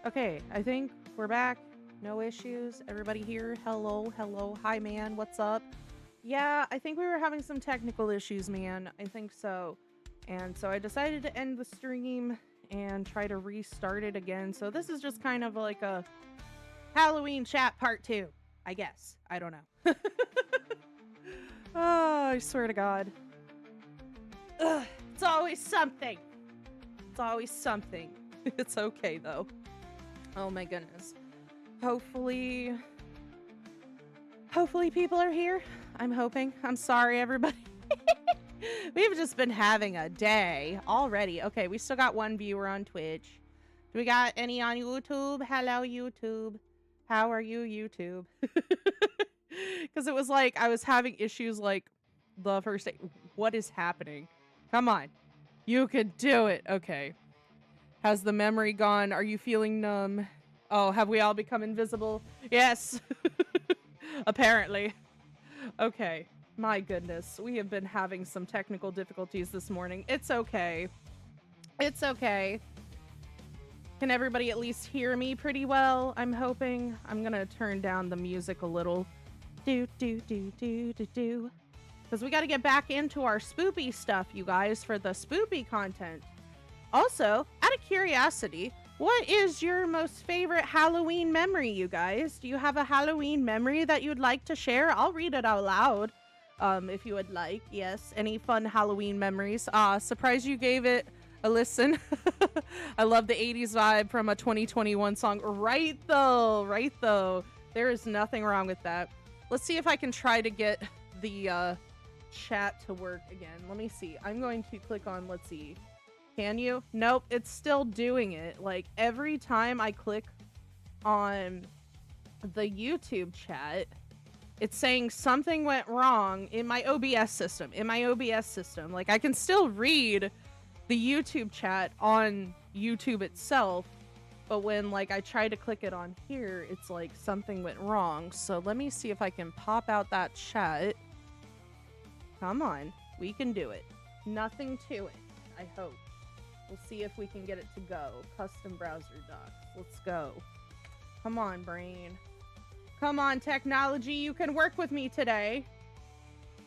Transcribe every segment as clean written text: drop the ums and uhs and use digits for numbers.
Okay, I think we're back. No issues. Everybody here? Hello, hello. Hi, man. What's up? Yeah, I think we were having some technical issues, man. I think so. And so I decided to end the stream and try to restart it again. So this is just kind of like a Halloween chat part 2, I guess. I don't know. Oh, I swear to God. Ugh, it's always something. It's always something. It's okay, though. Oh my goodness. Hopefully people are here. I'm hoping. I'm sorry, everybody. We've just been having a day already. Okay, we still got one viewer on Twitch. Do we got any on YouTube? Hello, YouTube. How are you, YouTube? Because it was like I was having issues like the first day. What is happening? Come on. You can do it. Okay. Has the memory gone? Are you feeling numb? Oh, have we all become invisible? Yes. Apparently. Okay. My goodness. We have been having some technical difficulties this morning. It's okay. It's okay. Can everybody at least hear me pretty well? I'm hoping. I'm gonna turn down the music a little. Because we gotta get back into our spoopy stuff, you guys, for the spoopy content. Also, out of curiosity, what is your most favorite Halloween memory, you guys? Do you have a Halloween memory that you'd like to share? I'll read it out loud, if you would like. Yes, any fun Halloween memories? Surprised you gave it a listen. I love the 80s vibe from a 2021 song. Right though. There is nothing wrong with that. Let's see if I can try to get the chat to work again. Let me see. I'm going to click on, let's see. Can you? Nope, it's still doing it. Like every time I click on the YouTube chat, it's saying something went wrong in my OBS system. Like I can still read the YouTube chat on YouTube itself, but when like I try to click it on here, it's like something went wrong. So let me see if I can pop out that chat. Come on, we can do it. Nothing to it, I hope. We'll see if we can get it to go. Custom browser docs. Let's go. Come on, brain. Come on, technology. You can work with me today.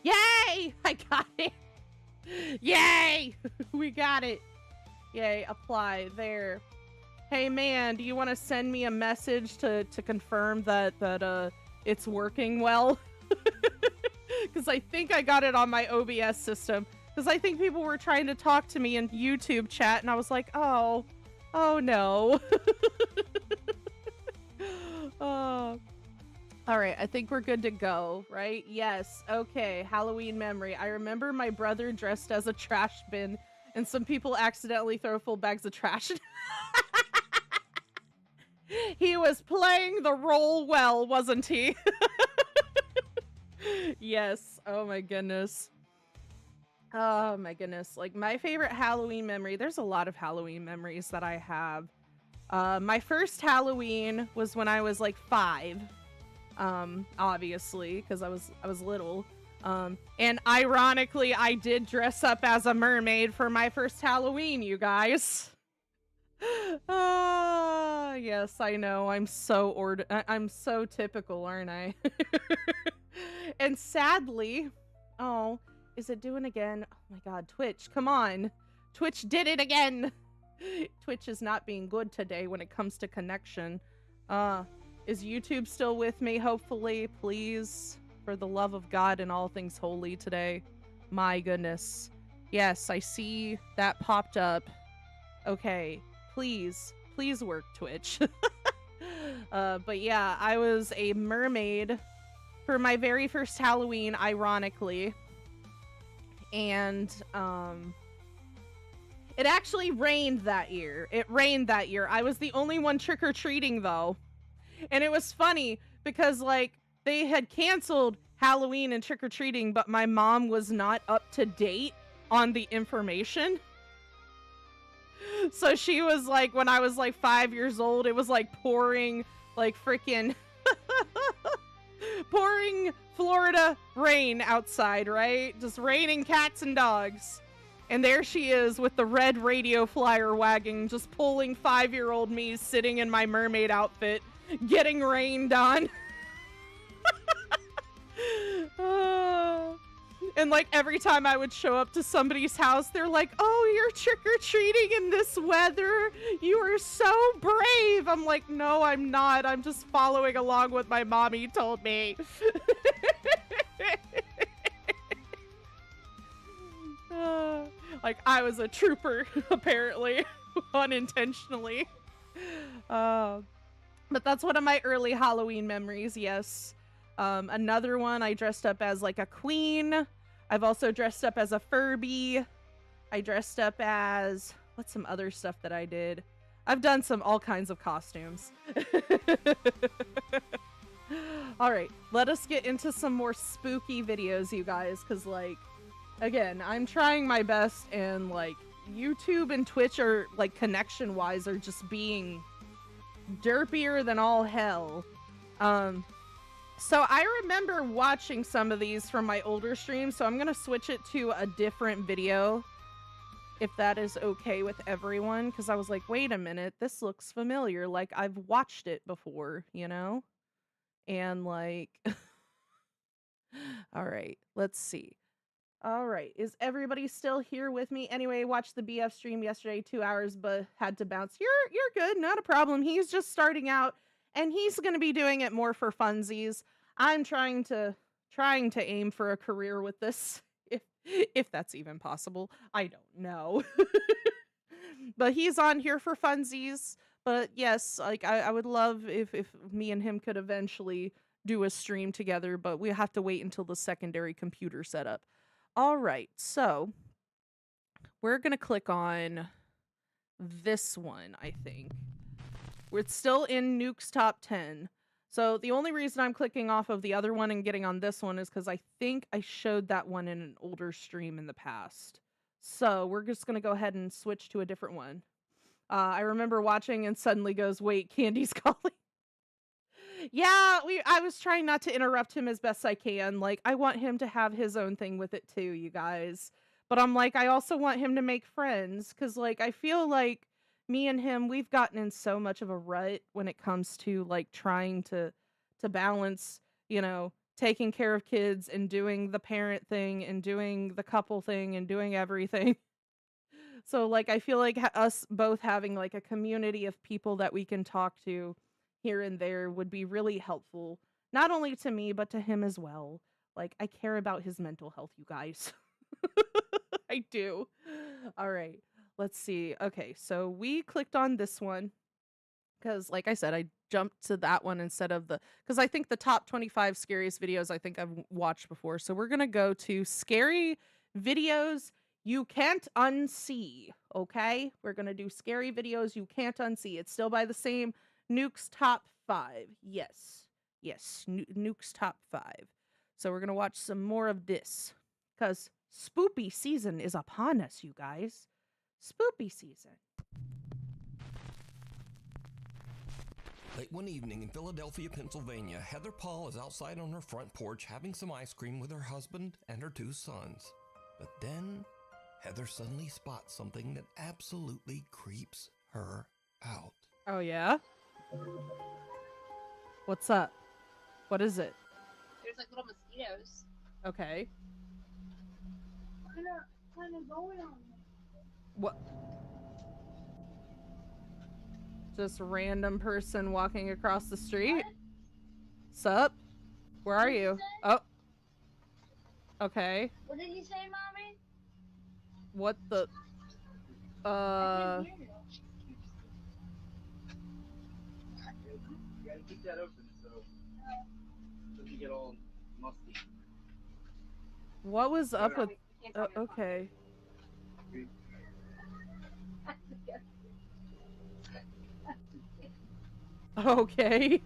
Yay! I got it. Yay! We got it. Yay, apply. There. Hey, man, do you want to send me a message to confirm that it's working well? Because I think I got it on my OBS system. Because I think people were trying to talk to me in YouTube chat, and I was like, oh no. All right, I think we're good to go, right? Yes, okay, Halloween memory. I remember my brother dressed as a trash bin, and some people accidentally throw full bags of trash. He was playing the role well, wasn't he? Yes, oh my goodness. Oh my goodness. Like my favorite Halloween memory, there's a lot of Halloween memories that I have. My first Halloween was when I was like 5. Obviously, because I was little. And ironically, I did dress up as a mermaid for my first Halloween, you guys. Yes, I know. I'm so typical, aren't I? And sadly, oh, is it doing again? Oh my god, Twitch, come on. Twitch did it again. Twitch is not being good today when it comes to connection. Is YouTube still with me? Hopefully, please. For the love of God and all things holy today. My goodness. Yes, I see that popped up. Okay, please work, Twitch. But yeah, I was a mermaid for my very first Halloween, ironically. And it actually rained that year. I was the only one trick-or-treating though. And it was funny because like they had canceled Halloween and trick-or-treating, but my mom was not up to date on the information. So she was like, when I was like 5 years old, it was like pouring like freaking pouring Florida rain outside, right? Just raining cats and dogs. And there she is with the red radio flyer wagging, just pulling 5-year-old me sitting in my mermaid outfit, getting rained on. And like every time I would show up to somebody's house, they're like, oh, you're trick-or-treating in this weather. You are so brave. I'm like, no, I'm not. I'm just following along what my mommy told me. Like I was a trooper, apparently, unintentionally. But that's one of my early Halloween memories, yes. Another one, I dressed up as like a queen. I've also dressed up as a Furby. I dressed up as, what's some other stuff that I did? I've done all kinds of costumes. All right, let us get into some more spooky videos, you guys, because like, again, I'm trying my best, and like YouTube and Twitch are like connection-wise are just being derpier than all hell. So I remember watching some of these from my older streams, so I'm gonna switch it to a different video, if that is okay with everyone, because I was like, wait a minute, this looks familiar, like I've watched it before, you know? And like, all right, let's see. All right, is everybody still here with me? Anyway, watched the BF stream yesterday, 2 hours, but had to bounce. You're good, not a problem. He's just starting out, and he's gonna be doing it more for funsies. I'm trying to aim for a career with this, if that's even possible. I don't know. But he's on here for funsies. But yes, like I would love if me and him could eventually do a stream together, but we have to wait until the secondary computer setup. All right, so we're gonna click on this one, I think. We're still in Nuke's top 10. So the only reason I'm clicking off of the other one and getting on this one is because I think I showed that one in an older stream in the past. So we're just gonna go ahead and switch to a different one. I remember watching and suddenly goes, wait, Candy's calling. Yeah, I was trying not to interrupt him as best I can. Like, I want him to have his own thing with it too, you guys. But I'm like, I also want him to make friends, because like I feel like me and him, we've gotten in so much of a rut when it comes to like trying to balance, you know, taking care of kids and doing the parent thing and doing the couple thing and doing everything. So like I feel like us both having like a community of people that we can talk to here and there would be really helpful, not only to me but to him as well. Like I care about his mental health, you guys. I do. All right. Let's see. Okay, so we clicked on this one because like I said, I jumped to that one instead of because I think the top 25 scariest videos I think I've watched before. So we're going to go to scary videos you can't unsee, okay? We're going to do scary videos you can't unsee. It's still by the same Nuke's top 5. Yes. Yes, Nuke's top 5. So we're going to watch some more of this because spoopy season is upon us, you guys. Spoopy season. Late one evening in Philadelphia, Pennsylvania, Heather Paul is outside on her front porch having some ice cream with her husband and her 2 sons. But then Heather suddenly spots something that absolutely creeps her out. Oh, yeah? What's up? What is it? There's like little mosquitoes. Okay. Kind of going on me. What? Just a random person walking across the street? What? Sup? Where are you? Oh. Okay. What did you say, Mommy? What the? I didn't hear it. You gotta keep that open so it doesn't get all musty. What was up with? You can't tell me what. Okay. Okay.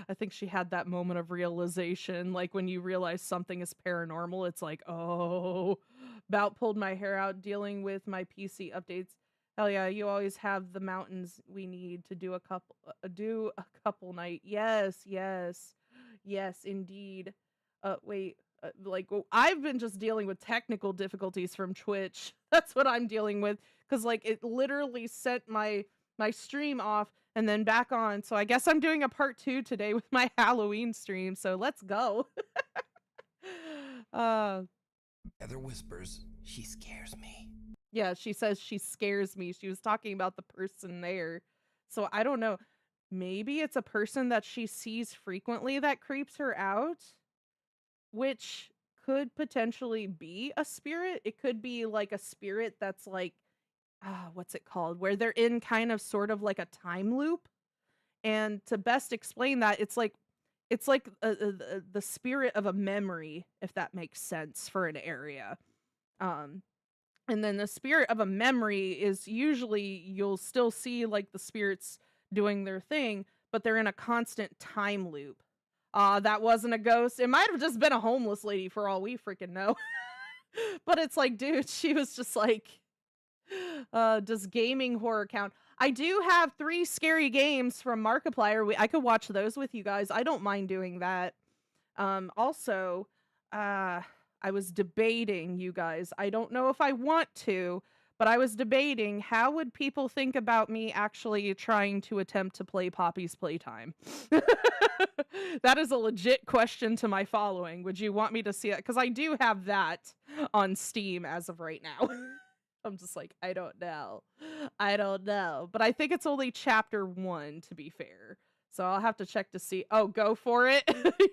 I think she had that moment of realization, like when you realize something is paranormal, it's like, oh, about pulled my hair out dealing with my PC updates. Hell yeah, you always have the mountains we need to do a couple night. Yes, yes. Yes, indeed. Wait, like I've been just dealing with technical difficulties from Twitch. That's what I'm dealing with, because like it literally sent my stream off and then back on. So I guess I'm doing a part 2 today with my Halloween stream. So let's go. Heather whispers, she scares me. Yeah, she says she scares me. She was talking about the person there. So I don't know. Maybe it's a person that she sees frequently that creeps her out, which could potentially be a spirit. It could be like a spirit that's like, what's it called? Where they're in kind of sort of like a time loop. And to best explain that, it's like the spirit of a memory, if that makes sense for an area. And then the spirit of a memory is usually you'll still see like the spirits doing their thing, but they're in a constant time loop. That wasn't a ghost. It might have just been a homeless lady for all we freaking know. But it's like, dude, she was just like, does gaming horror count? I do have 3 scary games from Markiplier. I could watch those with you guys. I don't mind doing that. Also, I was debating, you guys. I don't know if I want to, but I was debating how would people think about me actually trying to attempt to play Poppy's Playtime? That is a legit question to my following. Would you want me to see it? Because I do have that on Steam as of right now. I'm just like, I don't know. I don't know. But I think it's only chapter 1, to be fair. So I'll have to check to see. Oh, go for it.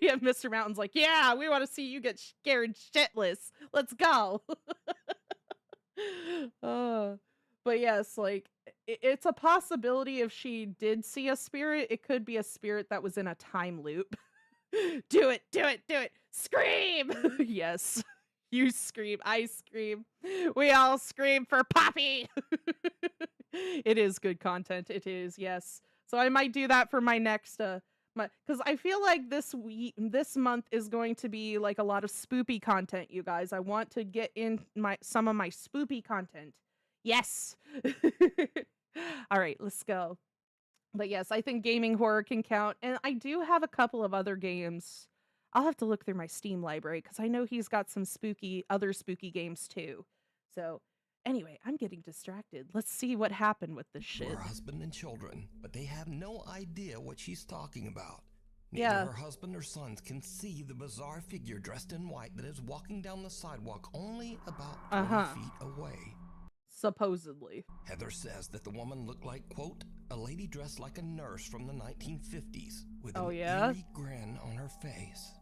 Yeah, Mr. Mountain's like, yeah, we want to see you get scared shitless. Let's go. But yes, like it's a possibility if she did see a spirit, it could be a spirit that was in a time loop. Do it, do it, do it. Scream. Yes. You scream, I scream. We all scream for Poppy. It is good content. It is, yes. So I might do that for my next because I feel like this month is going to be like a lot of spoopy content, you guys. I want to get in some of my spoopy content. Yes. All right, let's go. But yes, I think gaming horror can count, and I do have a couple of other games. I'll have to look through my Steam library because I know he's got some other spooky games too. So anyway, I'm getting distracted. Let's see what happened with this shit. Her husband and children, but they have no idea what she's talking about. Neither Yeah. her husband or sons can see the bizarre figure dressed in white that is walking down the sidewalk only about 20 feet away. Supposedly. Heather says that the woman looked like, quote, a lady dressed like a nurse from the 1950s with an eerie grin on her face.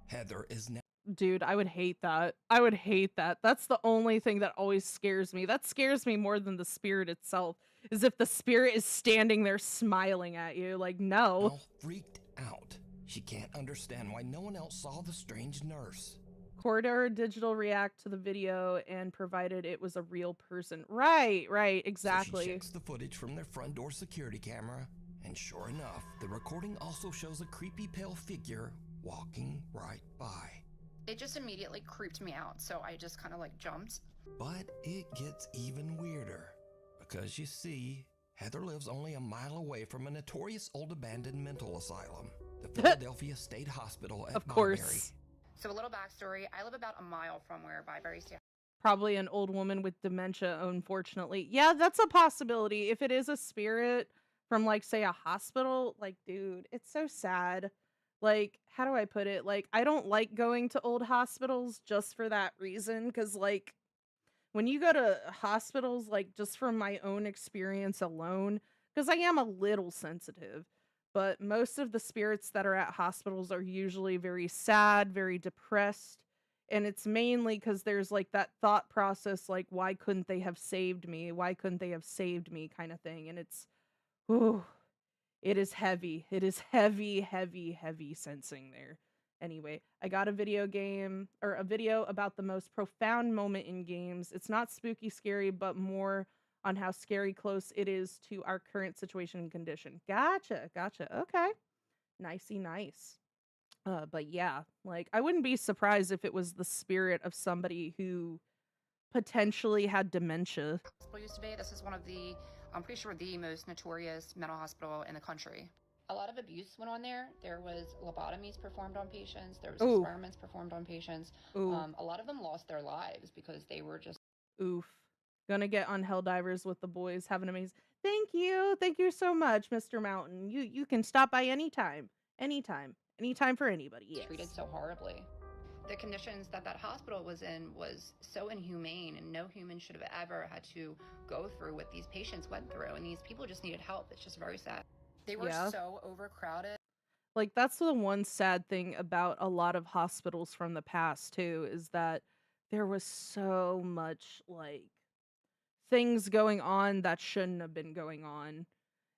Heather is now... Dude, I would hate that. I would hate that. That's the only thing that always scares me. That scares me more than the spirit itself, is if the spirit is standing there smiling at you. Like, no. Now freaked out. She can't understand why no one else saw the strange nurse. Corridor Digital react to the video and provided it was a real person. Right, exactly. So she checks the footage from their front door security camera, and sure enough, the recording also shows a creepy pale figure walking right by. It just immediately creeped me out, so I just kind of like jumped. But it gets even weirder, because you see, Heather lives only a mile away from a notorious old abandoned mental asylum, the Philadelphia State Hospital at Byberry. So a little backstory, I live about a mile from where Byberry State. Probably an old woman with dementia, unfortunately. Yeah, that's a possibility. If it is a spirit from, like, say, a hospital, like, dude, it's so sad. Like, how do I put it? Like, I don't like going to old hospitals just for that reason, because, like, when you go to hospitals, like, just from my own experience alone, because I am a little sensitive, but most of the spirits that are at hospitals are usually very sad, very depressed, and it's mainly because there's, like, that thought process, like, why couldn't they have saved me? Why couldn't they have saved me kind of thing, and it's, ooh, it is heavy. It is heavy, heavy, heavy sensing there. Anyway, I got a video about the most profound moment in games. It's not spooky scary, but more on how scary close it is to our current situation and condition. Gotcha. Okay. Nicey nice. But yeah, like, I wouldn't be surprised if it was the spirit of somebody who potentially had dementia. Used to be. This is one of the, I'm pretty sure, the most notorious mental hospital in the country. A lot of abuse went on there. There was lobotomies performed on patients. There was Ooh. experiments performed on patients. Ooh. A lot of them lost their lives because they were just Oof. Gonna get on Helldivers with the boys. Have an amazing. Thank you. Thank you so much, Mr. Mountain. You can stop by anytime. Anytime. Anytime for anybody. Yes. treated so horribly. The conditions that that hospital was in was so inhumane, and no human should have ever had to go through what these patients went through, and these people just needed help. It's just very sad. They were Yeah. so overcrowded. Like, that's the one sad thing about a lot of hospitals from the past too, is that there was so much like things going on that shouldn't have been going on.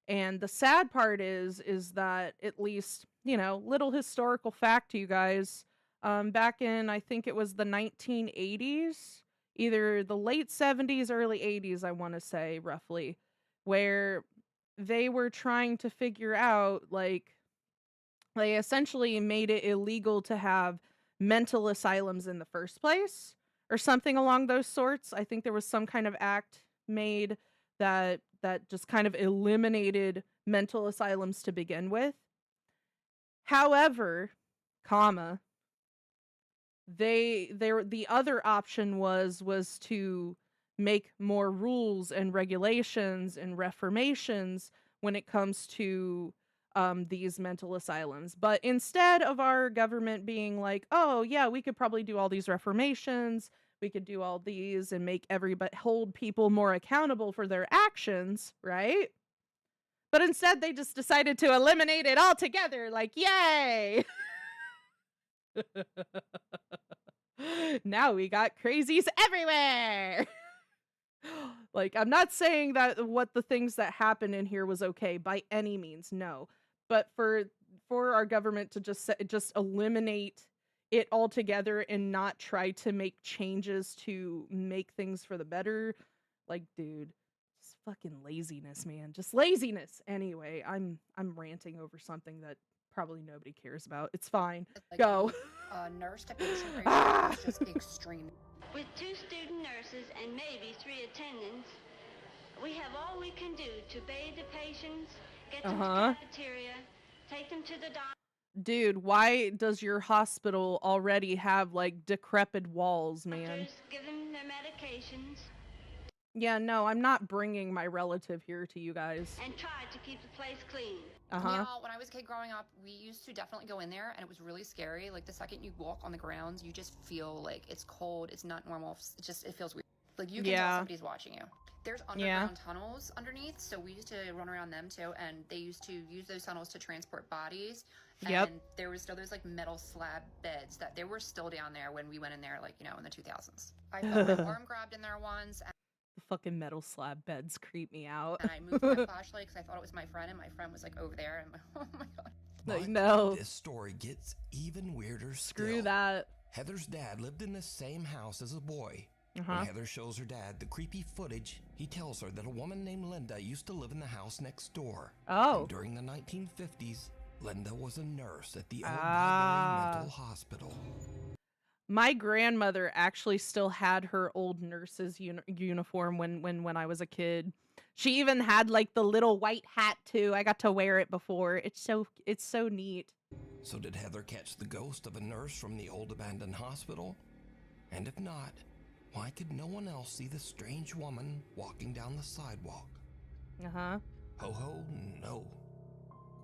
And the sad part is that, at least, little historical fact to you guys, back in, I think it was the 1980s, either the late 70s, early 80s, I want to say roughly, where they were trying to figure out, like, they essentially made it illegal to have mental asylums in the first place, or something along those sorts. I think there was some kind of act made that just kind of eliminated mental asylums to begin with. However, comma, the other option was to make more rules and regulations and reformations when it comes to these mental asylums. But instead of our government being like, oh yeah, we could probably do all these reformations, we could do all these and make everybody hold people more accountable for their actions, right? But instead they just decided to eliminate it altogether. Like, yay! Now we got crazies everywhere. Like, I'm not saying that what the things that happened in here was okay by any means, no. But for our government to just eliminate it altogether and not try to make changes to make things for the better, like, dude, just fucking laziness, man. Just laziness. Anyway, I'm ranting over something that probably nobody cares about. It's fine. Like, Go. Nurse to patient ratio Ah! was just extreme. With 2 student nurses and maybe 3 attendants, we have all we can do to bathe the patients, get them to the cafeteria, take them to the doctor. Dude, why does your hospital already have, like, decrepit walls, man? Give them their medications. Yeah, no, I'm not bringing my relative here to you guys. And try to keep the place clean. Now, when I was a kid growing up, we used to definitely go in there, and it was really scary. Like, the second you walk on the grounds, you just feel like it's cold, it's not normal, it feels weird. Like, you can tell somebody's watching you. There's underground tunnels underneath, so we used to run around them too, and they used to use those tunnels to transport bodies. Yep. And there was still those, like, metal slab beds that they were still down there when we went in there, like, in the 2000s. I felt my arm grabbed in there once. The fucking metal slab beds creep me out. And I moved my flashlight because I thought it was my friend, and my friend was, like, over there, and oh my god. But no. this story gets even weirder still. Screw that. Heather's dad lived in the same house as a boy. When Heather shows her dad the creepy footage, he tells her that a woman named Linda used to live in the house next door. Oh. And during the 1950s, Linda was a nurse at the old Bradbury Mental Hospital. My grandmother actually still had her old nurse's uniform when I was a kid. She even had, like, the little white hat too. I got to wear it before. It's so neat. So did Heather catch the ghost of a nurse from the old abandoned hospital? And if not, why could no one else see the strange woman walking down the sidewalk? Ho ho, no.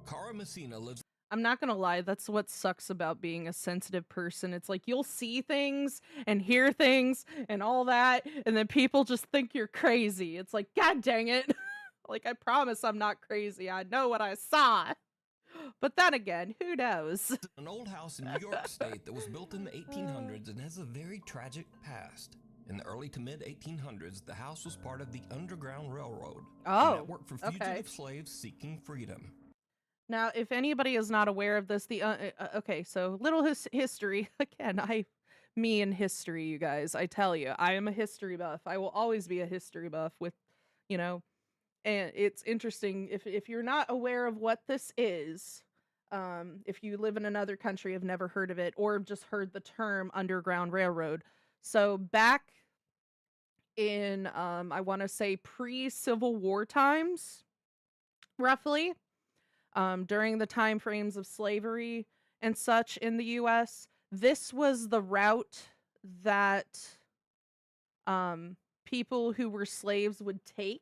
Cara Messina lives... I'm not gonna lie, that's what sucks about being a sensitive person. It's like, you'll see things and hear things and all that, and then people just think you're crazy. It's like, god dang it. Like, I promise I'm not crazy. I know what I saw. But then again, who knows? An old house in New York State that was built in the 1800s and has a very tragic past. In the early to mid 1800s, the house was part of the Underground Railroad, a network for fugitive slaves seeking freedom. Now, if anybody is not aware of this, okay, so little history. Again, me and history, you guys, I tell you, I am a history buff. I will always be a history buff with, and it's interesting if you're not aware of what this is, if you live in another country, have never heard of it, or just heard the term Underground Railroad. So back in, I want to say pre-Civil War times, roughly, during the time frames of slavery and such in the US, this was the route that people who were slaves would take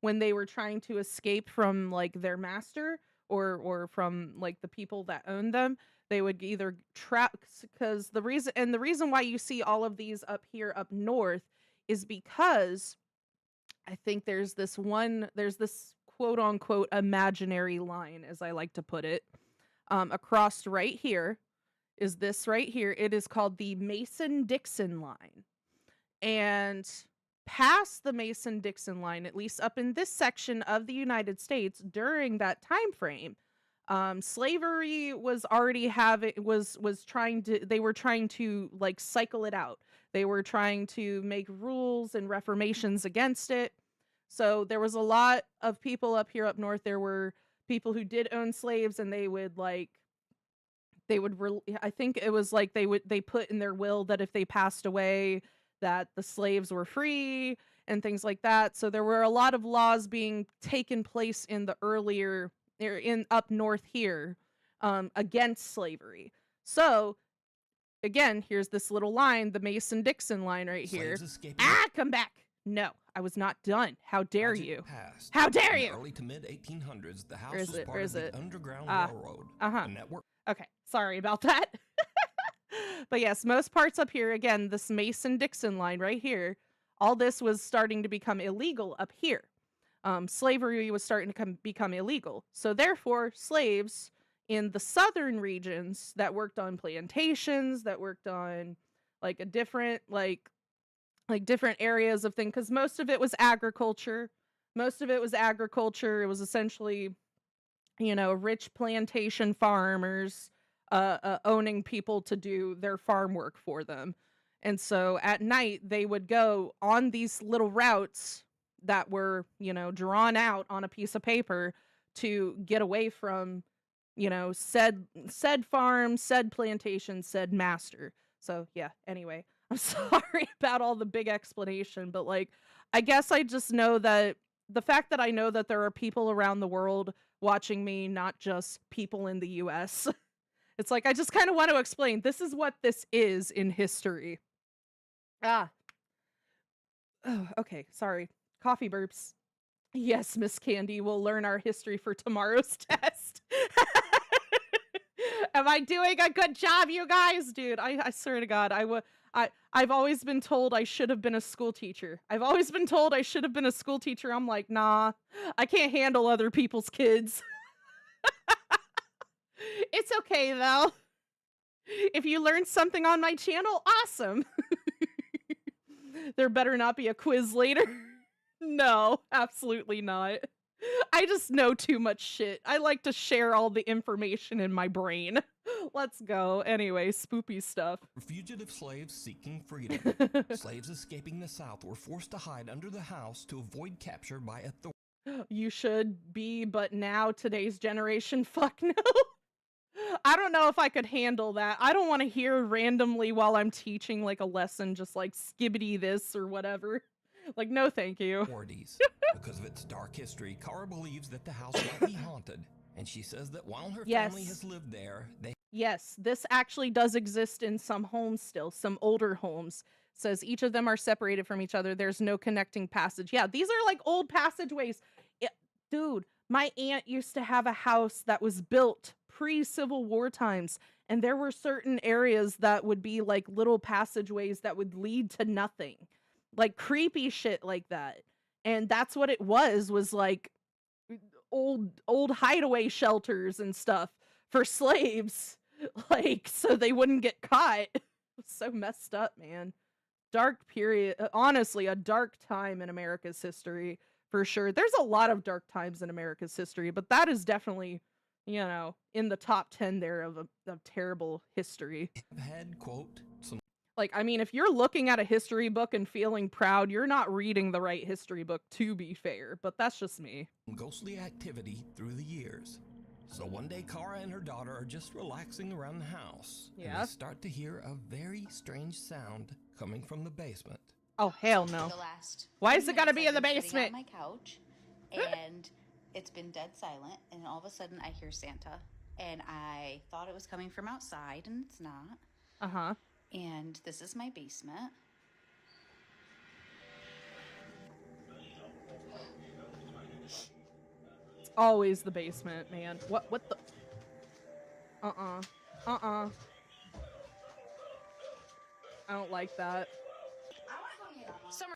when they were trying to escape from like their master or from like the people that owned them. They would either trap, because the reason why you see all of these up here up north is because I think there's this quote unquote imaginary line, as I like to put it, across right here is this right here. It is called the Mason-Dixon line. And past the Mason-Dixon line, at least up in this section of the United States during that time frame, slavery was already they were trying to like cycle it out. They were trying to make rules and reformations against it. So there was a lot of people up here up north. There were people who did own slaves, and I think it was like they put in their will that if they passed away, that the slaves were free and things like that. So there were a lot of laws being taken place in the earlier in up north here against slavery. So again, here's this little line, the Mason-Dixon line right here. Come back. No, I was not done. How dare you? How dare you? Early to mid 1800s, the house was part of the Underground Railroad. Uh-huh. Network. Okay, sorry about that. But yes, most parts up here, again, this Mason-Dixon line right here, all this was starting to become illegal up here. Slavery was starting to become illegal. So therefore, slaves in the southern regions that worked on plantations, that worked on like a different, like different areas of things, because most of it was agriculture. It was essentially, rich plantation farmers owning people to do their farm work for them. And so at night they would go on these little routes that were, drawn out on a piece of paper to get away from, said farm, said plantation, said master. So yeah, anyway, I'm sorry about all the big explanation, but like, I guess I just know that the fact that I know that there are people around the world watching me, not just people in the US. It's like, I just kind of want to explain, this is what this is in history. Oh, okay, sorry. Coffee burps. Yes, Miss Candy, we'll learn our history for tomorrow's test. Am I doing a good job, you guys? Dude, I swear to God, I've always been told I should have been a school teacher. I'm like, nah, I can't handle other people's kids. It's okay, though. If you learned something on my channel, awesome. There better not be a quiz later. No, absolutely not. I just know too much shit. I like to share all the information in my brain. Let's go. Anyway, spoopy stuff. Fugitive slaves seeking freedom. Slaves escaping the South were forced to hide under the house to avoid capture by authorities. You should be, but now today's generation, fuck no. I don't know if I could handle that. I don't want to hear randomly while I'm teaching like a lesson, just like skibbity this or whatever. Like, no thank you. Because of its dark history, Kara believes that the house might be haunted, and she says that while her family has lived there, Yes, this actually does exist in some homes still, some older homes. Says each of them are separated from each other. There's no connecting passage. Yeah, these are like old passageways. Dude, my aunt used to have a house that was built pre-Civil War times, and there were certain areas that would be like little passageways that would lead to nothing. Like creepy shit like that. And that's what it was like old hideaway shelters and stuff for slaves, like so they wouldn't get caught. So messed up, man. Dark period. Honestly, a dark time in America's history for sure. There's a lot of dark times in America's history, but that is definitely, in the top 10 there of terrible history. Had, quote, some like, I mean, if you're looking at a history book and feeling proud, you're not reading the right history book, to be fair, but that's just me. Ghostly activity through the years. So one day, Kara and her daughter are just relaxing around the house. Yeah. And they start to hear a very strange sound coming from the basement. Oh, hell no. Why is it gotta be in the basement? On my couch, and it's been dead silent, and all of a sudden I hear Santa, and I thought it was coming from outside, and it's not. Uh-huh. And this is my basement. It's always the basement, man. What the? I don't like that. Summer.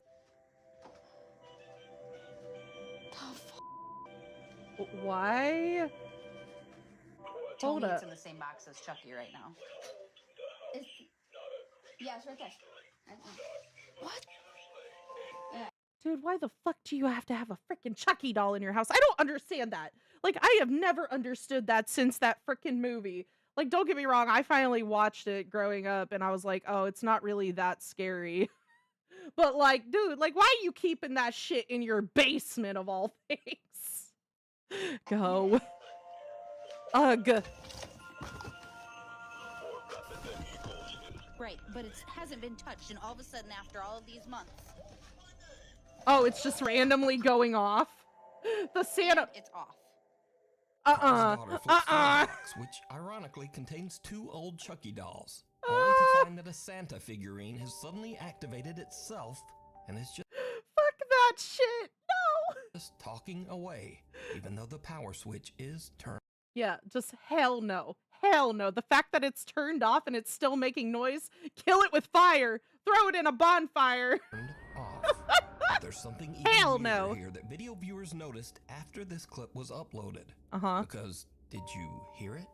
Why? Tell Hold me up. it's in the same box as Chucky right now. Yeah, it's right there. What? Dude, why the fuck do you have to have a freaking Chucky doll in your house? I don't understand that. Like, I have never understood that since that freaking movie. Like, don't get me wrong, I finally watched it growing up and I was like, oh, it's not really that scary. But like, dude, like, why are you keeping that shit in your basement of all things? Go. Ugh. Right, but it hasn't been touched, and all of a sudden, after all of these months, Oh, it's just randomly going off. The Santa. and it's off. Carl's daughter flips through a box, which ironically contains 2 old Chucky dolls, only to find that a Santa figurine has suddenly activated itself and is Fuck that shit. No. just talking away, even though the power switch is turned Yeah, just hell no. Hell no. The fact that it's turned off and it's still making noise, kill it with fire. Throw it in a bonfire. off. But there's something even Hell weirder no. here that video viewers noticed after this clip was uploaded. Uh-huh. Because, did you hear it?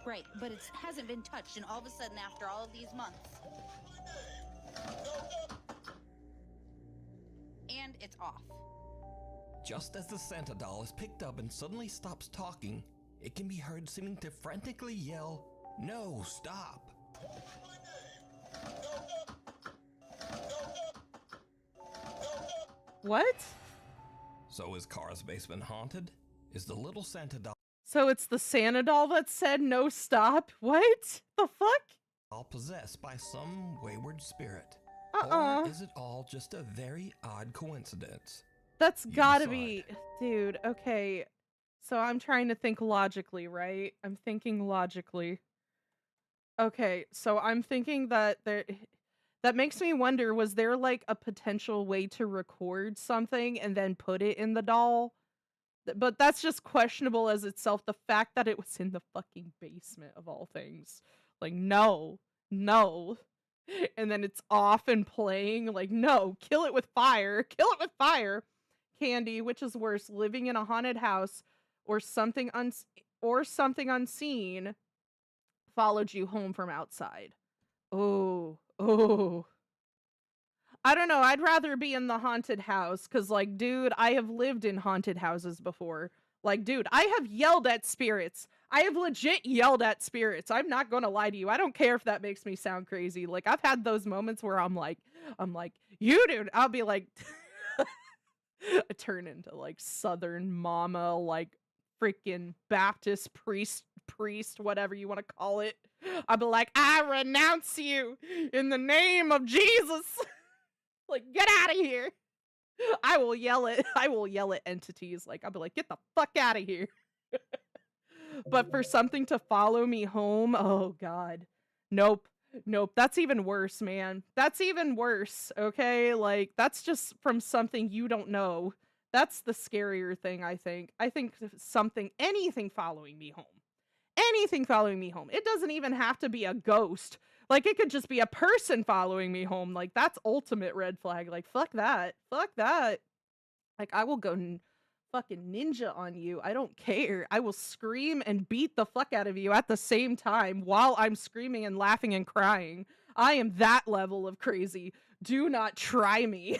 Right, but it hasn't been touched, and all of a sudden, after all of these months, and it's off. Just as the Santa doll is picked up and suddenly stops talking, it can be heard seeming to frantically yell, "No, stop!" What? So is Car's basement haunted? Is the little Santa doll So it's the Santa doll that said no stop? What? The fuck? possessed by some wayward spirit? Uh-uh. Or is it all just a very odd coincidence? That's You gotta decide. be... Dude, okay. So I'm trying to think logically, right? I'm thinking logically. Okay, so I'm thinking that there... That makes me wonder, was there like a potential way to record something and then put it in the doll? But that's just questionable as itself. The fact that it was in the fucking basement of all things. Like, no. No. And then it's off and playing. Like, no, kill it with fire. Kill it with fire. Candy, which is worse, living in a haunted house or something unseen followed you home from outside? Oh. I don't know. I'd rather be in the haunted house because, like, dude, I have lived in haunted houses before. Like, dude, I have yelled at spirits. I have legit yelled at spirits. I'm not gonna lie to you. I don't care if that makes me sound crazy. Like, I've had those moments where I'm like, you dude. I'll be like, I turn into like Southern mama, like freaking Baptist priest, whatever you want to call it. I'll be like, I renounce you in the name of Jesus. Like, get out of here. I will yell at entities. Like, I'll be like, get the fuck out of here. But for something to follow me home, oh god. Nope. That's even worse, man. That's even worse, okay? Like, that's just from something you don't know. That's the scarier thing, I think. I think anything following me home. Anything following me home. It doesn't even have to be a ghost. Like, it could just be a person following me home. Like, that's ultimate red flag. Like, fuck that. Fuck that. Like, I will go fucking ninja on you. I don't care. I will scream and beat the fuck out of you at the same time while I'm screaming and laughing and crying. I am that level of crazy. Do not try me.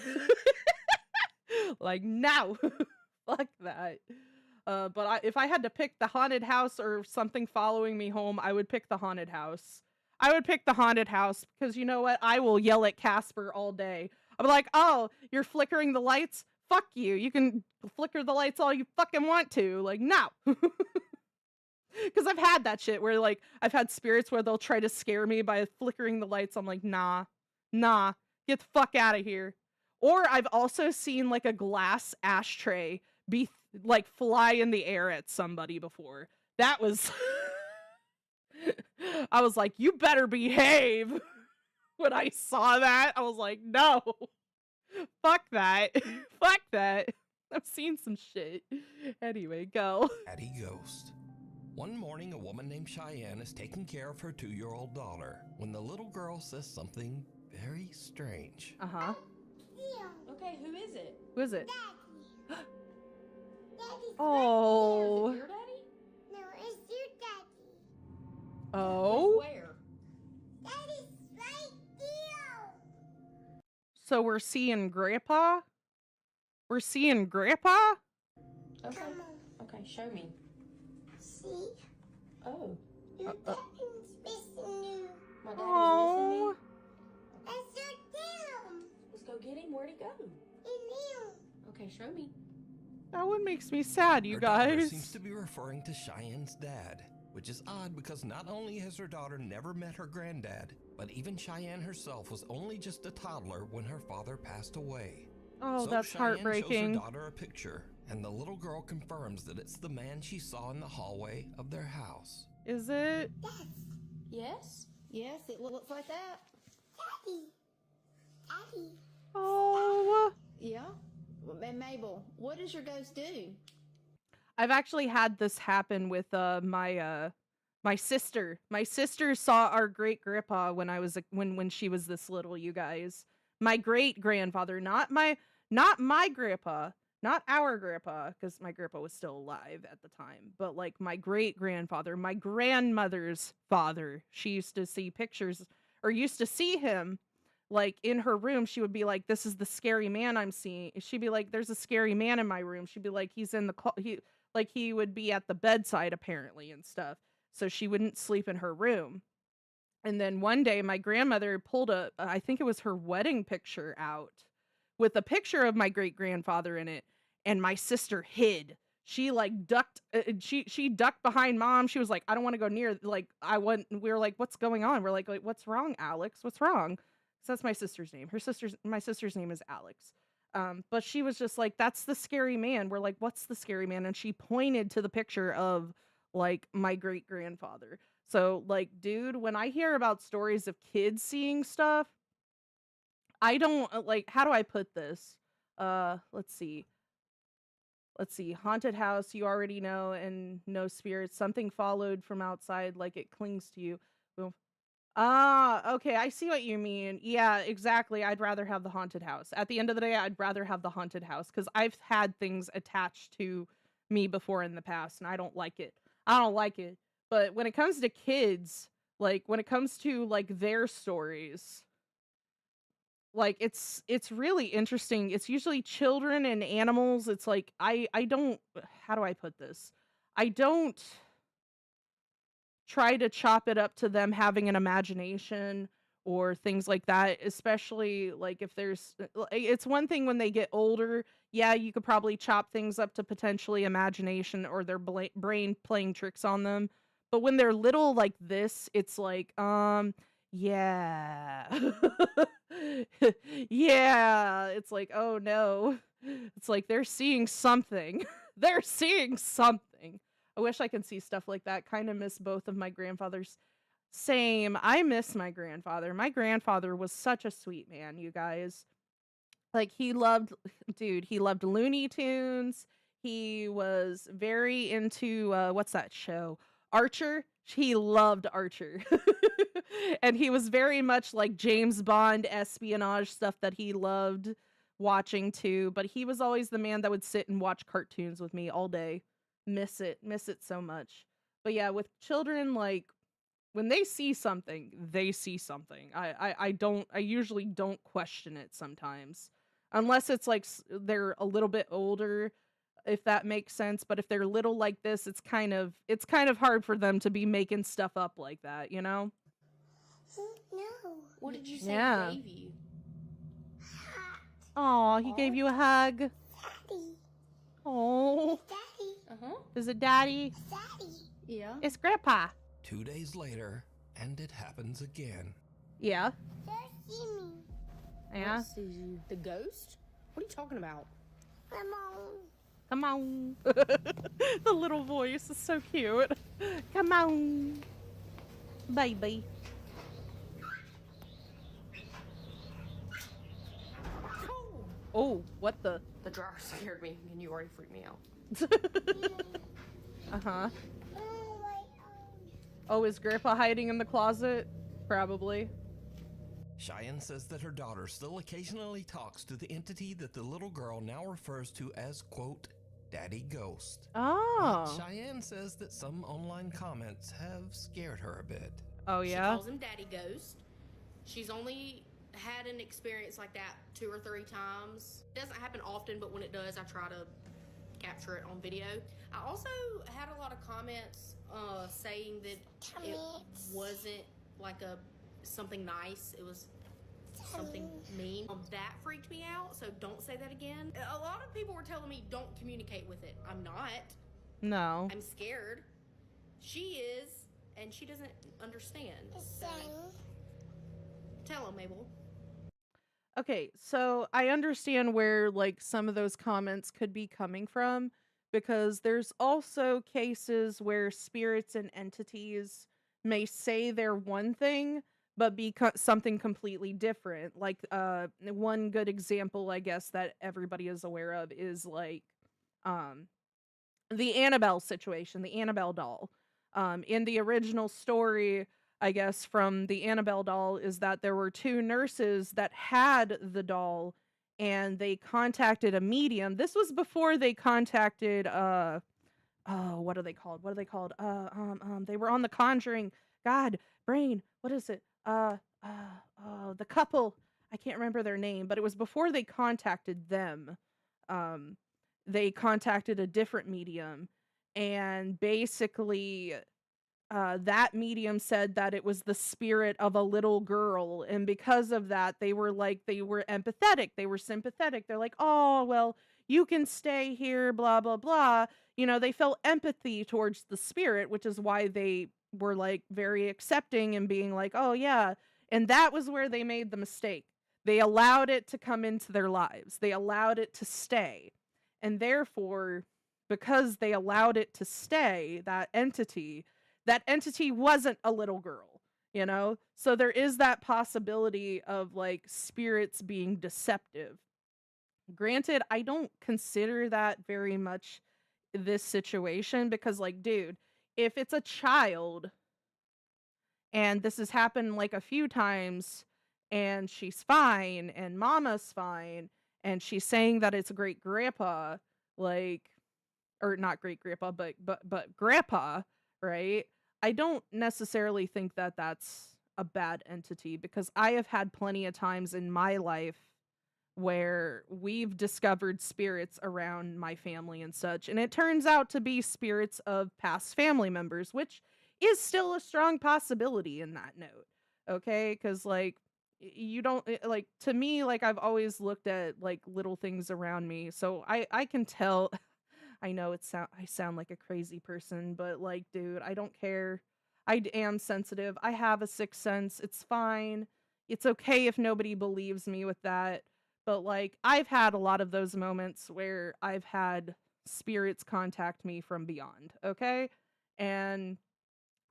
Like, no. Fuck that. But if I had to pick the haunted house or something following me home, I would pick the haunted house. I would pick the haunted house because you know what? I will yell at Casper all day. I'm like, oh, you're flickering the lights? Fuck you. You can flicker the lights all you fucking want to. Like, no. Because I've had that shit where, like, I've had spirits where they'll try to scare me by flickering the lights. I'm like, nah, get the fuck out of here. Or I've also seen like a glass ashtray be like fly in the air at somebody before. That was I was like, you better behave. When I saw that, I was like, no. Fuck that. Fuck that. I've seen some shit. Anyway, go. Daddy Ghost. One morning, a woman named Cheyenne is taking care of her 2-year-old daughter when the little girl says something very strange. Uh-huh. Okay, who is it? Who is it? Daddy's Oh. Is it your daddy? No, it's your daddy. Oh. Where? Daddy's right there. So we're seeing Grandpa? We're seeing Grandpa? Okay. Come on. Okay, show me. See? Oh. Your daddy's missing you. My daddy's Oh. missing me. That's your dad. Let's go get him. Where'd he go? In you. Okay, show me. That one makes me sad, you Her daughter guys. seems to be referring to Cheyenne's dad, which is odd because not only has her daughter never met her granddad, but even Cheyenne herself was only just a toddler when her father passed away. Oh, So that's Cheyenne heartbreaking. shows her daughter a picture, and the little girl confirms that it's the man she saw in the hallway of their house. Is it? Yes? Yes, it looks like that. Daddy. Daddy. Oh. Yeah. And Mabel, what does your ghost do? I've actually had this happen with my sister. My sister saw our great grandpa when I was when she was this little, you guys. My great grandfather, not my grandpa, not our grandpa, because my grandpa was still alive at the time, but like my great grandfather, my grandmother's father. She used to see pictures, or used to see him like in her room. She would be like, this is the scary man I'm seeing. She'd be like, there's a scary man in my room. She'd be like, he's in the he would be at the bedside apparently and stuff. So she wouldn't sleep in her room. And then one day my grandmother pulled I think it was her wedding picture out with a picture of my great grandfather in it. And my sister hid. She like ducked, she ducked behind mom. She was like, I don't want to go near, we were like, what's going on? We're like, what's wrong, Alex? What's wrong? So that's my sister's name. My sister's name is Alex. But she was just like, that's the scary man. We're like, what's the scary man? And she pointed to the picture of like my great grandfather. So like, dude, when I hear about stories of kids seeing stuff, I don't like, how do I put this? Let's see. Haunted house, you already know, and no spirits. Something followed from outside, like it clings to you. Boom. Ah, okay, I see what you mean. Yeah, exactly. I'd rather have the haunted house. At the end of the day, I'd rather have the haunted house because I've had things attached to me before in the past, and I don't like it. But when it comes to kids, like when it comes to like their stories, like it's really interesting. It's usually children and animals. It's like I don't, how do I put this? I don't try to chop it up to them having an imagination or things like that, especially like if there's, it's one thing when they get older, yeah, you could probably chop things up to potentially imagination or their brain playing tricks on them. But when they're little like this, it's like, yeah. Yeah, it's like, oh no. It's like they're seeing something. They're seeing something. I wish I could see stuff like that. Kind of miss both of my grandfathers. Same. I miss my grandfather. My grandfather was such a sweet man, you guys. Like he loved Looney Tunes. He was very into what's that show? Archer. He loved Archer. And he was very much like James Bond espionage stuff that he loved watching too. But he was always the man that would sit and watch cartoons with me all day. Miss it so much. But yeah, with children, like when they see something, they see something. I usually don't question it sometimes, unless it's like they're a little bit older, if that makes sense. But if they're little like this, it's kind of hard for them to be making stuff up like that, you know? No. What did you say Yeah. he gave you? Oh, he gave you a hug. Daddy. Oh, Daddy. Uh-huh. is it Daddy? Daddy. Yeah. It's Grandpa. 2 days later, and it happens again. Yeah. Just see me. Yeah? What sees you? The ghost? What are you talking about? Come on. Come on. The little voice is so cute. Come on, baby. Oh, what the? The drawer scared me, and you already freaked me out. Uh-huh. Oh, my Oh, is Grandpa hiding in the closet? Probably. Cheyenne says that her daughter still occasionally talks to the entity that the little girl now refers to as, quote, Daddy Ghost. Oh. But Cheyenne says that some online comments have scared her a bit. Oh, She yeah? calls him Daddy Ghost. She's only had an experience like that 2 or 3 times. It doesn't happen often, but when it does, I try to capture it on video. I also had a lot of comments saying that it wasn't like something nice. It was something mean. That freaked me out, so don't say that again. A lot of people were telling me don't communicate with it. I'm not. No. I'm scared. She is, and she doesn't understand. So, tell him, Mabel. Okay, so I understand where like some of those comments could be coming from, because there's also cases where spirits and entities may say they're one thing but be something completely different. Like one good example I guess that everybody is aware of is like um the Annabelle situation, the Annabelle doll. In the original story, I guess, from the Annabelle doll, is that there were 2 nurses that had the doll and they contacted a medium. This was before they contacted oh, what are they called? What are they called? They were on The Conjuring. God, brain, what is it? The couple. I can't remember their name, but it was before they contacted them. Um, they contacted a different medium, and basically, that medium said that it was the spirit of a little girl, and because of that, they were empathetic, they were sympathetic. They're like, "Oh, well, you can stay here, blah blah blah." You know, they felt empathy towards the spirit, which is why they were like very accepting and being like, "Oh yeah." And that was where they made the mistake. They allowed it to come into their lives. They allowed it to stay. And therefore, because they allowed it to stay, that entity wasn't a little girl, you know? So there is that possibility of like spirits being deceptive. Granted, I don't consider that very much this situation, because like, dude, if it's a child and this has happened like a few times and she's fine and mama's fine and she's saying that it's great grandpa, like, or not great grandpa, but grandpa, right? I don't necessarily think that that's a bad entity, because I have had plenty of times in my life where we've discovered spirits around my family and such, and it turns out to be spirits of past family members, which is still a strong possibility in that note. Okay? Cuz like you don't like, to me, like, I've always looked at like little things around me, so I can tell. I know I sound like a crazy person, but like, dude, I don't care. Am sensitive. I have a sixth sense. It's fine. It's okay if nobody believes me with that. But like, I've had a lot of those moments where I've had spirits contact me from beyond, okay? And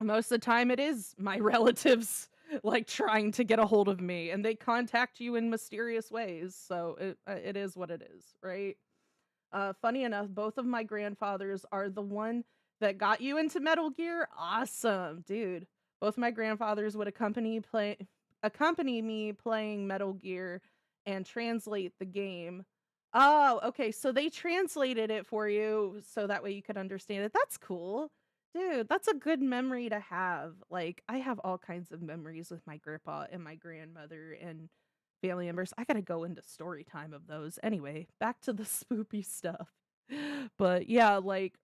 most of the time it is my relatives like trying to get a hold of me, and they contact you in mysterious ways. So it is what it is, right? Funny enough, both of my grandfathers are the one that got you into Metal Gear. Awesome, dude. Both my grandfathers would accompany me playing Metal Gear and translate the game. Oh, okay. So they translated it for you so that way you could understand it. That's cool. Dude, that's a good memory to have. Like, I have all kinds of memories with my grandpa and my grandmother and family members. I gotta go into story time of those. Anyway, back to the spoopy stuff. But yeah, like,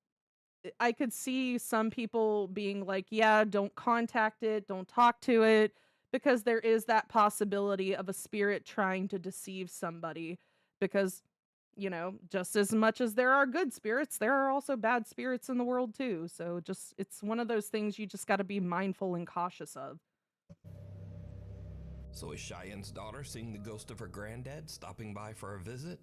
I could see some people being like, yeah, don't contact it, don't talk to it, because there is that possibility of a spirit trying to deceive somebody. Because, you know, just as much as there are good spirits, there are also bad spirits in the world too. So it's one of those things you just got to be mindful and cautious of. So is Cheyenne's daughter seeing the ghost of her granddad stopping by for a visit?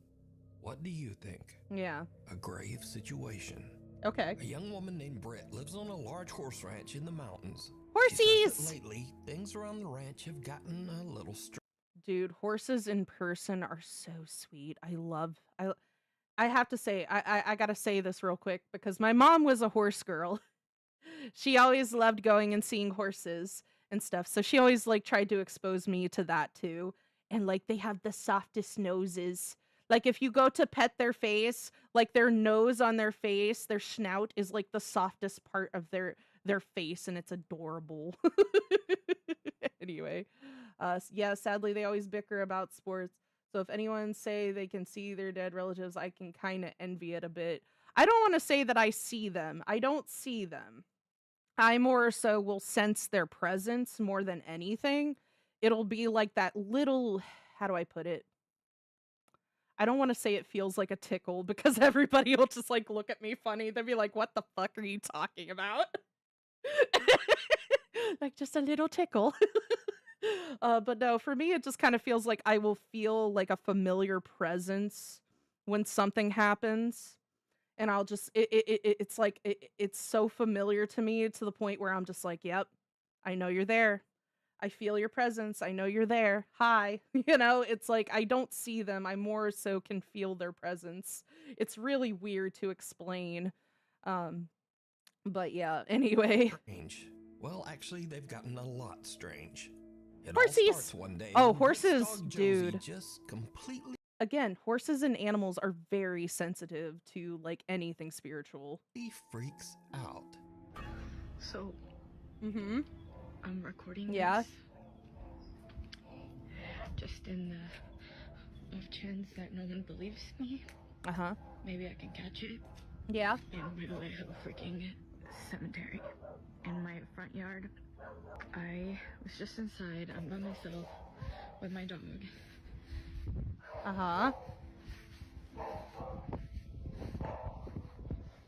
What do you think? Yeah. A grave situation. Okay. A young woman named Britt lives on a large horse ranch in the mountains. Horsies! She says that lately, things around the ranch have gotten a little strange. Dude, horses in person are so sweet. I have to say, I gotta say this real quick because my mom was a horse girl. She always loved going and seeing horses and stuff. So she always like tried to expose me to that too. And like they have the softest noses. Like if you go to pet their face, like their nose on their face, their snout is like the softest part of their face, and it's adorable. Anyway, yeah, sadly they always bicker about sports. So if anyone say they can see their dead relatives, I can kind of envy it a bit. I don't want to say that I see them. I don't see them. I more so will sense their presence more than anything. It'll be like that little, how do I put it? I don't want to say it feels like a tickle because everybody will just like look at me funny. They'll be like, what the fuck are you talking about? Like just a little tickle. But no, for me, it just kind of feels like I will feel like a familiar presence when something happens. And I'll just, it's like, it's so familiar to me to the point where I'm just like, yep, I know you're there. I feel your presence. I know you're there. Hi. You know, it's like, I don't see them. I more so can feel their presence. It's really weird to explain. But yeah, anyway. Strange. Well, actually, they've gotten a lot strange. It Horsies! all starts one day Oh, when Britt's horses, dog Josie dude. just completely Again, horses and animals are very sensitive to like anything spiritual. freaks out. So, Mm-hmm. I'm recording Yeah. this just in the off chance that no one believes me. Uh-huh. Maybe I can catch it Yeah. in real life of a freaking cemetery in my front yard. I was just inside. I'm by myself with my dog. Uh-huh.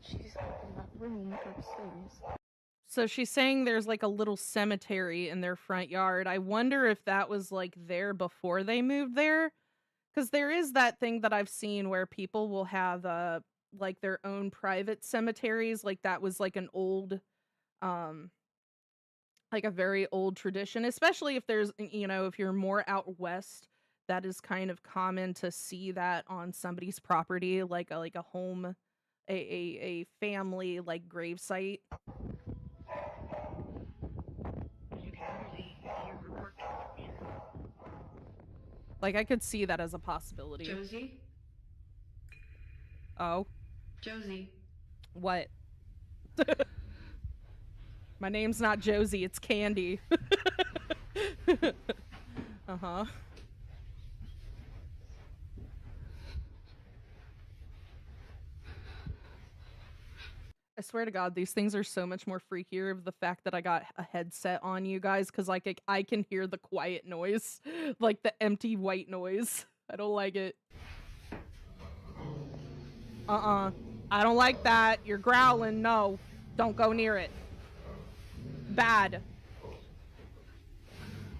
She's up in that room upstairs. So she's saying there's like a little cemetery in their front yard. I wonder if that was like there before they moved there. Because there is that thing that I've seen where people will have like their own private cemeteries. Like that was like an old like a very old tradition, especially if there's, you know, if you're more out west, that is kind of common to see that on somebody's property, like a home, a family like grave site. You can literally hear her working. Like I could see that as a possibility. Josie? Oh, Josie? what? My name's not Josie, it's Candy. Uh-huh. I swear to God, these things are so much more freakier of the fact that I got a headset on, you guys, because like I can hear the quiet noise, like the empty white noise. I don't like it. I don't like that. You're growling. No, don't go near it. Bad.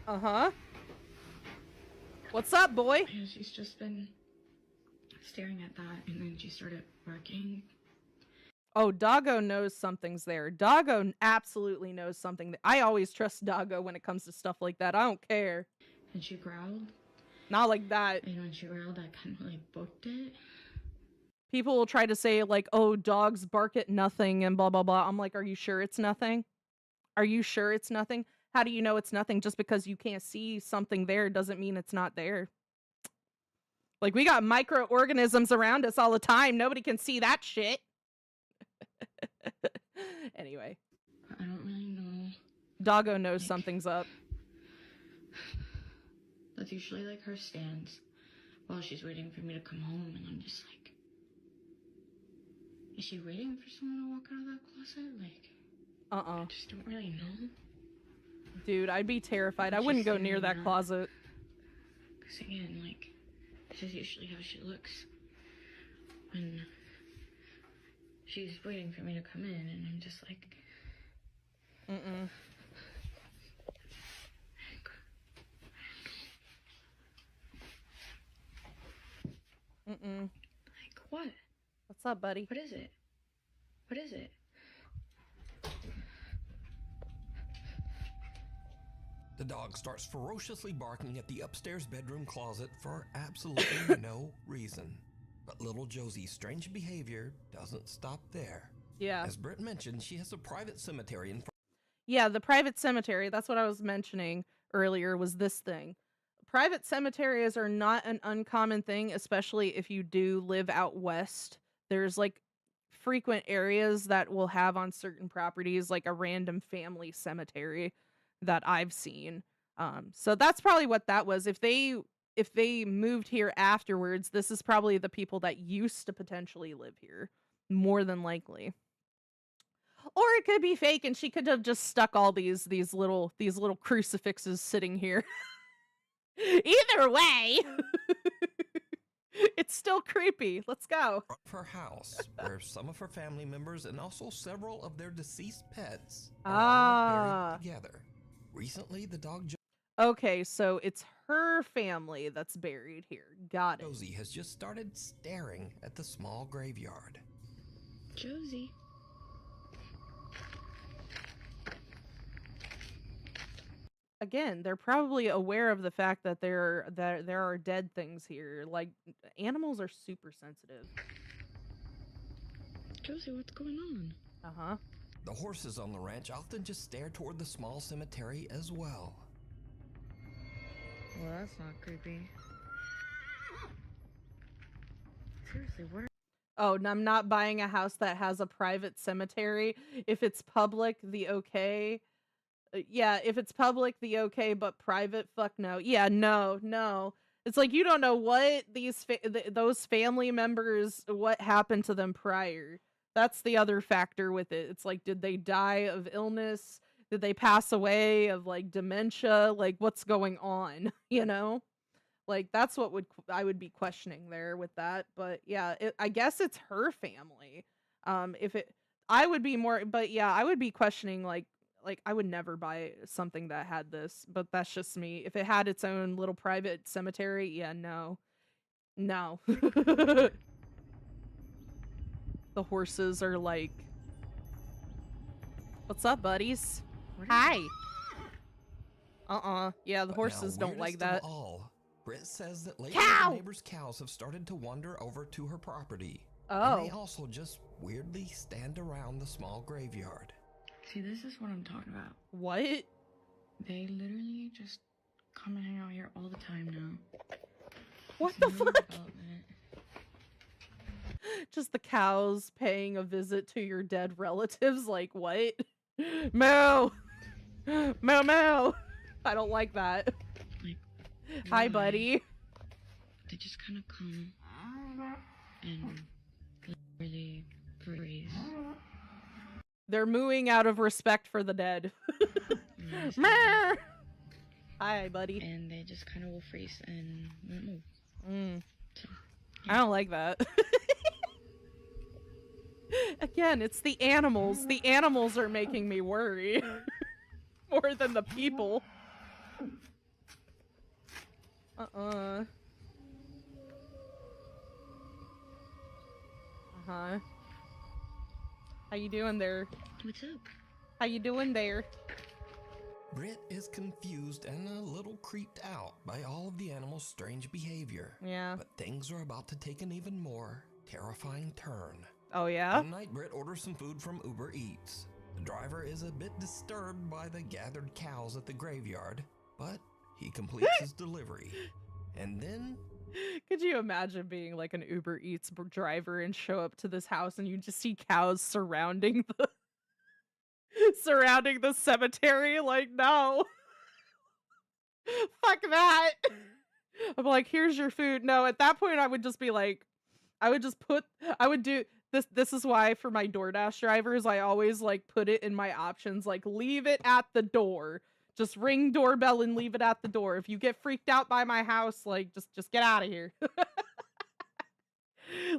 Uh-huh. What's up, boy? Yeah, she's just been staring at that, and then she started barking. Oh, Doggo knows something's there. Doggo absolutely knows something. I always trust Doggo when it comes to stuff like that. I don't care. And she growled. Not like that. And when she growled, I kind of like booked it. People will try to say like, oh, dogs bark at nothing and blah, blah, blah. I'm like, are you sure it's nothing? Are you sure it's nothing? How do you know it's nothing? Just because you can't see something there doesn't mean it's not there. Like, we got microorganisms around us all the time. Nobody can see that shit. Anyway. I don't really know. Doggo knows something's up. That's usually like her stance while she's waiting for me to come home, and I'm just like, is she waiting for someone to walk out of that closet? Like, I just don't really know. Dude, I'd be terrified. I wouldn't go near that closet. Because again, like, this is usually how she looks when she's waiting for me to come in, and I'm just like, What's up, buddy? What is it? What is it? The dog starts ferociously barking at the upstairs bedroom closet for absolutely no reason. But little Josie's strange behavior doesn't stop there. Yeah. As Britt mentioned, she has a private cemetery in front. Yeah, the private cemetery. That's what I was mentioning earlier, was this thing. Private cemeteries are not an uncommon thing, especially if you do live out west. There's like frequent areas that will have on certain properties like a random family cemetery that I've seen. So that's probably what that was. If they moved here afterwards, this is probably the people that used to potentially live here, more than likely. Or it could be fake and she could have just stuck all these little crucifixes sitting here. Either way, it's still creepy. Let's go. Of her house, where some of her family members and also several of their deceased pets are all buried together. Recently, the dog Okay, so it's her family that's buried here. Got it. Josie has just started staring at the small graveyard. Josie. Again, they're probably aware of the fact that there are dead things here. Like, animals are super sensitive. Josie, what's going on? Uh-huh. The horses on the ranch often just stare toward the small cemetery as well. Well, that's not creepy. Seriously, what are... Oh, and I'm not buying a house that has a private cemetery. If it's public, the okay. Yeah, if it's public, the okay, but private, fuck no. Yeah, no. It's like you don't know what those family members, what happened to them prior. That's the other factor with it. It's like, did they die of illness? Did they pass away of like dementia? Like, what's going on? You know, like that's what I would be questioning there with that. But yeah, I guess it's her family. I would be more, but yeah, I would be questioning like I would never buy something that had this, but that's just me. If it had its own little private cemetery, yeah, no. The horses are like, what's up, buddies? Hi. Yeah, the horses don't like that. Britt says that lately the neighbors' cows have started to wander over to her property. Oh. And they also just weirdly stand around the small graveyard. See, this is what I'm talking about. What? They literally just come and hang out here all the time now. What the fuck? Just the cows paying a visit to your dead relatives, like what? Moo! Moo! I don't like that. Like, hi, buddy. They just kind of come and really breathe. They're mooing out of respect for the dead. Hi, buddy. And they just kind of will freeze and won't move. So, yeah. I don't like that. Again, it's the animals. The animals are making me worry. More than the people. Uh-huh. How you doing there? What's up? How you doing there? Britt is confused and a little creeped out by all of the animals' strange behavior. Yeah. But things are about to take an even more terrifying turn. Oh, yeah? One night, Britt orders some food from Uber Eats. The driver is a bit disturbed by the gathered cows at the graveyard, but he completes his delivery. And then... Could you imagine being like an Uber Eats driver and show up to this house and you just see cows surrounding the cemetery? Like, no. Fuck that. I'm like, here's your food. No, at that point I would just be like, I would do this. This is why for my DoorDash drivers, I always like put it in my options, like leave it at the door. Just ring doorbell and leave it at the door. If you get freaked out by my house, like just get out of here.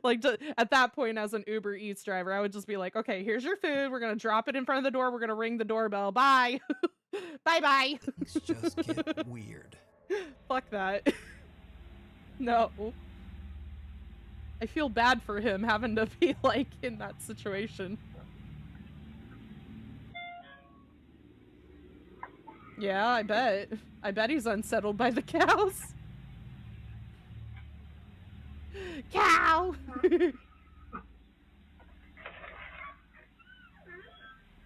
Like at that point as an Uber Eats driver, I would just be like, okay, here's your food. We're going to drop it in front of the door. We're going to ring the doorbell. Bye. Bye-bye. Things just get weird. Fuck that. No. I feel bad for him having to be like in that situation. Yeah, I bet. I bet he's unsettled by the cows. Cow!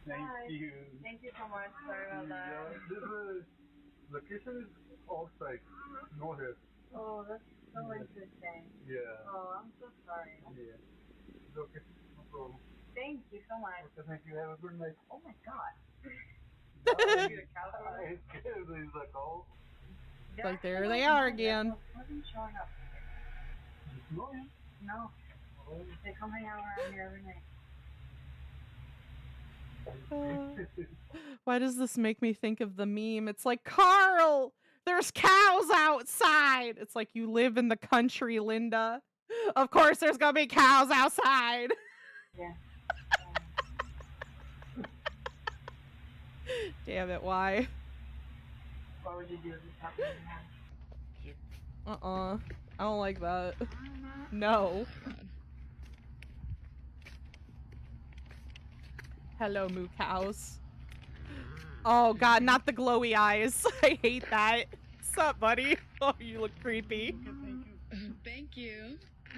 Thank you. Thank you so much. Sorry about that. This is location is outside, no here. Oh, that's so interesting. Yeah. Oh, I'm so sorry. Yeah. It's okay. No problem. Thank you so much. Okay, thank you. Have a good night. Oh my god. It's scared. There's a cow. Like, there they are again. Wasn't showing up. No. No. They come hang out around here every night. Why does this make me think of the meme? It's like, Carl, there's cows outside. It's like, you live in the country, Linda. Of course there's gonna be cows outside. Yeah. Damn it, why? What would you do if this happened in your house? I don't like that. No. Hello, moo cows. Oh god, not the glowy eyes. I hate that. Sup, buddy? Oh, you look creepy. Thank you.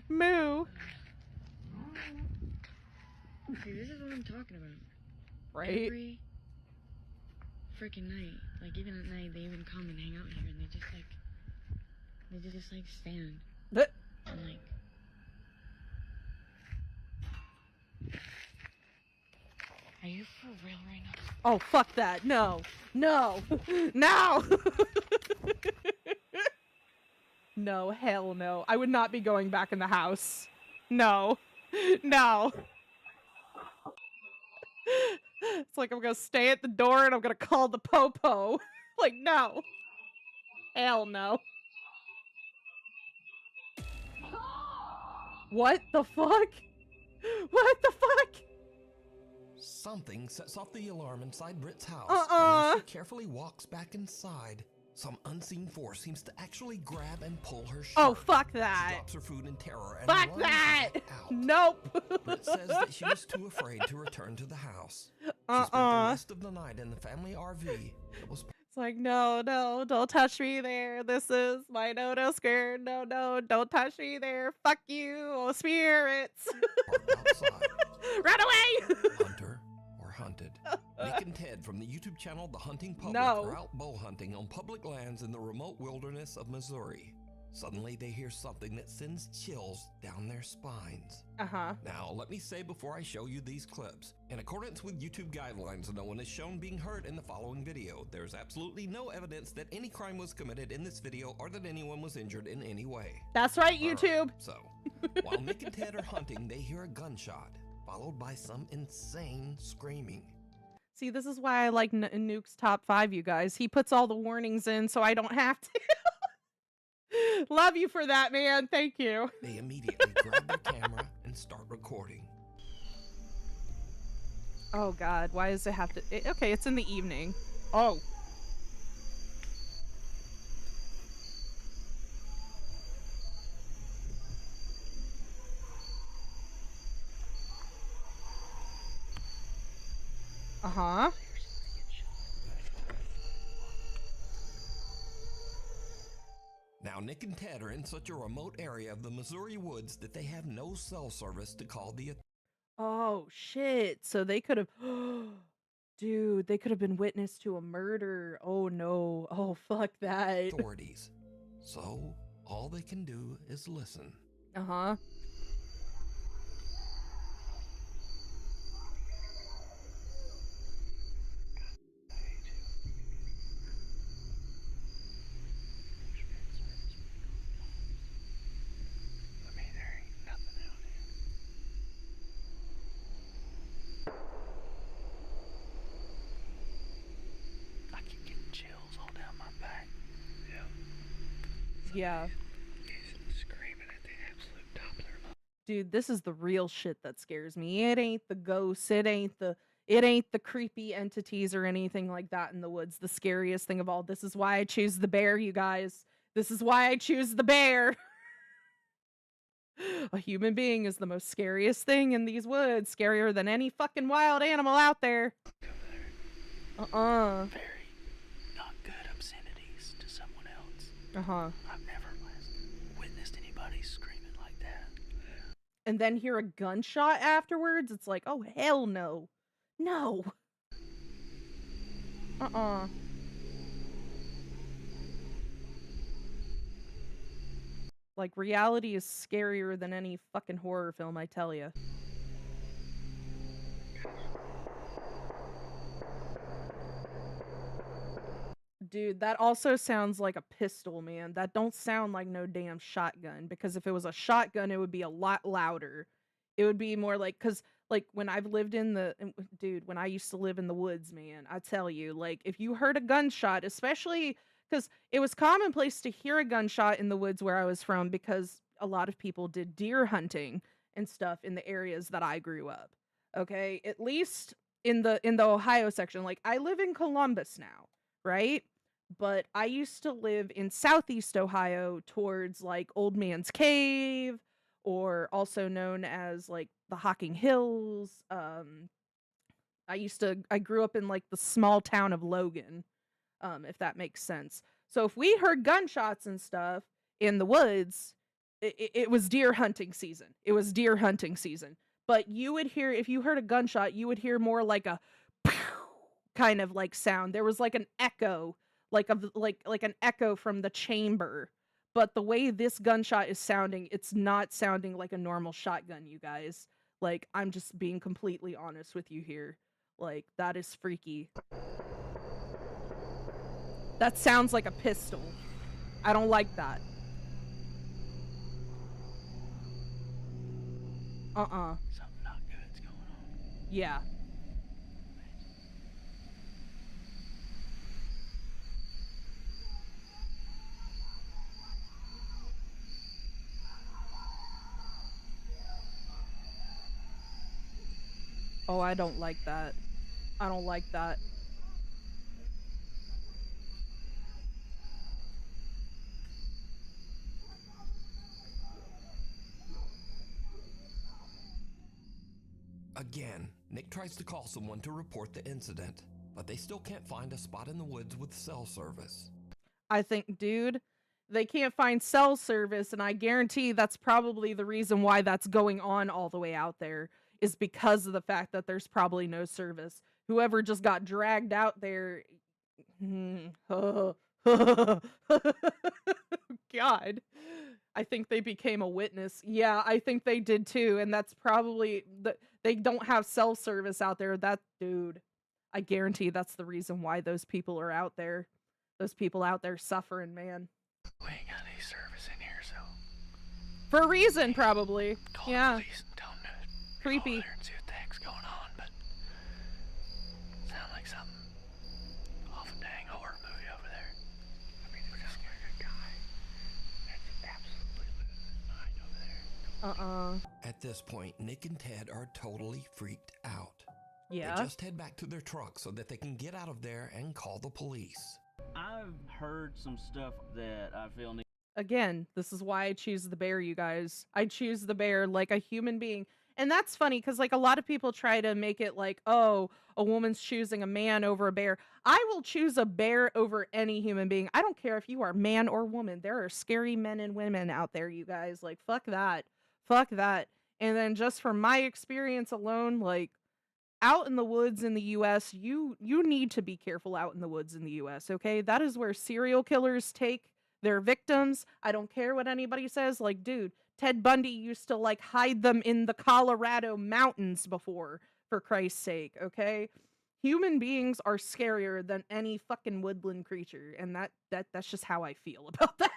Moo. See, this is what I'm talking about. Right? Every freaking night, like even at night, they even come and hang out here, and they just like stand and like. Are you for real right now? Oh, fuck that. No. No. No. No, hell no. I would not be going back in the house. No. No. It's like I'm gonna stay at the door and I'm gonna call the popo. Like, no. Hell no. What the fuck? What the fuck? Something sets off the alarm inside Britt's house. And as she carefully walks back inside, some unseen force seems to actually grab and pull her shirt. Oh, fuck that. She drops her food in terror and Fuck runs that. out. Nope. Britt says that she was too afraid to return to the house. She spent the rest of the night in the family RV. That was It's like, no, no, don't touch me there. This is my no-no skirt. No, no, don't touch me there. Fuck you, oh spirits. parked outside. Run away! Hunter or hunted. Nick and Ted from the YouTube channel The Hunting Public No. are out bow hunting on public lands in the remote wilderness of Missouri. Suddenly they hear something that sends chills down their spines. Uh-huh. Now, let me say before I show you these clips, in accordance with YouTube guidelines, no one is shown being hurt in the following video. There's absolutely no evidence that any crime was committed in this video or that anyone was injured in any way. That's right, YouTube. So, while Nick and Ted are hunting, they hear a gunshot, followed by some insane screaming. See, this is why I like Nuke's top 5, you guys. He puts all the warnings in so I don't have to. Love you for that, man. Thank you. They immediately grab their camera and start recording. Oh, God. Why does it have to... okay, it's in the evening. Oh. Uh-huh. Now, Nick and Ted are in such a remote area of the Missouri woods that they have no cell service to call the Oh, shit. So they could have... Dude, they could have been witness to a murder. Oh, no. Oh, fuck that. authorities. So, all they can do is listen. Uh-huh. Yeah. Screaming at the absolute top of their lungs. Dude, this is the real shit that scares me. It ain't the ghosts, it ain't the creepy entities or anything like that in the woods. The scariest thing of all. This is why I choose the bear, you guys. This is why I choose the bear. A human being is the most scariest thing in these woods. Scarier than any fucking wild animal out there. Very not good obscenities to someone else. I've never witnessed anybody screaming like that. And then hear a gunshot afterwards. It's like, oh, hell no. No. Like, reality is scarier than any fucking horror film, I tell ya. Dude, that also sounds like a pistol, man. That don't sound like no damn shotgun, because if it was a shotgun, it would be a lot louder. It would be more like, cause like when I've lived in the, dude, when I used to live in the woods, man, I tell you, like if you heard a gunshot, especially because it was commonplace to hear a gunshot in the woods where I was from, because a lot of people did deer hunting and stuff in the areas that I grew up. Okay, at least in the Ohio section. Like I live in Columbus now, right? But I used to live in Southeast Ohio towards like Old Man's Cave, or also known as like the Hocking Hills. I grew up in like the small town of Logan, if that makes sense. So if we heard gunshots and stuff in the woods, it was deer hunting season. It was deer hunting season. But you would hear, if you heard a gunshot, you would hear more like a kind of like sound. There was like an echo, like an echo from the chamber. But the way this gunshot is sounding, it's not sounding like a normal shotgun, you guys. Like, I'm just being completely honest with you here. Like, that is freaky. That sounds like a pistol. I don't like that. Something not good's going on. Yeah. Oh, I don't like that. I don't like that. Again, Nick tries to call someone to report the incident, but they still can't find a spot in the woods with cell service. I think, dude, they can't find cell service, and I guarantee that's probably the reason why that's going on all the way out there, is because of the fact that there's probably no service. Whoever just got dragged out there. God. I think they became a witness. Yeah, I think they did too, and that's probably they don't have cell service out there. That dude, I guarantee that's the reason why those people are out there. Those people out there suffering, man. We ain't got any service in here, so for a reason, probably. Call yeah. the police and tell them to creepy. Go over there and see what the heck's going on, but sound like something off a dang horror movie over there. I mean, it sounds like a guy that's absolutely losing his mind over there. At this point, Nick and Ted are totally freaked out. Yeah. They just head back to their truck so that they can get out of there and call the police. I've heard some stuff that I feel Again, this is why I choose the bear, you guys. I choose the bear like a human being. And that's funny because like a lot of people try to make it like, oh, a woman's choosing a man over a bear. I will choose a bear over any human being. I don't care if you are man or woman. There are scary men and women out there, you guys. Like, fuck that. Fuck that. And then just from my experience alone, like, out in the woods in the US, you need to be careful out in the woods in the US, okay? That is where serial killers take their victims. I don't care what anybody says. Like, dude, Ted Bundy used to like hide them in the Colorado mountains before, for Christ's sake, okay? Human beings are scarier than any fucking woodland creature, and that's just how I feel about that.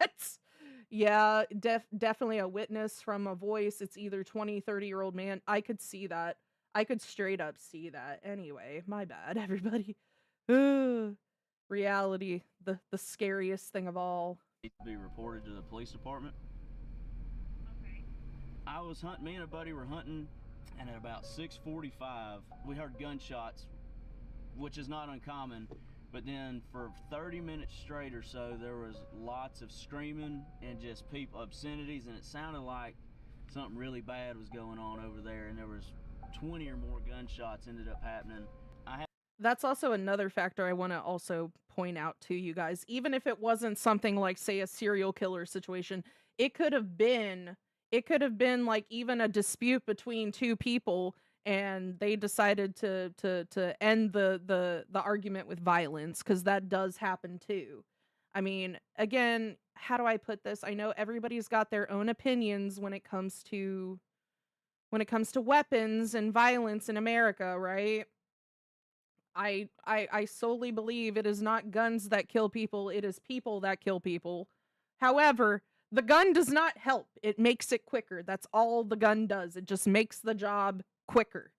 Yeah, definitely a witness from a voice. It's either 20, 30-year-old man. I could see that. I could straight up see that. Anyway, my bad, everybody. Reality, the scariest thing of all. Needs to be reported to the police department. Okay. I was hunting, me and a buddy were hunting, and at about 6:45, we heard gunshots, which is not uncommon, but then for 30 minutes straight or so, there was lots of screaming and just people, obscenities, and it sounded like something really bad was going on over there, and there was 20 or more gunshots ended up happening. That's also another factor I want to also point out to you guys. Even if it wasn't something like, say, a serial killer situation, it could have been like even a dispute between two people, and they decided to end the argument with violence, because that does happen too. I mean, again, how do I put this? I know everybody's got their own opinions when it comes to weapons and violence in America, right? I solely believe it is not guns that kill people, it is people that kill people. However, the gun does not help. It makes it quicker. That's all the gun does. It just makes the job quicker.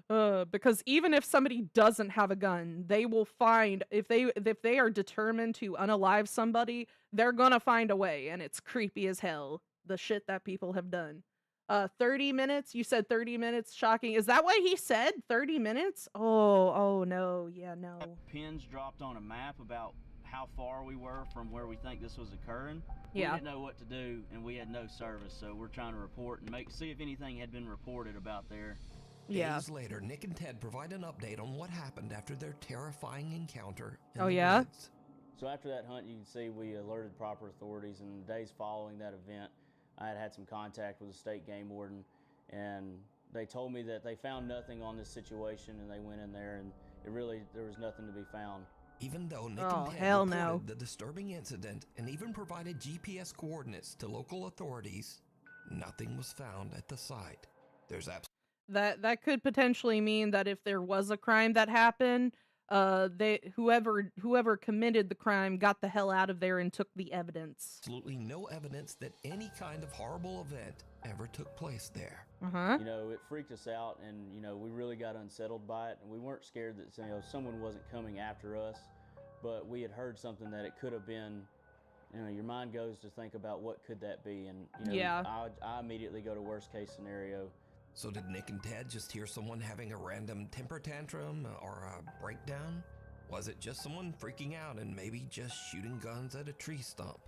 Because even if somebody doesn't have a gun, they will find, if they are determined to unalive somebody, they're gonna find a way, and it's creepy as hell, the shit that people have done. 30 minutes? You said 30 minutes? Shocking. Is that what he said? 30 minutes? Oh no. Yeah, no. Pins dropped on a map about how far we were from where we think this was occurring. Yeah. We didn't know what to do, and we had no service, so we're trying to report and see if anything had been reported about there. Yeah. Days later, Nick and Ted provide an update on what happened after their terrifying encounter in Oh, the yeah? woods. So after that hunt, you can see we alerted proper authorities, and the days following that event, I had some contact with the state game warden, and they told me that they found nothing on this situation, and they went in there, and there was nothing to be found. Even though Nick Oh, and Ted hell reported no. the disturbing incident and even provided GPS coordinates to local authorities, nothing was found at the site. There's That could potentially mean that if there was a crime that happened, whoever committed the crime got the hell out of there and took the evidence. absolutely no evidence that any kind of horrible event ever took place there. Uh-huh. You know, it freaked us out, and you know, we really got unsettled by it, and we weren't scared that someone wasn't coming after us, but we had heard something that it could have been. You know, your mind goes to think about what could that be, and you know, Yeah. I immediately go to worst case scenario. So did Nick and Ted just hear someone having a random temper tantrum or a breakdown? Was it just someone freaking out and maybe just shooting guns at a tree stump?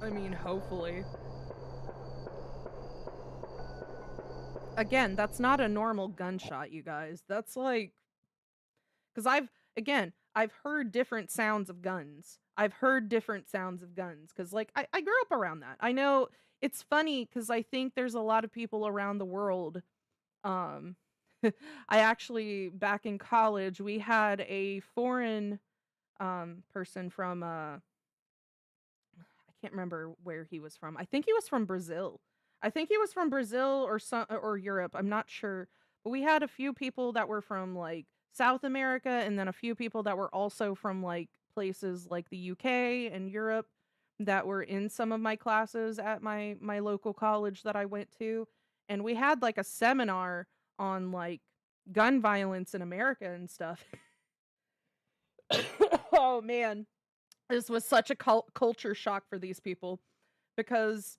I mean, hopefully. Again, that's not a normal gunshot, you guys. That's like... Because I've heard different sounds of guns. Because, like, I grew up around that. I know it's funny because I think there's a lot of people around the world. I actually, back in college, we had a foreign person from... I can't remember where he was from. I think he was from Brazil. Or Europe. I'm not sure. But we had a few people that were from, like, South America, and then a few people that were also from, like, places like the UK and Europe that were in some of my classes at my local college that I went to. And we had, like, a seminar on, like, gun violence in America and stuff. Oh, man. This was such a culture shock for these people, because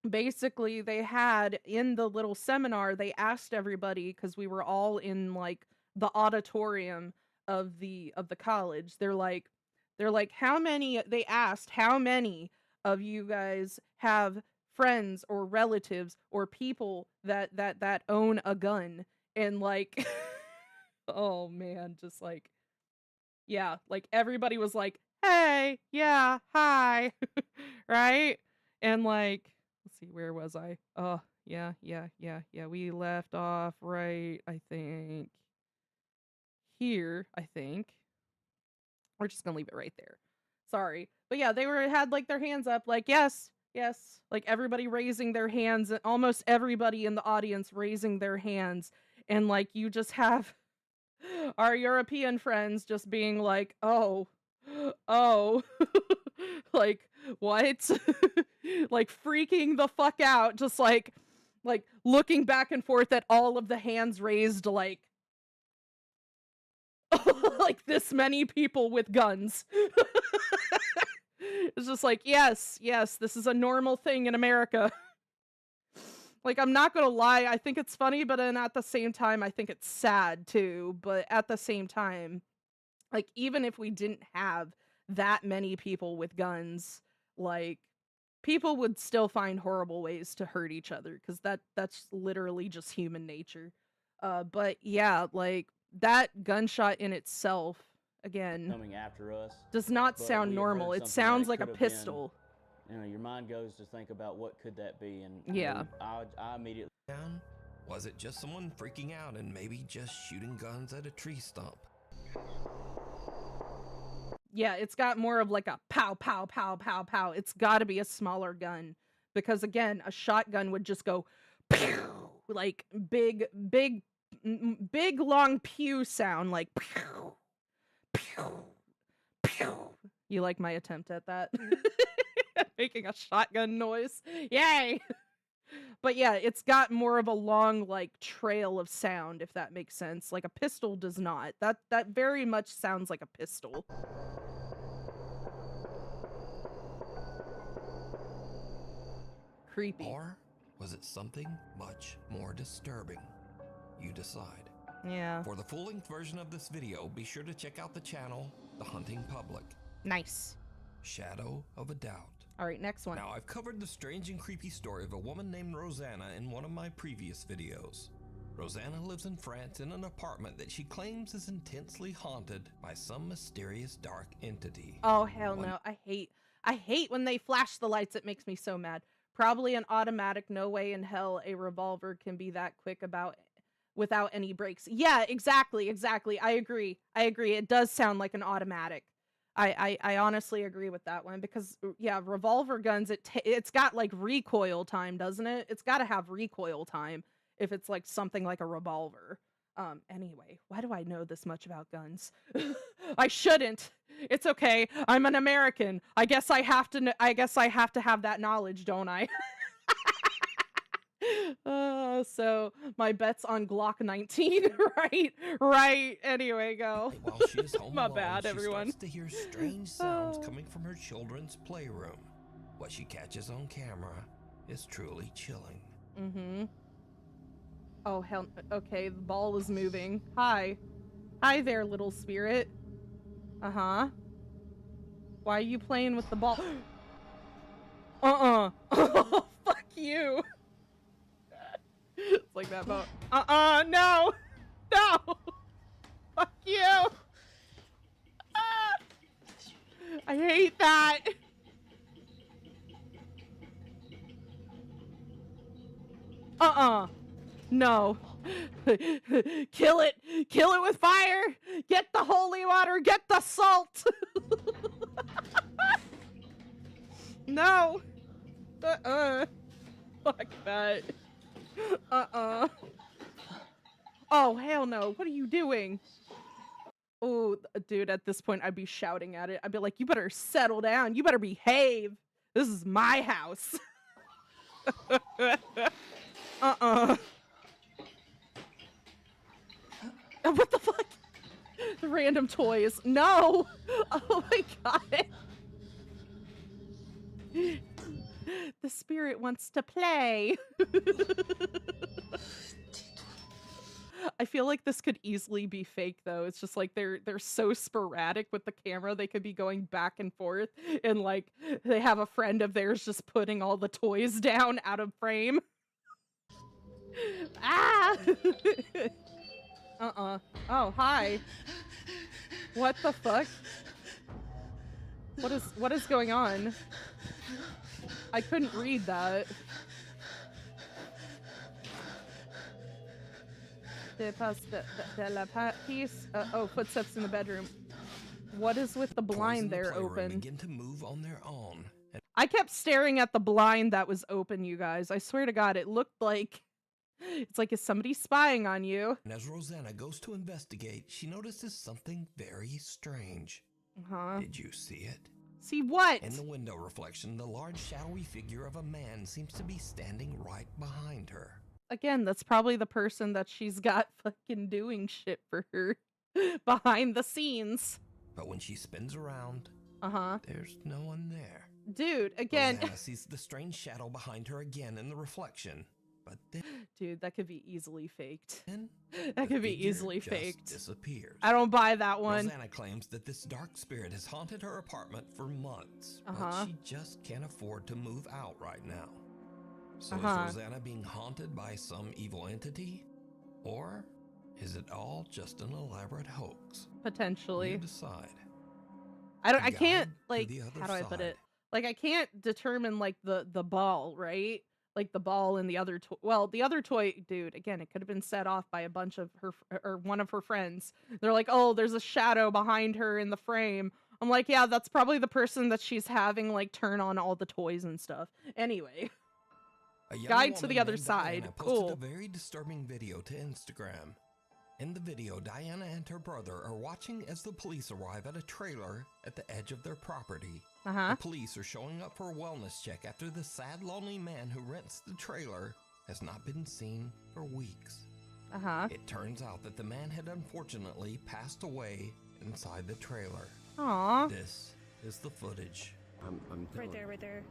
basically they had, in the little seminar, they asked everybody, because we were all in, like, the auditorium of the college. They're like, they asked how many of you guys have friends or relatives or people that own a gun. And, like, oh man, just like, yeah, like everybody was like, hey, yeah, hi. Right? And, like, let's see, where was I? Oh, yeah, we left off right, I think, here, I think. We're just gonna leave it right there. Sorry. But yeah, they had, like, their hands up, like, yes, like everybody raising their hands, and almost everybody in the audience raising their hands. And, like, you just have our European friends just being like, oh, like, what? Like, freaking the fuck out, just like looking back and forth at all of the hands raised, like, like this many people with guns. It's just like, yes, this is a normal thing in America. Like, I'm not gonna lie, I think it's funny, but then at the same time, I think it's sad too. But at the same time, like, even if we didn't have that many people with guns, like, people would still find horrible ways to hurt each other because that's literally just human nature. But yeah, like that gunshot in itself, again, coming after us. does not But sound we had normal. heard It something that sounds like a could have been, pistol. you know, your mind goes to think about what could that be, and Yeah. I immediately Down? Was it just someone freaking out and maybe just shooting guns at a tree stump? Yeah, it's got more of like a pow, pow, pow, pow, pow. It's got to be a smaller gun because again, a shotgun would just go pew, like big, long pew sound, like pew, pew, pew. You like my attempt at that? Making a shotgun noise. Yay! But yeah, it's got more of a long, like, trail of sound, if that makes sense. Like, a pistol does not. That very much sounds like a pistol. Creepy. Or was it something much more disturbing? You decide. Yeah. For the full-length version of this video, be sure to check out the channel, The Hunting Public. Nice. Shadow of a Doubt. All right, next one. Now, I've covered the strange and creepy story of a woman named Rosanna in one of my previous videos. Rosanna lives in France in an apartment that she claims is intensely haunted by some mysterious dark entity. Oh, hell no. I hate when they flash the lights. It makes me so mad. Probably an automatic. No way in hell a revolver can be that quick without any brakes. Yeah, exactly. I agree. It does sound like an automatic. I honestly agree with that one because yeah, revolver guns, it's got like recoil time, doesn't it? It's got to have recoil time if it's like something like a revolver. Anyway, why do I know this much about guns? I shouldn't. It's okay. I'm an American. I guess I have to have that knowledge, don't I? So my bet's on Glock 19, right? Anyway, go. While she is home My alone, bad, everyone. She starts to hear strange sounds coming from her children's playroom. What she catches on camera is truly chilling. Mm-hmm. Oh, hell. Okay, the ball is moving. Hi there, little spirit. Uh-huh. Why are you playing with the ball? Oh, fuck you. It's like that boat. No! Fuck you! I hate that! No. Kill it with fire! Get the holy water! Get the salt! No! Fuck that. Oh, hell no. What are you doing? Oh, dude, at this point, I'd be shouting at it. I'd be like, you better settle down. You better behave. This is my house. What the fuck? The random toys. No! Oh my god. The spirit wants to play. I feel like this could easily be fake though. It's just like they're so sporadic with the camera. They could be going back and forth and like they have a friend of theirs just putting all the toys down out of frame. Ah! Oh, hi. What the fuck? What is going on? I couldn't read that. Oh, footsteps in the bedroom. What is with the blind there open? Begin to move on their own. I kept staring at the blind that was open, you guys. I swear to God, it looked like it's like, is somebody spying on you? And as Rosanna goes to investigate, she notices something very strange. Huh? Did you see it? See what? In the window reflection, the large shadowy figure of a man seems to be standing right behind her. Again, that's probably the person that she's got fucking doing shit for her behind the scenes. But when she spins around, there's no one there. Dude, again. Rosanna sees the strange shadow behind her again in the reflection. But then... Dude, that could be easily faked. And That the could be figure easily just faked. disappears. I don't buy that one. Rosanna claims that this dark spirit has haunted her apartment for months, but she just can't afford to move out right now. So is Rosanna being haunted by some evil entity? Or is it all just an elaborate hoax? Potentially. You decide. I can't, like, the other how do I put side. it? Like, I can't determine, like, the ball, right? Like, the ball and the other toy. Well, the other toy, dude, again, it could have been set off by a bunch of her, or one of her friends. They're like, oh, there's a shadow behind her in the frame. I'm like, yeah, that's probably the person that she's having, like, turn on all the toys and stuff. Anyway. A young Guide to woman the other named side. Diana posted Cool. a very disturbing video to Instagram. In the video, Diana and her brother are watching as the police arrive at a trailer at the edge of their property. The police are showing up for a wellness check after the sad, lonely man who rents the trailer has not been seen for weeks. It turns out that the man had unfortunately passed away inside the trailer. Aww. This is the footage. I'm right there.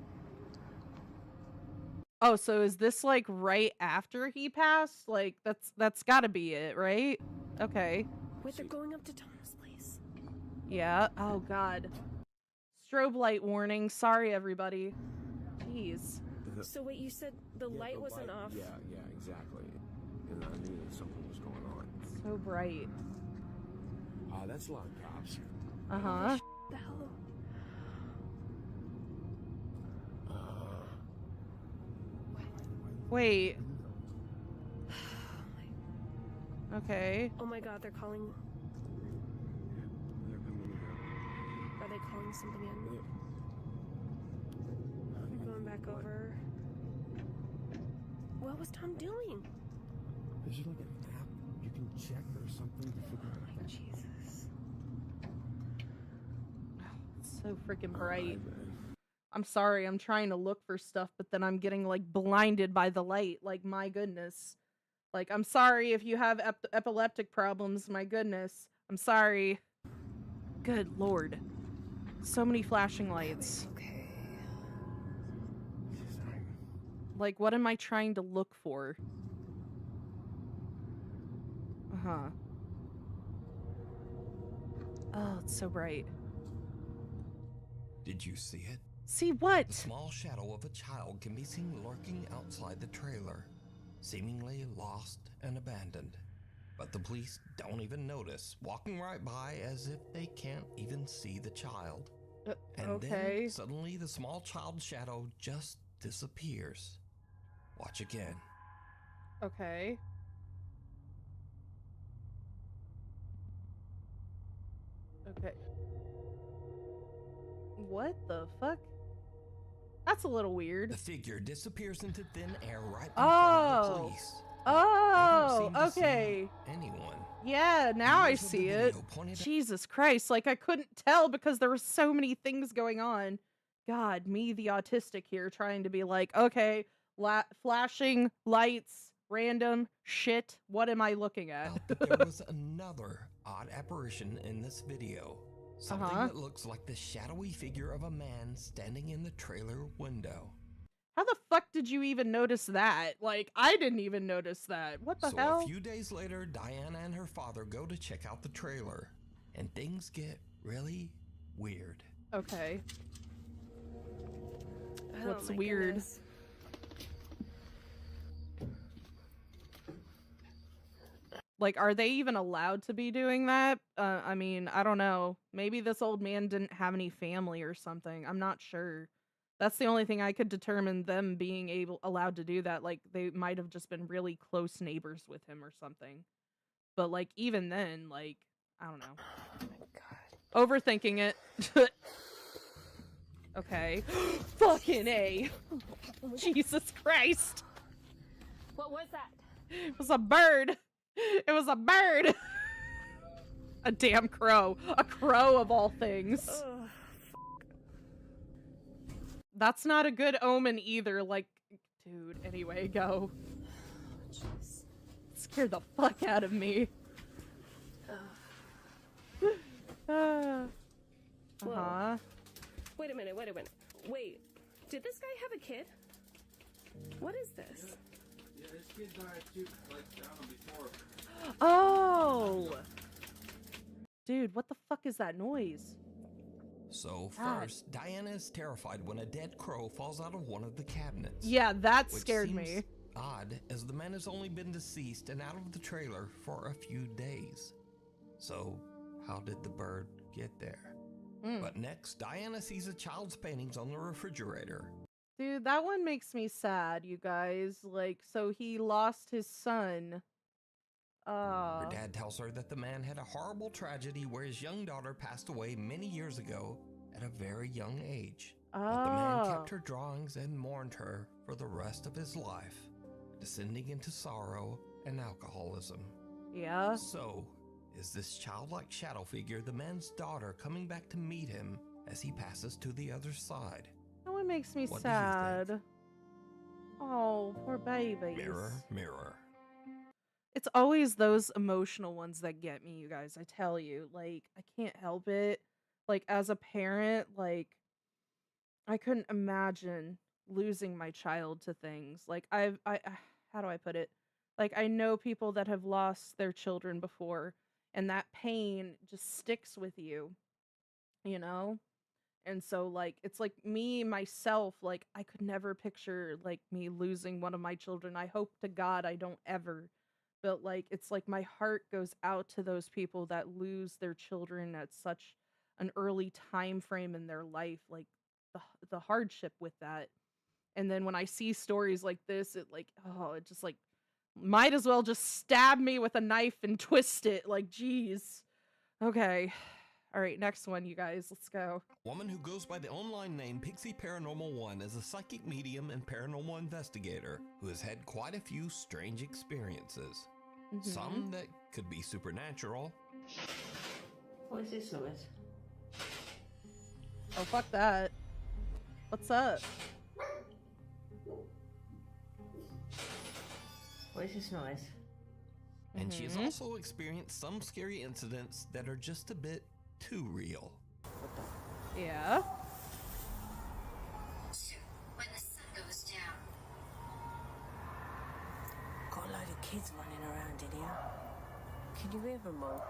Oh, so is this, like, right after he passed? Like, that's gotta be it, right? Okay. Wait, they're going up to Tom's place. Yeah. Oh, God. Strobe light warning. Sorry, everybody. Jeez. So wait, you said the light wasn't off? Yeah, exactly. And I knew that something was going on. So bright. That's a lot of cops. The hell? Wait. Okay. Oh my god, they're calling. They're coming in. Are they calling somebody in? I'm going back over. What was Tom doing? Is there like an app you can check or something to figure out? Jesus. It's so freaking bright. I'm sorry, I'm trying to look for stuff, but then I'm getting, like, blinded by the light. Like, my goodness. Like, I'm sorry if you have epileptic problems, my goodness. I'm sorry. Good lord. So many flashing lights. Okay. Like, what am I trying to look for? Oh, it's so bright. Did you see it? See what? The small shadow of a child can be seen lurking outside the trailer, seemingly lost and abandoned. But the police don't even notice, walking right by as if they can't even see the child. And then suddenly the small child shadow just disappears. Watch again. Okay. Okay. What the fuck? That's a little weird. The figure disappears into thin air right in front of the police. Oh, They don't seem to okay. see anyone. Yeah, now I Viewers of the see it. video pointed out- Jesus Christ, like I couldn't tell because there were so many things going on. God, me the autistic here trying to be like, okay, flashing lights, random shit. What am I looking at? That there was another odd apparition in this video. Something that looks like the shadowy figure of a man standing in the trailer window. How the fuck did you even notice that? Like, I didn't even notice that. What the hell? So a few days later, Diana and her father go to check out the trailer, and things get really weird. Okay. Oh, What's my weird? goodness. Like, are they even allowed to be doing that? I mean, I don't know. Maybe this old man didn't have any family or something. I'm not sure. That's the only thing I could determine them being allowed to do that. Like, they might have just been really close neighbors with him or something. But, like, even then, like, I don't know. Oh my god. Overthinking it. Okay. Fucking A. Jesus Christ. What was that? It was a bird. It was a bird. A damn crow. A crow of all things. Ugh. That's not a good omen either. Like, dude, anyway, go. Jeez. Scared the fuck out of me. Whoa. Wait a minute. Wait, did this guy have a kid? What is this? Yeah, this kid died too, like down before. Oh! Dude, what the fuck is that noise? So God. first, Diana is terrified when a dead crow falls out of one of the cabinets. Yeah, that which scared seems me. odd, as the man has only been deceased and out of the trailer for a few days. So, how did the bird get there? But next, Diana sees a child's paintings on the refrigerator. Dude, that one makes me sad, you guys. Like, so he lost his son. Her dad tells her that the man had a horrible tragedy where his young daughter passed away many years ago at a very young age. But the man kept her drawings and mourned her for the rest of his life, descending into sorrow and alcoholism. Yeah. So, is this childlike shadow figure the man's daughter coming back to meet him as he passes to the other side? That one makes me What do you sad. Oh, poor babies. Mirror, mirror. It's always those emotional ones that get me, you guys. I tell you, like, I can't help it. Like, as a parent, like, I couldn't imagine losing my child to things. Like, how do I put it? Like, I know people that have lost their children before, and that pain just sticks with you, you know? And so, like, it's like me, myself, like, I could never picture, like, me losing one of my children. I hope to God I don't ever. But, like, it's like my heart goes out to those people that lose their children at such an early time frame in their life. Like, the hardship with that. And then when I see stories like this, it, like, oh, it just, like, might as well just stab me with a knife and twist it. Like, geez. Okay. All right, next one, you guys. Let's go. Woman who goes by the online name Pixie Paranormal 1 is a psychic medium and paranormal investigator who has had quite a few strange experiences. Some that could be supernatural. What is this noise? Oh, fuck that. What's up? What is this noise? And she has also experienced some scary incidents that are just a bit too real. Yeah. When the sun goes down. Got a load of kids running around in here. Can you hear them all?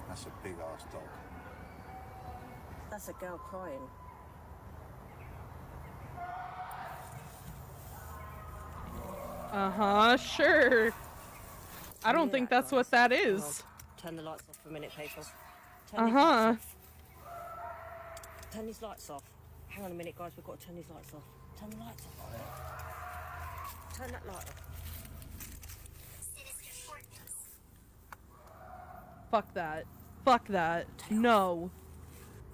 That's a big ass dog. That's a girl crying. Sure. I don't think that's what that is. Turn the lights off for a minute, people. Turn these lights off. Hang on a minute, guys. We've got to turn these lights off. Turn the lights off. Turn that light off. Fuck that. Fuck that. No.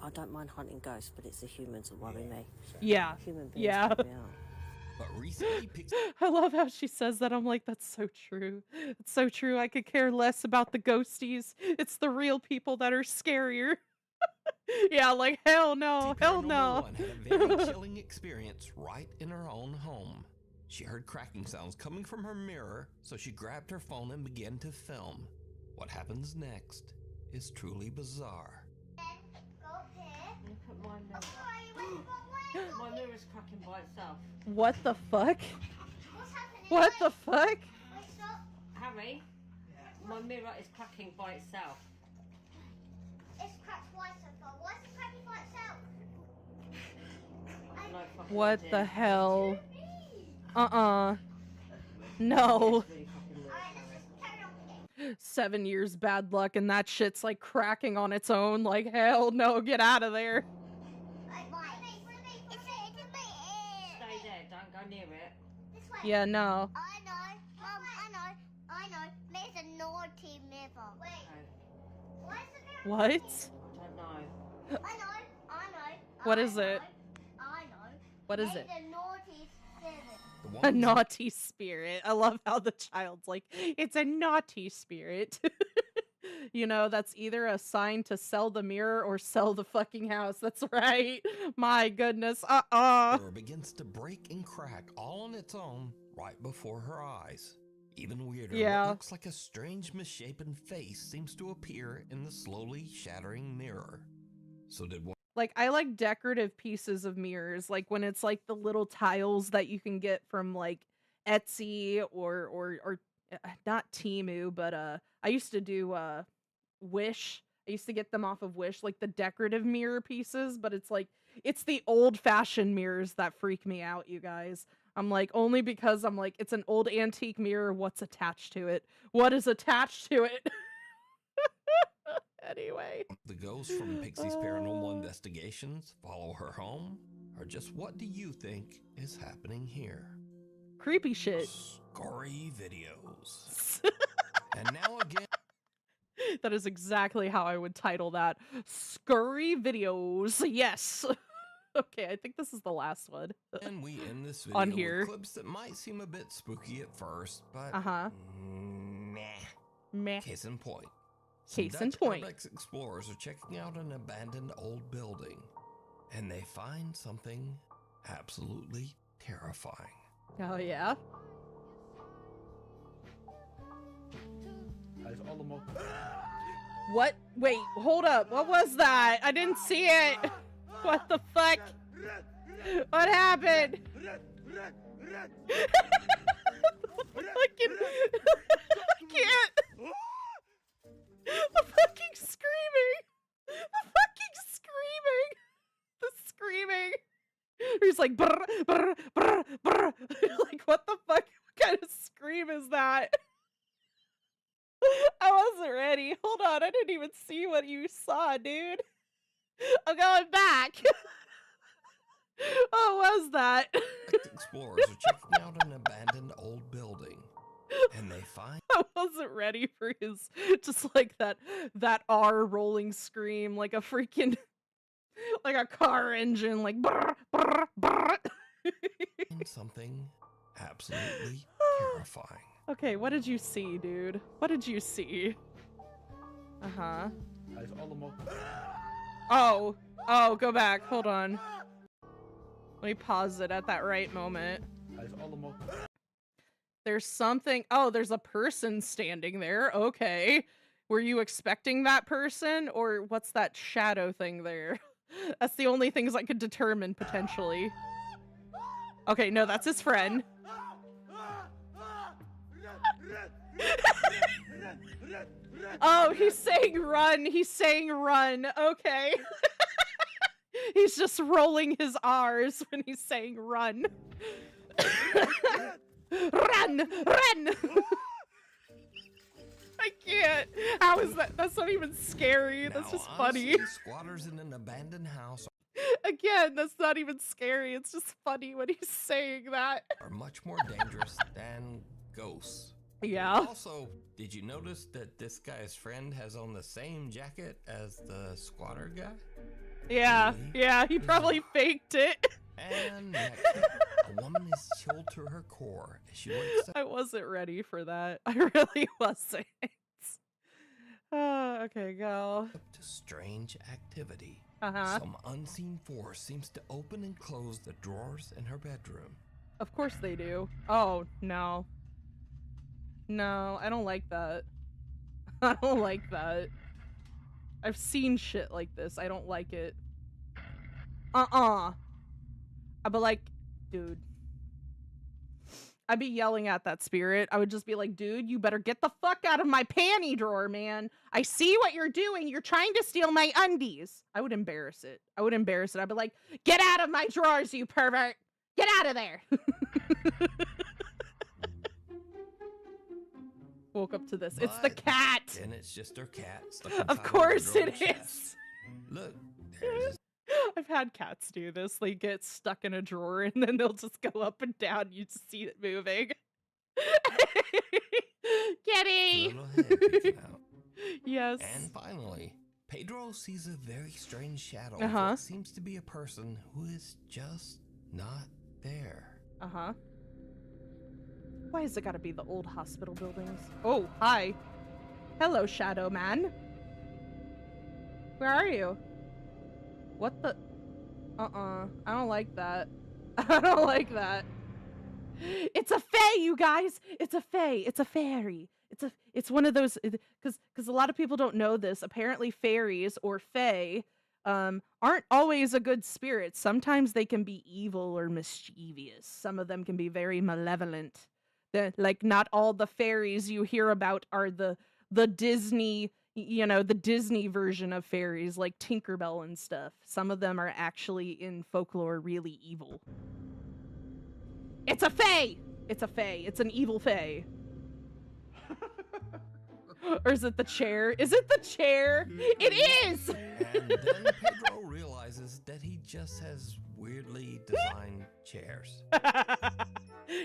I don't mind hunting ghosts, but it's the humans that worry me. Yeah. Human beings Yeah. freak me out. But recently, Pixie... I love how she says that. I'm like, that's so true. It's so true. I could care less about the ghosties. It's the real people that are scarier. Yeah, like, hell no. Hell no. One had a very chilling experience right in her own home. She heard cracking sounds coming from her mirror, so she grabbed her phone and began to film. What happens next is truly bizarre. Look at my mirror. My mirror's cracking by itself. What the fuck? What the fuck? Harry, my mirror is cracking by itself. It's cracked by itself. Why is it cracking by itself? What the hell? No. 7 years bad luck and that shit's like cracking on its own. Like, hell no, get out of there. Stay there, don't go near it. Yeah, no. I know, Mum, I know. There's a naughty mirror. Wait. Why is it there? What? I don't know. I know. What is it? I know. What is it? There's a naughty spirit. A naughty spirit. I love how the child's like, it's a naughty spirit. You know, that's either a sign to sell the mirror or sell the fucking house. That's right. My goodness. The mirror begins to break and crack all on its own right before her eyes. Even weirder, Yeah. what looks like a strange misshapen face seems to appear in the slowly shattering mirror. So did one Like, I like decorative pieces of mirrors, like when it's like the little tiles that you can get from like Etsy or not Temu, but I used to do Wish. I used to get them off of Wish, like the decorative mirror pieces, but it's like it's the old-fashioned mirrors that freak me out, you guys. I'm like, only because I'm like, it's an old antique mirror, what's attached to it? What is attached to it? Anyway. The ghost from Pixie's Paranormal Investigations follow her home? Or just what do you think is happening here? Creepy shit. Scary videos. And now again. That is exactly how I would title that. Scurry videos. Yes. Okay, I think this is the last one. And we end this video on here with clips that might seem a bit spooky at first, but meh. Case in point. Case in point. Urbex explorers are checking out an abandoned old building, and they find something absolutely terrifying. Oh yeah. What? Wait, hold up. What was that? I didn't see it. What the fuck? What happened? I can't. The fucking screaming. The fucking screaming. The screaming. He's like, brr, brr, brr, brr. Like, what the fuck? What kind of scream is that? I wasn't ready. Hold on, I didn't even see what you saw, dude. I'm going back. What was that? Explorers are checking out an abandoned old building, and they find... I wasn't ready for his, just like that R rolling scream, like a freaking, like a car engine, like brr, brr, brr. Something absolutely terrifying. Okay, what did you see, dude? What did you see? Uh-huh. Oh, go back. Hold on. Let me pause it at that right moment. There's something. Oh, there's a person standing there. Okay. Were you expecting that person? Or what's that shadow thing there? That's the only things I could determine, potentially. Okay, no, that's his friend. Oh, he's saying run. He's saying run. Okay. He's just rolling his R's when he's saying run. Run! Run! I can't. How is that? That's not even scary. That's just funny. Squatters in an abandoned house Again, that's not even scary. It's just funny when he's saying that. are much more dangerous than ghosts. Yeah. Also, did you notice that this guy's friend has on the same jacket as the squatter guy? Yeah, yeah, he probably faked it. And next, a woman is chilled to her core as she wakes up. I wasn't ready for that. I really wasn't. Okay, go. To strange activity. Uh-huh. Some unseen force seems to open and close the drawers in her bedroom. Of course they do. Oh, no. No, I don't like that. I don't like that. I've seen shit like this. I don't like it. I'd be like, dude. I'd be yelling at that spirit. I would just be like, dude, you better get the fuck out of my panty drawer, man. I see what you're doing. You're trying to steal my undies. I would embarrass it. I would embarrass it. I'd be like, get out of my drawers, you pervert. Get out of there. Woke up to this. It's the cat. And it's just her cat. Of course it is. Look, there's I've had cats do this. They get stuck in a drawer and then they'll just go up and down. You just see it moving. Kitty! Yes. And finally, Pedro sees a very strange shadow. Uh-huh. That seems to be a person who is just not there. Uh-huh. Why has it gotta be the old hospital buildings? Oh, hi. Hello, Shadow Man. Where are you? What the? I don't like that. I don't like that. It's a fae, you guys. It's a fae. It's a fairy. It's one of those, because a lot of people don't know this. Apparently fairies or fae aren't always a good spirit. Sometimes they can be evil or mischievous. Some of them can be very malevolent. Like, not all the fairies you hear about are the Disney, you know, the Disney version of fairies, like Tinkerbell and stuff. Some of them are actually in folklore really evil. It's a fae! It's a fae. It's an evil fae. Or is it the chair? Is it the chair? It is! And then Pedro realizes that he just has weirdly designed chairs.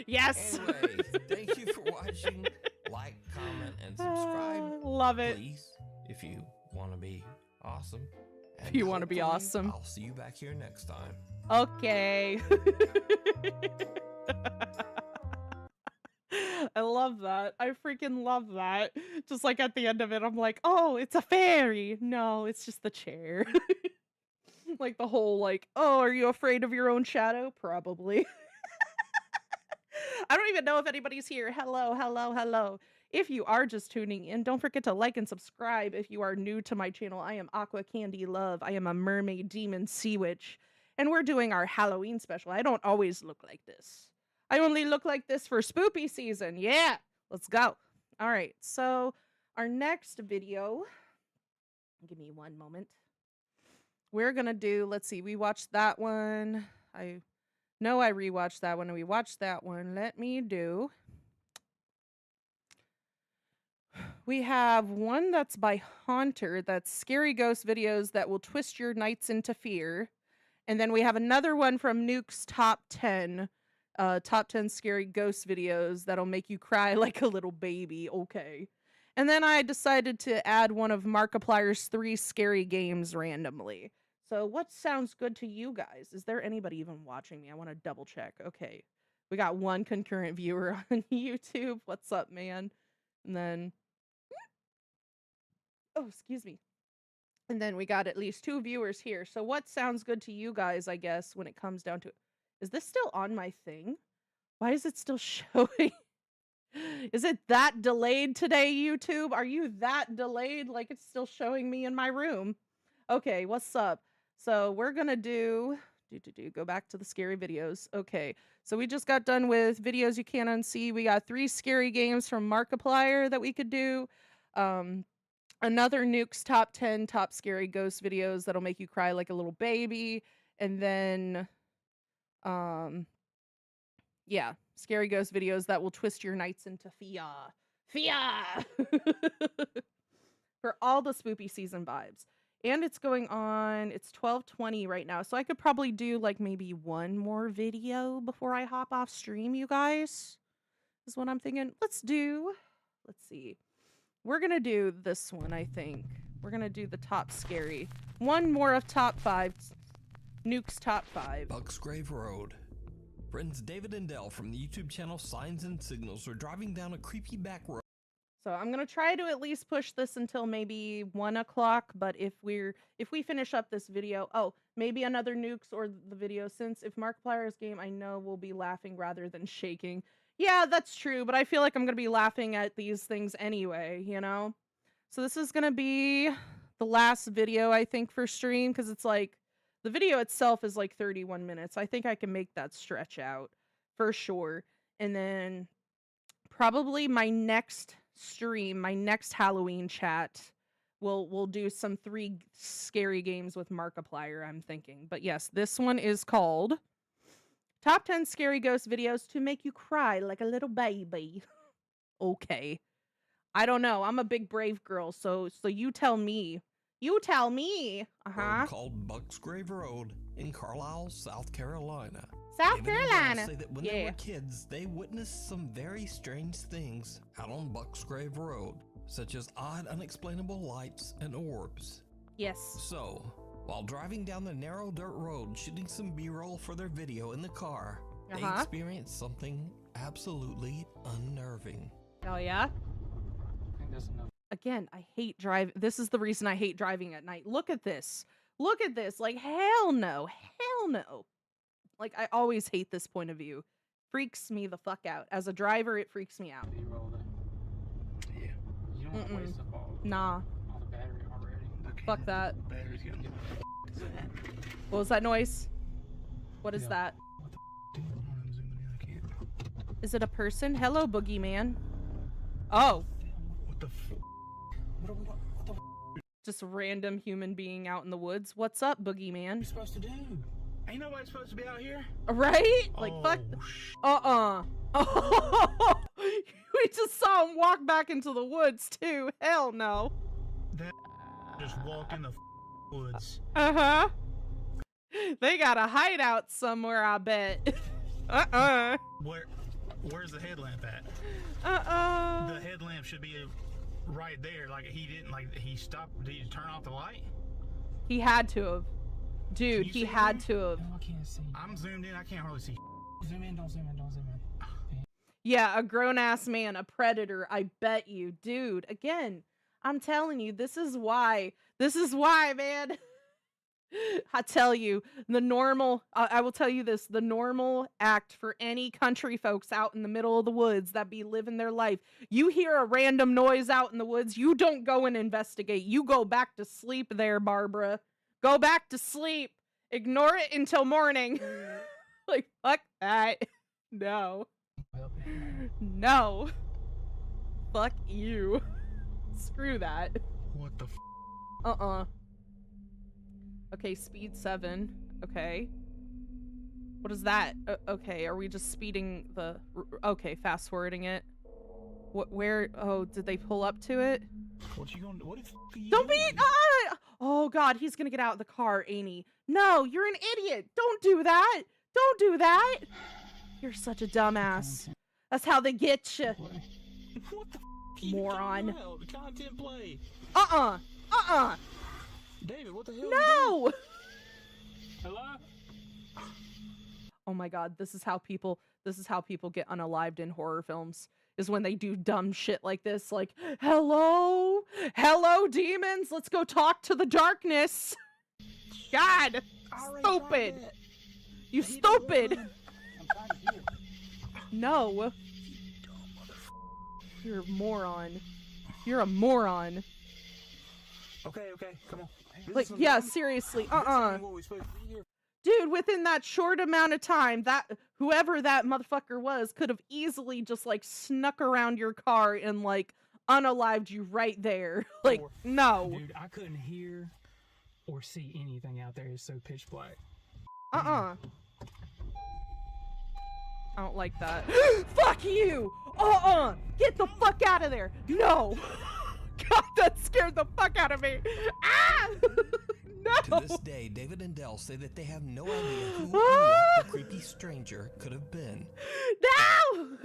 Yes! Anyway, thank you for watching. Like, comment, and subscribe. Love it. Please, if you want to be awesome. And If you want to be hopefully awesome. I'll see you back here next time. Okay. I love that. I freaking love that. Just like at the end of it, I'm like, oh, it's a fairy. No, it's just the chair. Like the whole like, oh, are you afraid of your own shadow? Probably. I don't even know if anybody's here. Hello, hello, hello. If you are just tuning in, don't forget to like and subscribe. If you are new to my channel, I am Aqua Candy Love. I am a mermaid demon sea witch. And we're doing our Halloween special. I don't always look like this. I only look like this for spoopy season. Yeah, let's go. All right, so our next video, give me one moment. We're gonna do, let's see, we watched that one. I know I rewatched that one and we watched that one. Let me do. We have one that's by Haunter, that's scary ghost videos that will twist your nights into fear. And then we have another one from Nuke's top 10 scary ghost videos that'll make you cry like a little baby. Okay. And then I decided to add one of Markiplier's 3 scary games randomly. So what sounds good to you guys? Is there anybody even watching me? I want to double check. Okay. We got one concurrent viewer on YouTube. What's up, man? And then, oh, excuse me. And then we got at least 2 viewers here. So what sounds good to you guys, I guess, when it comes down to it? Is this still on my thing? Why is it still showing? Is it that delayed today, YouTube? Are you that delayed? Like it's still showing me in my room. Okay, what's up? So we're gonna do go back to the scary videos. Okay, so we just got done with videos you can't unsee. We got 3 scary games from Markiplier that we could do. Another Nuke's top 10 top scary ghost videos that'll make you cry like a little baby. And then yeah, scary ghost videos that will twist your nights into fear. For all the spoopy season vibes. And it's going on, it's 12:20 right now, so I could probably do like maybe one more video before I hop off stream, you guys. Is what I'm thinking. Let's see. We're gonna do this one, I think. We're gonna do the top scary. One more of top 5. Nuke's top 5. Bucksgrave Road. Friends David and Dell from the YouTube channel Signs and Signals are driving down a creepy back road. So I'm gonna try to at least push this until maybe 1 o'clock, but if we finish up this video, oh, maybe another Nukes or the video, since if Markiplier's game, I know we'll be laughing rather than shaking. Yeah, that's true, but I feel like I'm gonna be laughing at these things anyway, you know? So this is gonna be the last video, I think, for stream, because it's like, the video itself is like 31 minutes. I think I can make that stretch out for sure. And then probably my next stream, my next Halloween chat, we'll do some 3 scary games with Markiplier, I'm thinking. But yes, this one is called Top 10 Scary Ghost Videos to Make You Cry Like a Little Baby. Okay. I don't know. I'm a big brave girl, so you tell me. You tell me. Road called Bucksgrave Road in Carlisle, South Carolina. South David and Carolina. Dell say that when they were kids, they witnessed some very strange things out on Bucksgrave Road, such as odd, unexplainable lights and orbs. Yes. So, while driving down the narrow dirt road, shooting some B-roll for their video in the car, they experienced something absolutely unnerving. Oh yeah? Again, I hate drive. This is the reason I hate driving at night. Look at this. Look at this. Like, hell no. Hell no. Like, I always hate this point of view. Freaks me the fuck out. As a driver, it freaks me out. Yeah. You don't want to waste up all the battery already. Fuck that. Battery's getting What was that noise? What is that? Is it a person? Hello, boogeyman. Oh. What the f? What the Just a random human being out in the woods. What's up, boogeyman? What are you supposed to do? Ain't nobody supposed to be out here. Right? Like, fuck. We just saw him walk back into the woods, too. Hell no. That just walk in the woods. Uh-huh. They got a hideout somewhere, I bet. Where's the headlamp at? The headlamp should be right there. Like he stopped. Did he turn off the light? He had to have. Dude, he had to have. No, I can't see. I'm zoomed in. I can't hardly see. Zoom in. Don't zoom in. Don't zoom in. Yeah, a grown-ass man, a predator, I bet you. Dude, again, I'm telling you, this is why, man. I tell you, the normal, I will tell you this, the normal act for any country folks out in the middle of the woods that be living their life, you hear a random noise out in the woods, you don't go and investigate. You go back to sleep there, Barbara. Go back to sleep. Ignore it until morning. Like, fuck that. No. No. Fuck you. Screw that. What the f? Okay, speed 7. Okay. What is that? Okay, are we just speeding the... Okay, fast forwarding it. Where... Oh, did they pull up to it? What you gonna... What the f are you Don't doing? be... Oh, God, he's gonna get out of the car, ain't he? No, you're an idiot. Don't do that. Don't do that. You're such a dumbass. That's how they get you. What the f? Moron. Content play. David, what the hell? No! Hello? Oh my god, this is how people get unalived in horror films. Is when they do dumb shit like this, like, hello? Hello, demons, let's go talk to the darkness. God, stupid. You stupid. No. You're a moron. You're a moron. Okay, come on. Like, yeah, seriously, Dude, within that short amount of time, that whoever that motherfucker was could have easily just, like, snuck around your car and, like, unalived you right there. Like, no. Dude, I couldn't hear or see anything out there. It's so pitch black. I don't like that. Fuck you! Get the fuck out of there! No! God, that scared the fuck out of me! Ah! No! To this day, David and Dell say that they have no idea who or what the creepy stranger could have been. No!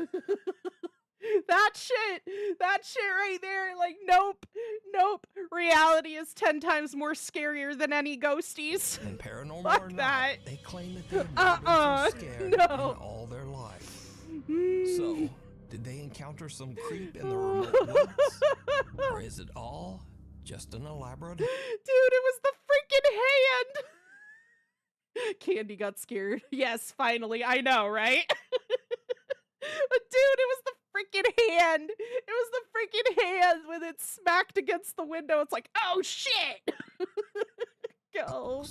That shit right there, like, nope. Reality is 10 times more scarier than any ghosties. And paranormal Fuck or not, that. they claim that they've never been so scared in all their life. So, did they encounter some creep in the remote woods? Or is it all just an elaborate... Dude, it was the freaking hand! Candy got scared. Yes, finally, I know, right? But dude, it was the freaking hand! It was the freaking hand when it smacked against the window. It's like, oh shit! Go.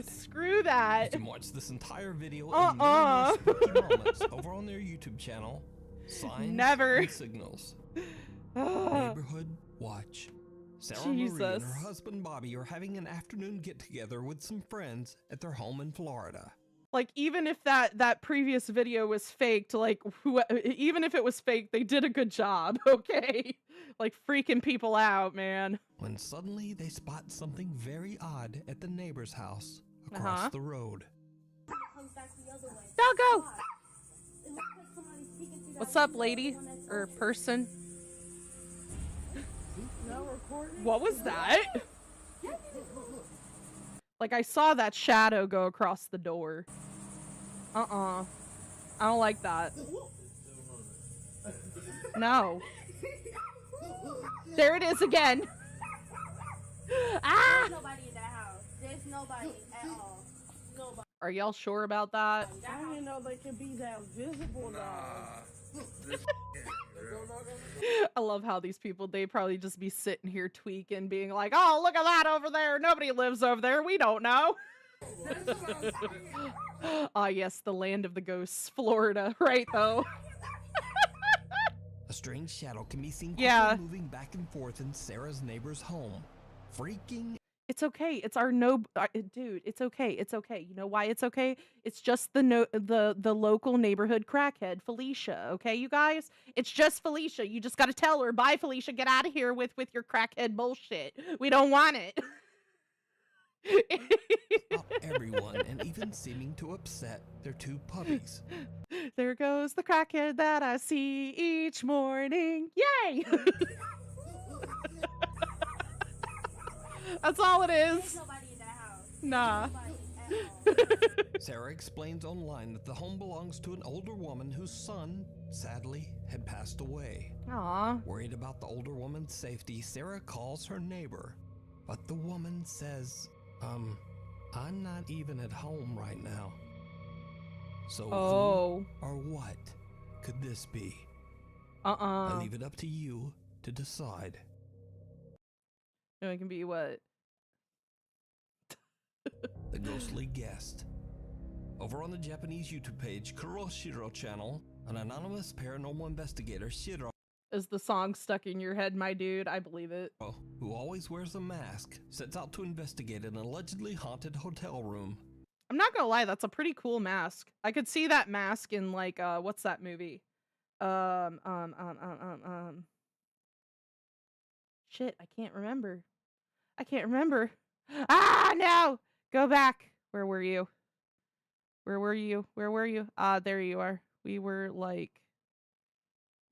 Screw that. You can watch this entire video and more spooky moments over on their YouTube channel. Signs Never. and Signals. Neighborhood Watch. Sarah Marie and her husband Bobby are having an afternoon get-together with some friends at their home in Florida. Like, even if that previous video was faked, like, even if it was fake, they did a good job, okay? Like, freaking people out, man. When suddenly they spot something very odd at the neighbor's house across the road. Doggo! What's up, lady? Or person? What was that? Like, I saw that shadow go across the door. I don't like that. No. There it is again. Ah! There's nobody in that house. There's nobody at all. Nobody. Are y'all sure about that? I didn't know they could be that visible, though. I love how these people, they probably just be sitting here tweaking, being like, oh, look at that over there. Nobody lives over there. We don't know. Ah, yes, the land of the ghosts, Florida, right though. A strange shadow can be seen Yeah. moving back and forth in Sarah's neighbor's home. Freaking. It's okay. It's our dude, it's okay. It's okay. You know why it's okay? It's just the local neighborhood crackhead, Felicia. Okay, you guys? It's just Felicia. You just got to tell her, bye, Felicia. Get out of here with your crackhead bullshit. We don't want it. Everyone, and even seeming to upset their two puppies. There goes the crackhead that I see each morning. Yay! That's all it is. Nah. Sarah explains online that the home belongs to an older woman whose son, sadly, had passed away. Aww. Worried about the older woman's safety, Sarah calls her neighbor. But the woman says, I'm not even at home right now. So who or what could this be? I leave it up to you to decide. No, it can be what? The ghostly guest. Over on the Japanese YouTube page, Kuroshiro channel, an anonymous paranormal investigator, Shiro, Is the song stuck in your head, my dude? I believe it. who always wears a mask, sets out to investigate an allegedly haunted hotel room. I'm not gonna lie, that's a pretty cool mask. I could see that mask in like what's that movie? Shit, I can't remember. Ah, no! Go back. Where were you? Ah, there you are. We were like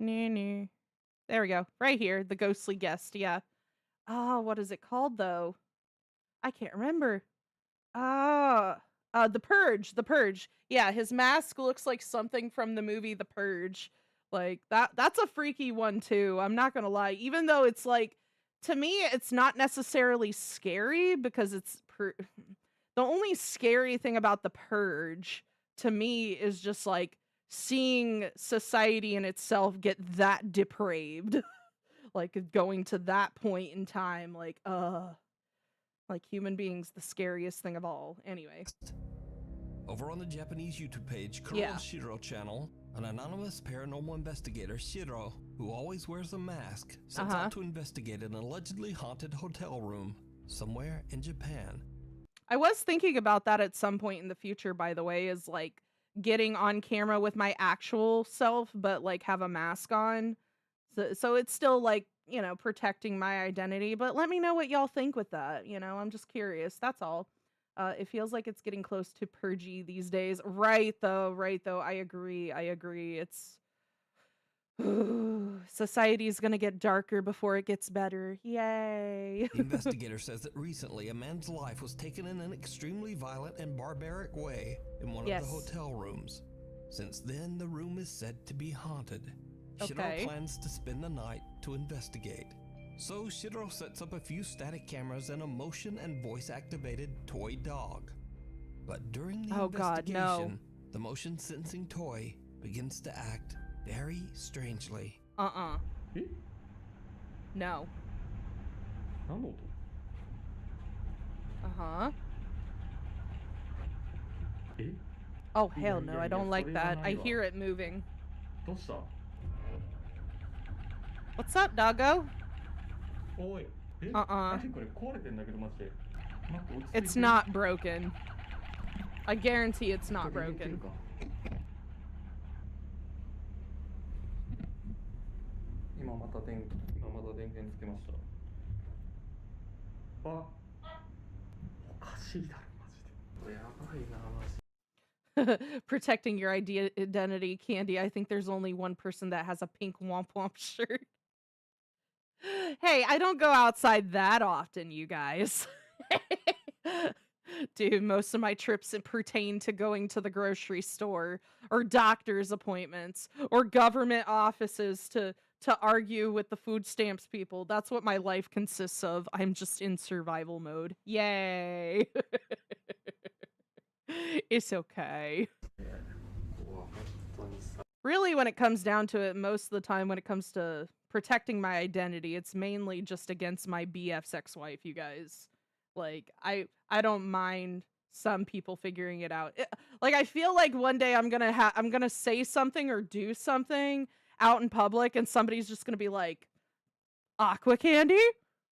there we go. Right here, the ghostly guest, yeah. Oh, what is it called though? I can't remember. The Purge. Yeah, his mask looks like something from the movie The Purge. Like that's a freaky one too. I'm not going to lie. Even though it's like, to me it's not necessarily scary because it's the only scary thing about The Purge to me is just like seeing society in itself get that depraved. Like going to that point in time, like human beings, the scariest thing of all. Anyway. Over on the Japanese YouTube page, Kuroshiro channel, an anonymous paranormal investigator, Shiro, who always wears a mask, sets out to investigate an allegedly haunted hotel room somewhere in Japan. I was thinking about that at some point in the future, by the way, is like getting on camera with my actual self, but like have a mask on. So it's still like, you know, protecting my identity, but let me know what y'all think with that. You know, I'm just curious. That's all. It feels like it's getting close to purgy these days. Right though. I agree. It's society is gonna get darker before it gets better. Yay. The investigator says that recently a man's life was taken in an extremely violent and barbaric way in one of the hotel rooms. Since then, the room is said to be haunted. Shiro plans to spend the night to investigate. So Shiro sets up a few static cameras and a motion and voice activated toy dog. But during the investigation, the motion sensing toy begins to act very strangely. No. Oh hell no, I don't like that. I hear it moving. What's up, doggo? It's not broken. I guarantee it's not broken. Protecting your identity, Candy. I think there's only one person that has a pink womp womp shirt. Hey, I don't go outside that often, you guys. Dude, most of my trips pertain to going to the grocery store or doctor's appointments or government offices to argue with the food stamps people. That's what my life consists of. I'm just in survival mode. Yay. It's okay. really, when it comes down to it, most of the time when it comes to protecting my identity, it's mainly just against my BF's ex-wife, you guys. Like, I don't mind some people figuring it out. Like, I feel like one day I'm gonna say something or do something out in public, and somebody's just gonna be like, Aqua Candy?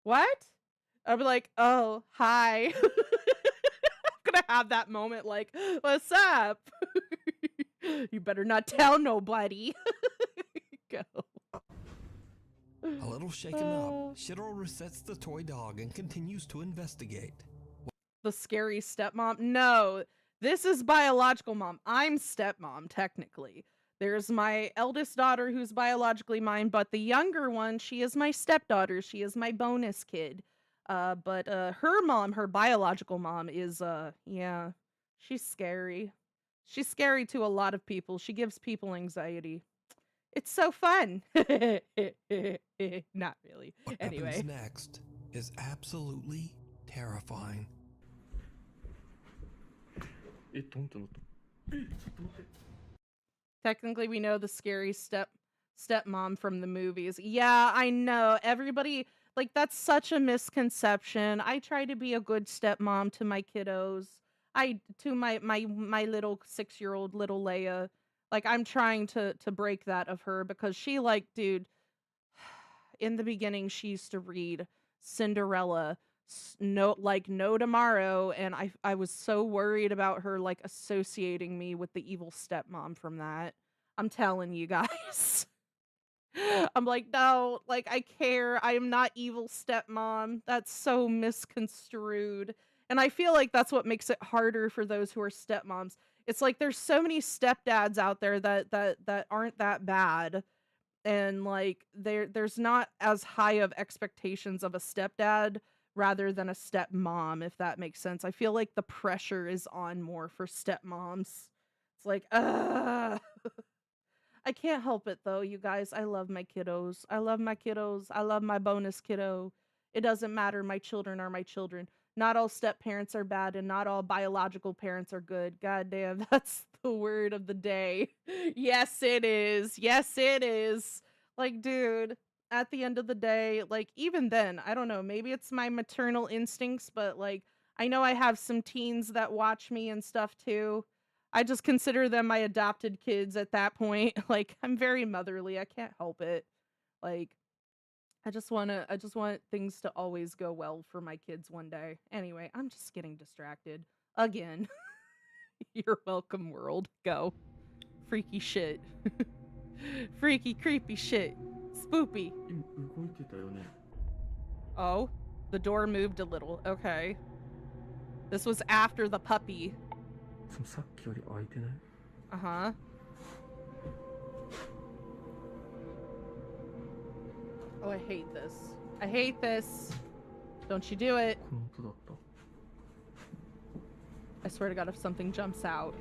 What? I'll be like, oh, hi. I'm gonna have that moment like, what's up? You better not tell nobody. Go. A little shaken up, Shiro resets the toy dog and continues to investigate. The scary stepmom? No, this is biological mom. I'm stepmom, technically. There's my eldest daughter who's biologically mine, but the younger one, she is my stepdaughter. She is my bonus kid. But her mom, her biological mom, is, yeah, she's scary. She's scary to a lot of people. She gives people anxiety. It's so fun. Not really. What Anyway. happens next is absolutely terrifying. Technically, we know the scary stepmom from the movies. Yeah, I know. Everybody, like, that's such a misconception. I try to be a good stepmom to my kiddos. To my little 6-year-old little Leia. Like, I'm trying to break that of her because she, like, dude, in the beginning, she used to read Cinderella, no tomorrow, and I was so worried about her, like, associating me with the evil stepmom from that. I'm telling you guys. I'm like, no, like, I care. I am not evil stepmom. That's so misconstrued. And I feel like that's what makes it harder for those who are stepmoms. It's like there's so many stepdads out there that aren't that bad. And like there's not as high of expectations of a stepdad rather than a stepmom, if that makes sense. I feel like the pressure is on more for stepmoms. It's like, I can't help it though, you guys. I love my kiddos. I love my kiddos. I love my bonus kiddo. It doesn't matter. My children are my children. Not all step parents are bad and not all biological parents are good. God damn, that's the word of the day. Yes, it is. Yes, it is. Like, dude, at the end of the day, like, even then, I don't know, maybe it's my maternal instincts, but like, I know I have some teens that watch me and stuff too. I just consider them my adopted kids at that point. Like, I'm very motherly. I can't help it. Like, I just want things to always go well for my kids one day. Anyway, I'm just getting distracted. Again. You're welcome, world. Go. Freaky shit. Freaky, creepy shit. Spoopy. Oh, the door moved a little. Okay. This was after the puppy. Uh-huh. Oh, I hate this. I hate this. Don't you do it. I swear to God, if something jumps out.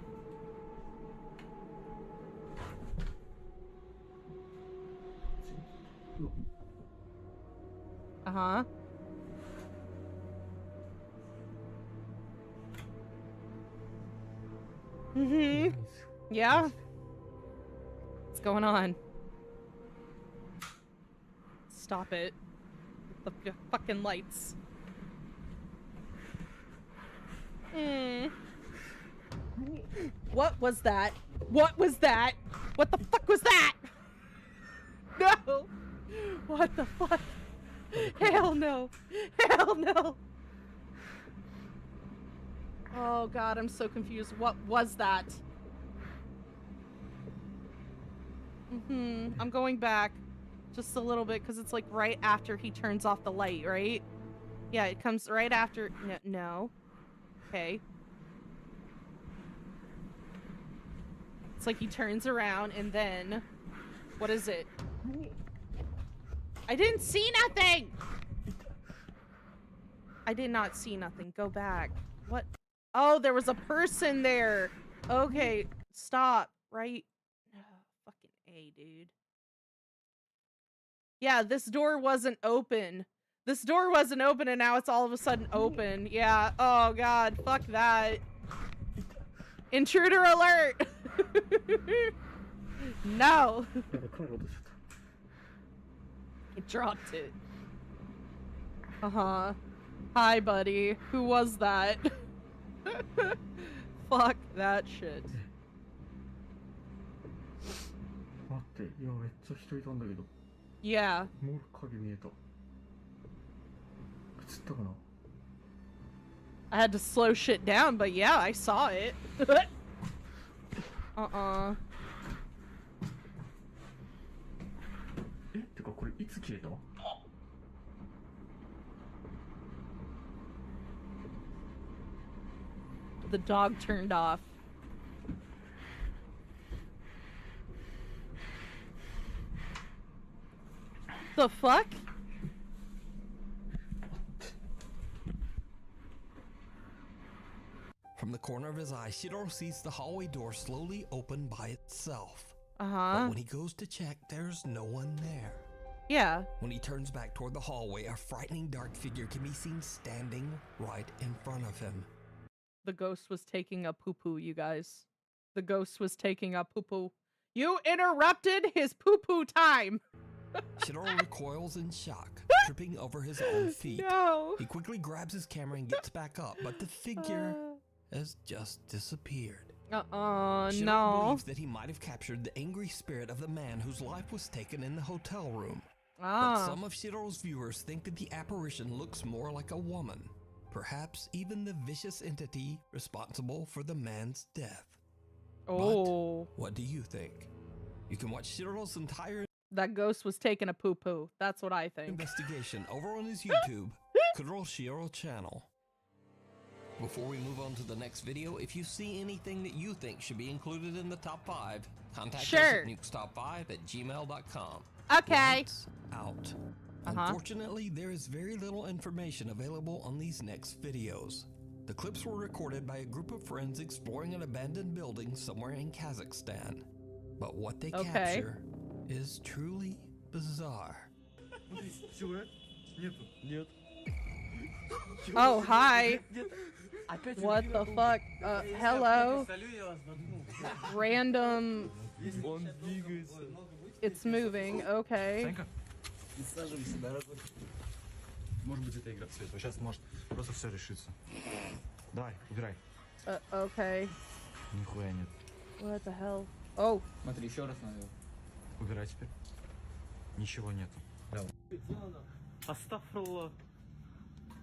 Uh-huh. Mm-hmm. Yeah? What's going on? Stop it. The fucking lights. What was that? What was that? What the fuck was that? No! What the fuck? Hell no! Hell no! Oh God, I'm so confused. What was that? I'm going back just a little bit because it's like right after he turns off the light, right? Yeah, it comes right after. No. Okay. It's like he turns around and then what is it? I didn't see nothing. I did not see nothing. Go back. What? Oh, there was a person there. Okay, stop. Right? Oh, fucking A, dude. Yeah, this door wasn't open. This door wasn't open and now it's all of a sudden open. Yeah. Oh God. Fuck that. Intruder alert. No. やばい帰ろうとしちゃった He dropped it. Uh-huh. Hi, buddy. Who was that? Fuck that shit. 待っていやめっちゃ人いたんだけど Yeah. もう影見えた映ったかな I had to slow shit down, but yeah, I saw it. Uh-uh. えってかこれいつ消えた The dog turned off. The fuck? From the corner of his eye, Shiro sees the hallway door slowly open by itself. Uh-huh. But when he goes to check, there's no one there. Yeah. When he turns back toward the hallway, a frightening dark figure can be seen standing right in front of him. The ghost was taking a poo-poo, you guys. The ghost was taking a poo-poo. You interrupted his poo-poo time! Shiro recoils in shock, tripping over his own feet. No. He quickly grabs his camera and gets back up, but the figure has just disappeared. Shiro No. believes that he might have captured the angry spirit of the man whose life was taken in the hotel room. But Ah. some of Shiro's viewers think that the apparition looks more like a woman. Perhaps even the vicious entity responsible for the man's death. Oh. But what do you think? You can watch Shiro's entire That ghost was taking a poo-poo. That's what I think. investigation over on his YouTube, Kuro Shiro channel. Before we move on to the next video, if you see anything that you think should be included in the top 5, contact us Sure. at nukestop5@gmail.com. Okay. Lights out. Unfortunately, there is very little information available on these next videos. The clips were recorded by a group of friends exploring an abandoned building somewhere in Kazakhstan. But what they capture is truly bizarre. Oh, hi. What the fuck? Hello? Random... It's moving, okay. Может быть, это игра в цвет. Сейчас может просто все решится. Давай, убирай. Okay. Нихуя нет. What the hell? Oh. Смотри, еще раз надо. Убирай теперь. Ничего нету. Давай. Астафрулlah.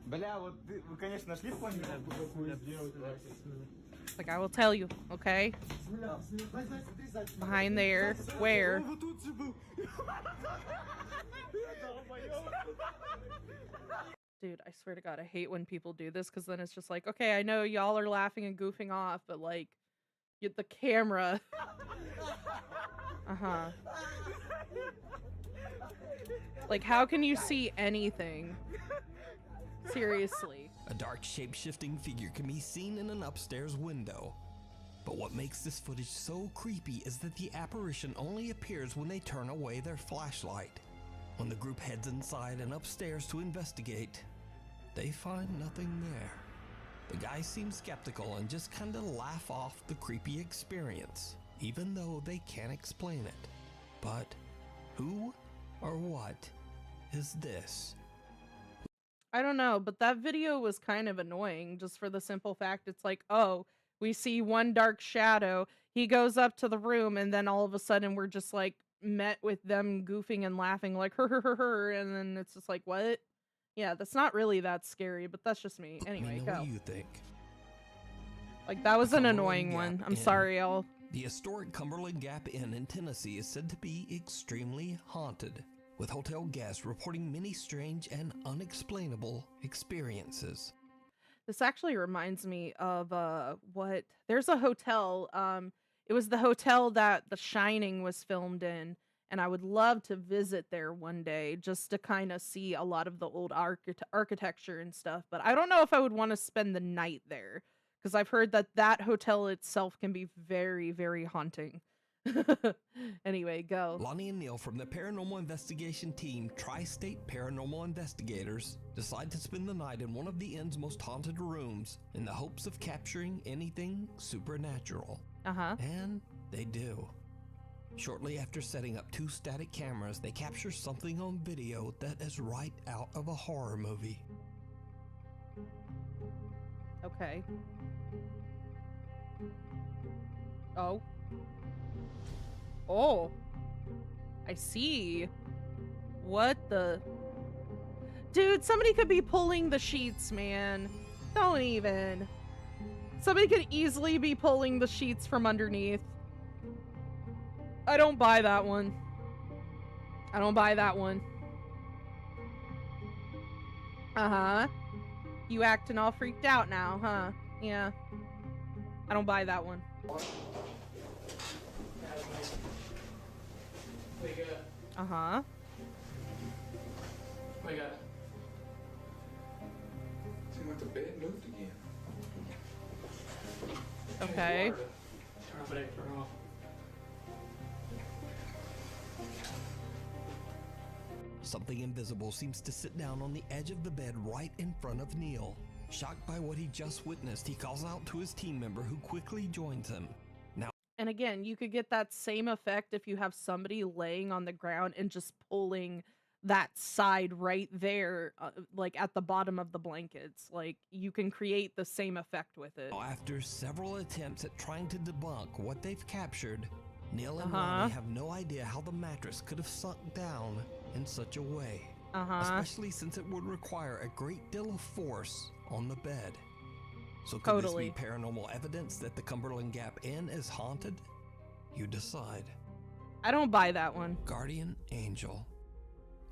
Бля, вот вы, конечно, нашли фон. Like, I will tell you, okay? Behind there. Where? Dude, I swear to God, I hate when people do this, because then it's just like, okay, I know y'all are laughing and goofing off, but like, the camera. Uh-huh. Like, how can you see anything? Seriously. A dark shape-shifting figure can be seen in an upstairs window. But what makes this footage so creepy is that the apparition only appears when they turn away their flashlight. When the group heads inside and upstairs to investigate, they find nothing there. The guys seem skeptical and just kinda laugh off the creepy experience, even though they can't explain it. But who or what is this? I don't know, but that video was kind of annoying, just for the simple fact it's like, oh, we see one dark shadow, he goes up to the room, and then all of a sudden we're just like met with them goofing and laughing like her, and then it's just like, what? Yeah, that's not really that scary, but that's just me. Anyway, What go. do you think? Like, that was an Cumberland annoying one. Gap I'm Inn. sorry, y'all. The historic Cumberland Gap Inn in Tennessee is said to be extremely haunted, with hotel guests reporting many strange and unexplainable experiences. This actually reminds me of there's a hotel, it was the hotel that The Shining was filmed in, and I would love to visit there one day just to kind of see a lot of the old architecture and stuff, but I don't know if I would want to spend the night there, because I've heard that that hotel itself can be very, very haunting. Anyway, go. Lonnie and Neil from the paranormal investigation team Tri-State Paranormal Investigators decide to spend the night in one of the inn's most haunted rooms in the hopes of capturing anything supernatural. Uh-huh. And they do. Shortly after setting up 2 static cameras, they capture something on video that is right out of a horror movie. Okay. Oh. Oh. I see. What the... Dude, somebody could be pulling the sheets, man. Don't even. Somebody could easily be pulling the sheets from underneath. I don't buy that one. I don't buy that one. Uh-huh. You acting all freaked out now, huh? Yeah. I don't buy that one. Uh-huh. Seemed like the bed moved again. Okay. Turn off. Something invisible seems to sit down on the edge of the bed right in front of Neil. Shocked by what he just witnessed, he calls out to his team member who quickly joins him. Now, And again, you could get that same effect if you have somebody laying on the ground and just pulling that side right there, like at the bottom of the blankets. Like, you can create the same effect with it. after several attempts at trying to debunk what they've captured, Neil and Ronnie have no idea how the mattress could have sunk down in such a way. Especially since it would require a great deal of force on the bed. So could this be paranormal evidence that the Cumberland Gap Inn is haunted? You decide. I don't buy that one. Guardian Angel.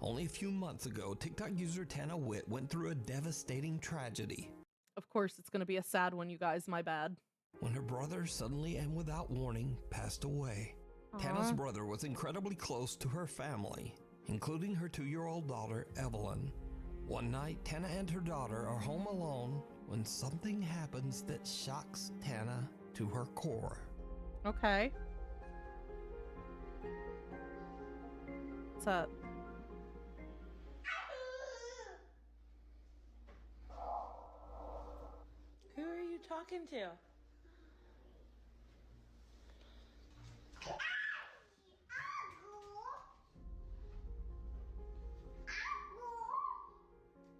Only a few months ago, TikTok user Tana Witt went through a devastating tragedy. Of course, it's gonna be a sad one, you guys. My bad. When her brother suddenly and without warning passed away. Tana's brother was incredibly close to her family, including her 2-year-old daughter, Evelyn. One night, Tana and her daughter are home alone when something happens that shocks Tana to her core. Okay. What's up? Who are you talking to?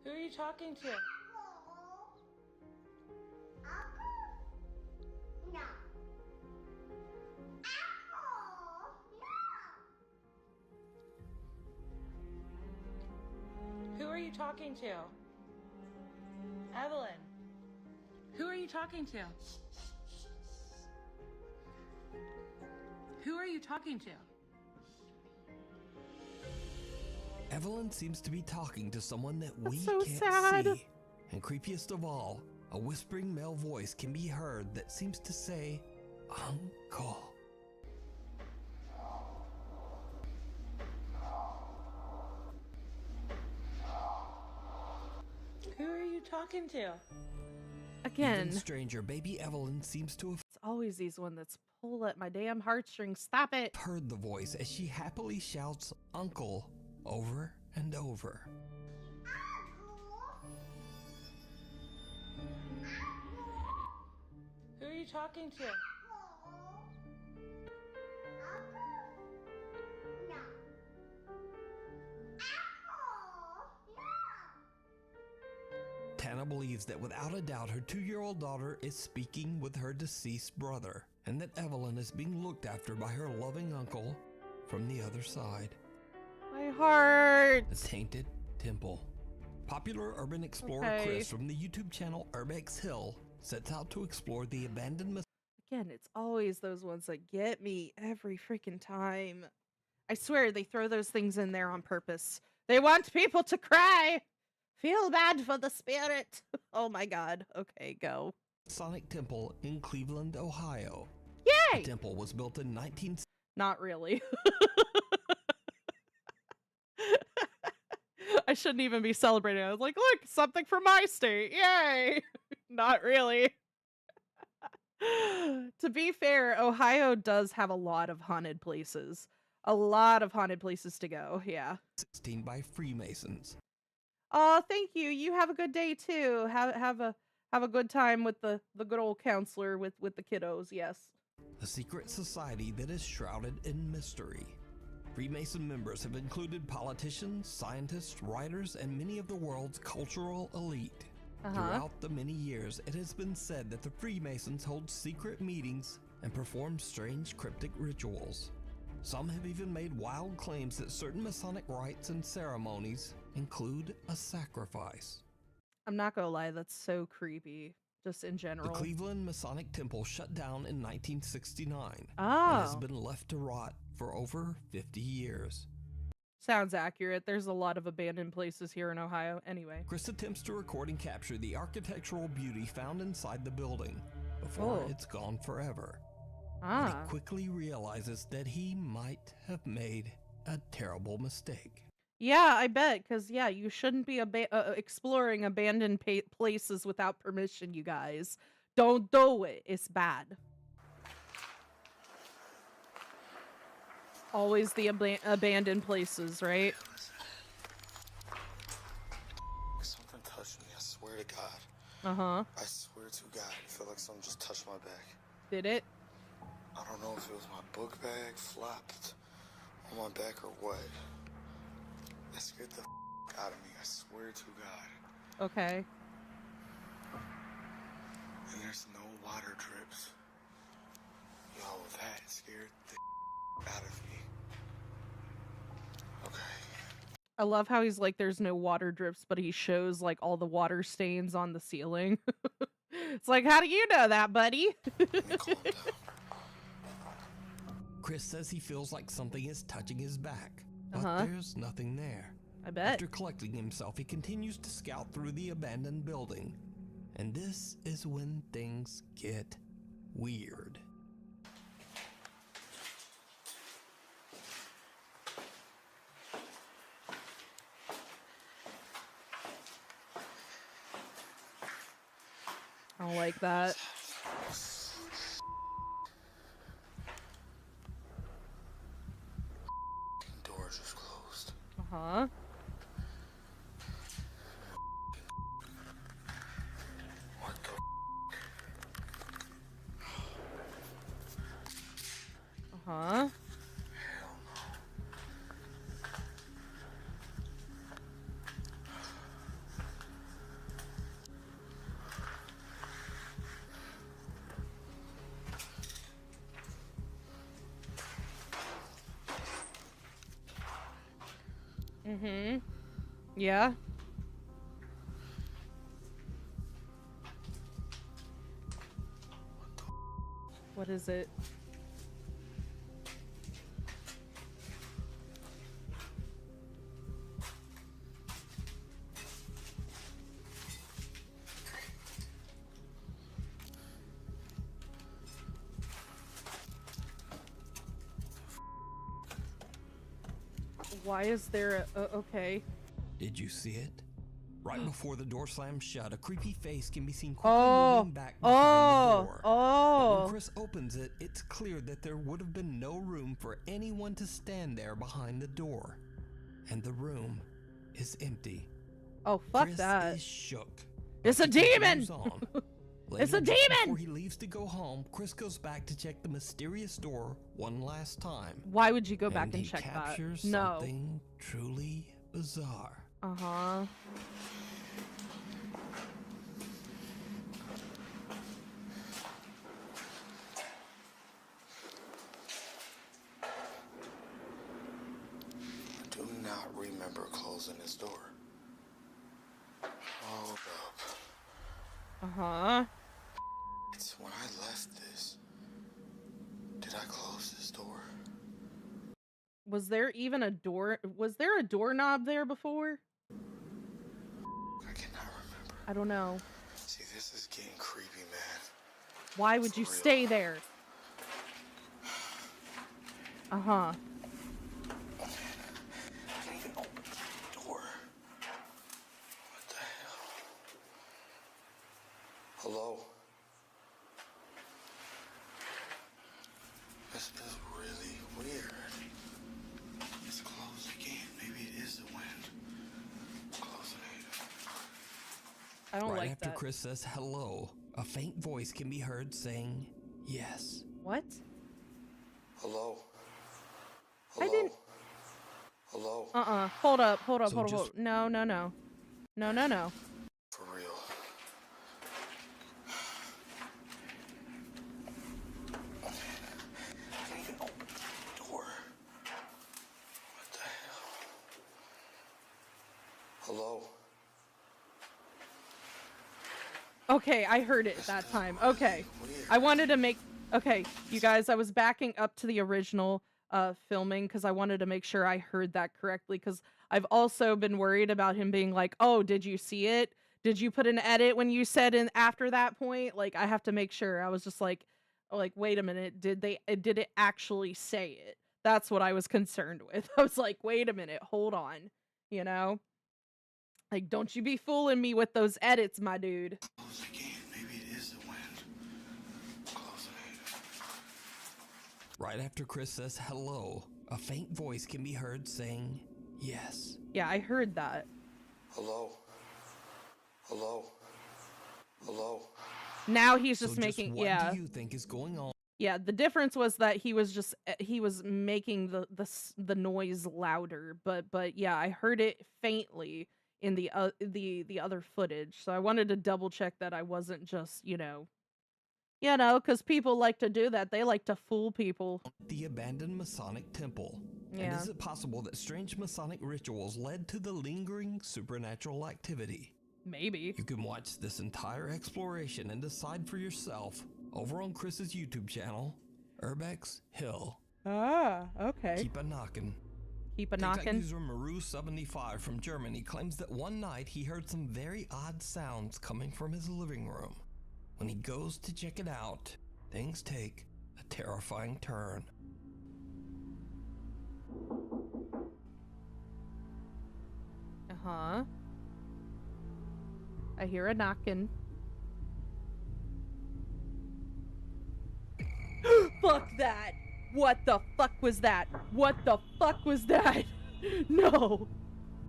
Who are you talking to? No. Who are you talking to? Evelyn. Who are you talking to? Who are you talking to? Evelyn seems to be talking to someone that we so can't sad. see. And creepiest of all, a whispering male voice can be heard that seems to say, Uncle. Who are you talking to? Again. Even stranger, baby Evelyn seems to have It's always these one that's pull at my damn heartstrings. Stop it. heard the voice as she happily shouts, Uncle, over and over. Who are you talking to? Tana believes that without a doubt her 2-year-old daughter is speaking with her deceased brother, and that Evelyn is being looked after by her loving uncle from the other side. My heart. The Tainted Temple. Popular urban explorer Chris from the YouTube channel Urbex Hill sets out to explore the abandoned... Again, it's always those ones that get me every freaking time. I swear they throw those things in there on purpose. They want people to cry. Feel bad for the spirit. Oh my god. Okay, go. Masonic Temple in Cleveland, Ohio. Yay! The temple was built in 19... Not really. I shouldn't even be celebrating. I was like, look, something from my state. Yay! Not really. To be fair, Ohio does have a lot of haunted places. A lot of haunted places to go. Yeah. 16 by Freemasons. Oh, thank you. You have a good day too. Have a good time with the good old counselor with the kiddos. Yes. a secret society that is shrouded in mystery. Freemason members have included politicians, scientists, writers, and many of the world's cultural elite. Throughout the many years, it has been said that the Freemasons hold secret meetings and perform strange cryptic rituals. Some have even made wild claims that certain Masonic rites and ceremonies include a sacrifice. I'm not gonna lie, that's so creepy, just in general. The Cleveland Masonic Temple shut down in 1969 and has Oh, been left to rot for over 50 years. sounds accurate. There's a lot of abandoned places here in Ohio. Anyway. Chris attempts to record and capture the architectural beauty found inside the building before it's gone forever. And he quickly realizes that he might have made a terrible mistake. Yeah, I bet, because, yeah, you shouldn't be exploring abandoned places without permission, you guys. Don't do it. It's bad. Always the abandoned places, right? Something touched me, I swear to God. Uh-huh. I swear to God, I feel like something just touched my back. Did it? I don't know if it was my book bag flopped on my back or what. That scared the out of me, I swear to God. Okay. And there's no water drips. Yo, that scared the out of me. Okay. I love how he's like, there's no water drips, but he shows like all the water stains on the ceiling. It's like, how do you know that, buddy? Chris says he feels like something is touching his back, but there's nothing there. I bet. After collecting himself, he continues to scout through the abandoned building. And this is when things get weird. I don't like that. Door just closed. Uh-huh. What the Uh-huh. Mm-hmm. Yeah. What is it? Why is there a okay? Did you see it? Right before the door slams shut, a creepy face can be seen quickly moving back behind the door. But when Chris opens it, it's clear that there would have been no room for anyone to stand there behind the door. And the room is empty. Oh, fuck Chris that. is shook. It's a demon! It's a demon! Before he leaves to go home, Chris goes back to check the mysterious door one last time. Why would you go back and he check that? captures No. something truly bizarre. Uh-huh. I do not remember closing this door. Hold up. Uh-huh. It's when I left this. Did I close this door? Was there even a door? Was there a doorknob there before? I cannot remember. I don't know. See, this is getting creepy, man. Why would you stay there? Uh-huh. I didn't even open the door. What the hell? Hello? This is really weird. It's closed again. Maybe it is the wind. Closing it. I don't right like after that. Chris says hello, a faint voice can be heard saying yes. What? Hello? I didn't. Hello? Hold up. No. No. For real. I can't even open the door. What the hell? Hello? Okay, I heard it that time. Okay. I wanted to make... Okay, you guys, I was backing up to the original filming because I wanted to make sure I heard that correctly, because I've also been worried about him being like, oh, did you see it? Did you put an edit when you said in after that point? Like, I have to make sure. I was just like, wait a minute, did it actually say it? That's what I was concerned with. I was like, wait a minute, hold on, you know? Like, don't you be fooling me with those edits, my dude. Maybe it is the wind. Closing it. Right after Chris says hello, a faint voice can be heard saying yes. Yeah, I heard that. Hello? Hello? Hello? Now he's just So making... what yeah. do you think is going on? Yeah, the difference was that he was making the noise louder, but yeah, I heard it faintly in the other footage. So I wanted to double check that I wasn't just, you know, because people like to do that. They like to fool people. The abandoned Masonic temple. Yeah. And is it possible that strange Masonic rituals led to the lingering supernatural activity? Maybe. You can watch this entire exploration and decide for yourself over on Chris's YouTube channel, Urbex Hill. Ah, okay. Keep a knockin'. Keep a TikTok knockin'. user Maru75 from Germany claims that one night he heard some very odd sounds coming from his living room. When he goes to check it out, things take a terrifying turn. Uh-huh. I hear a knocking. Fuck that! What the fuck was that? What the fuck was that? No!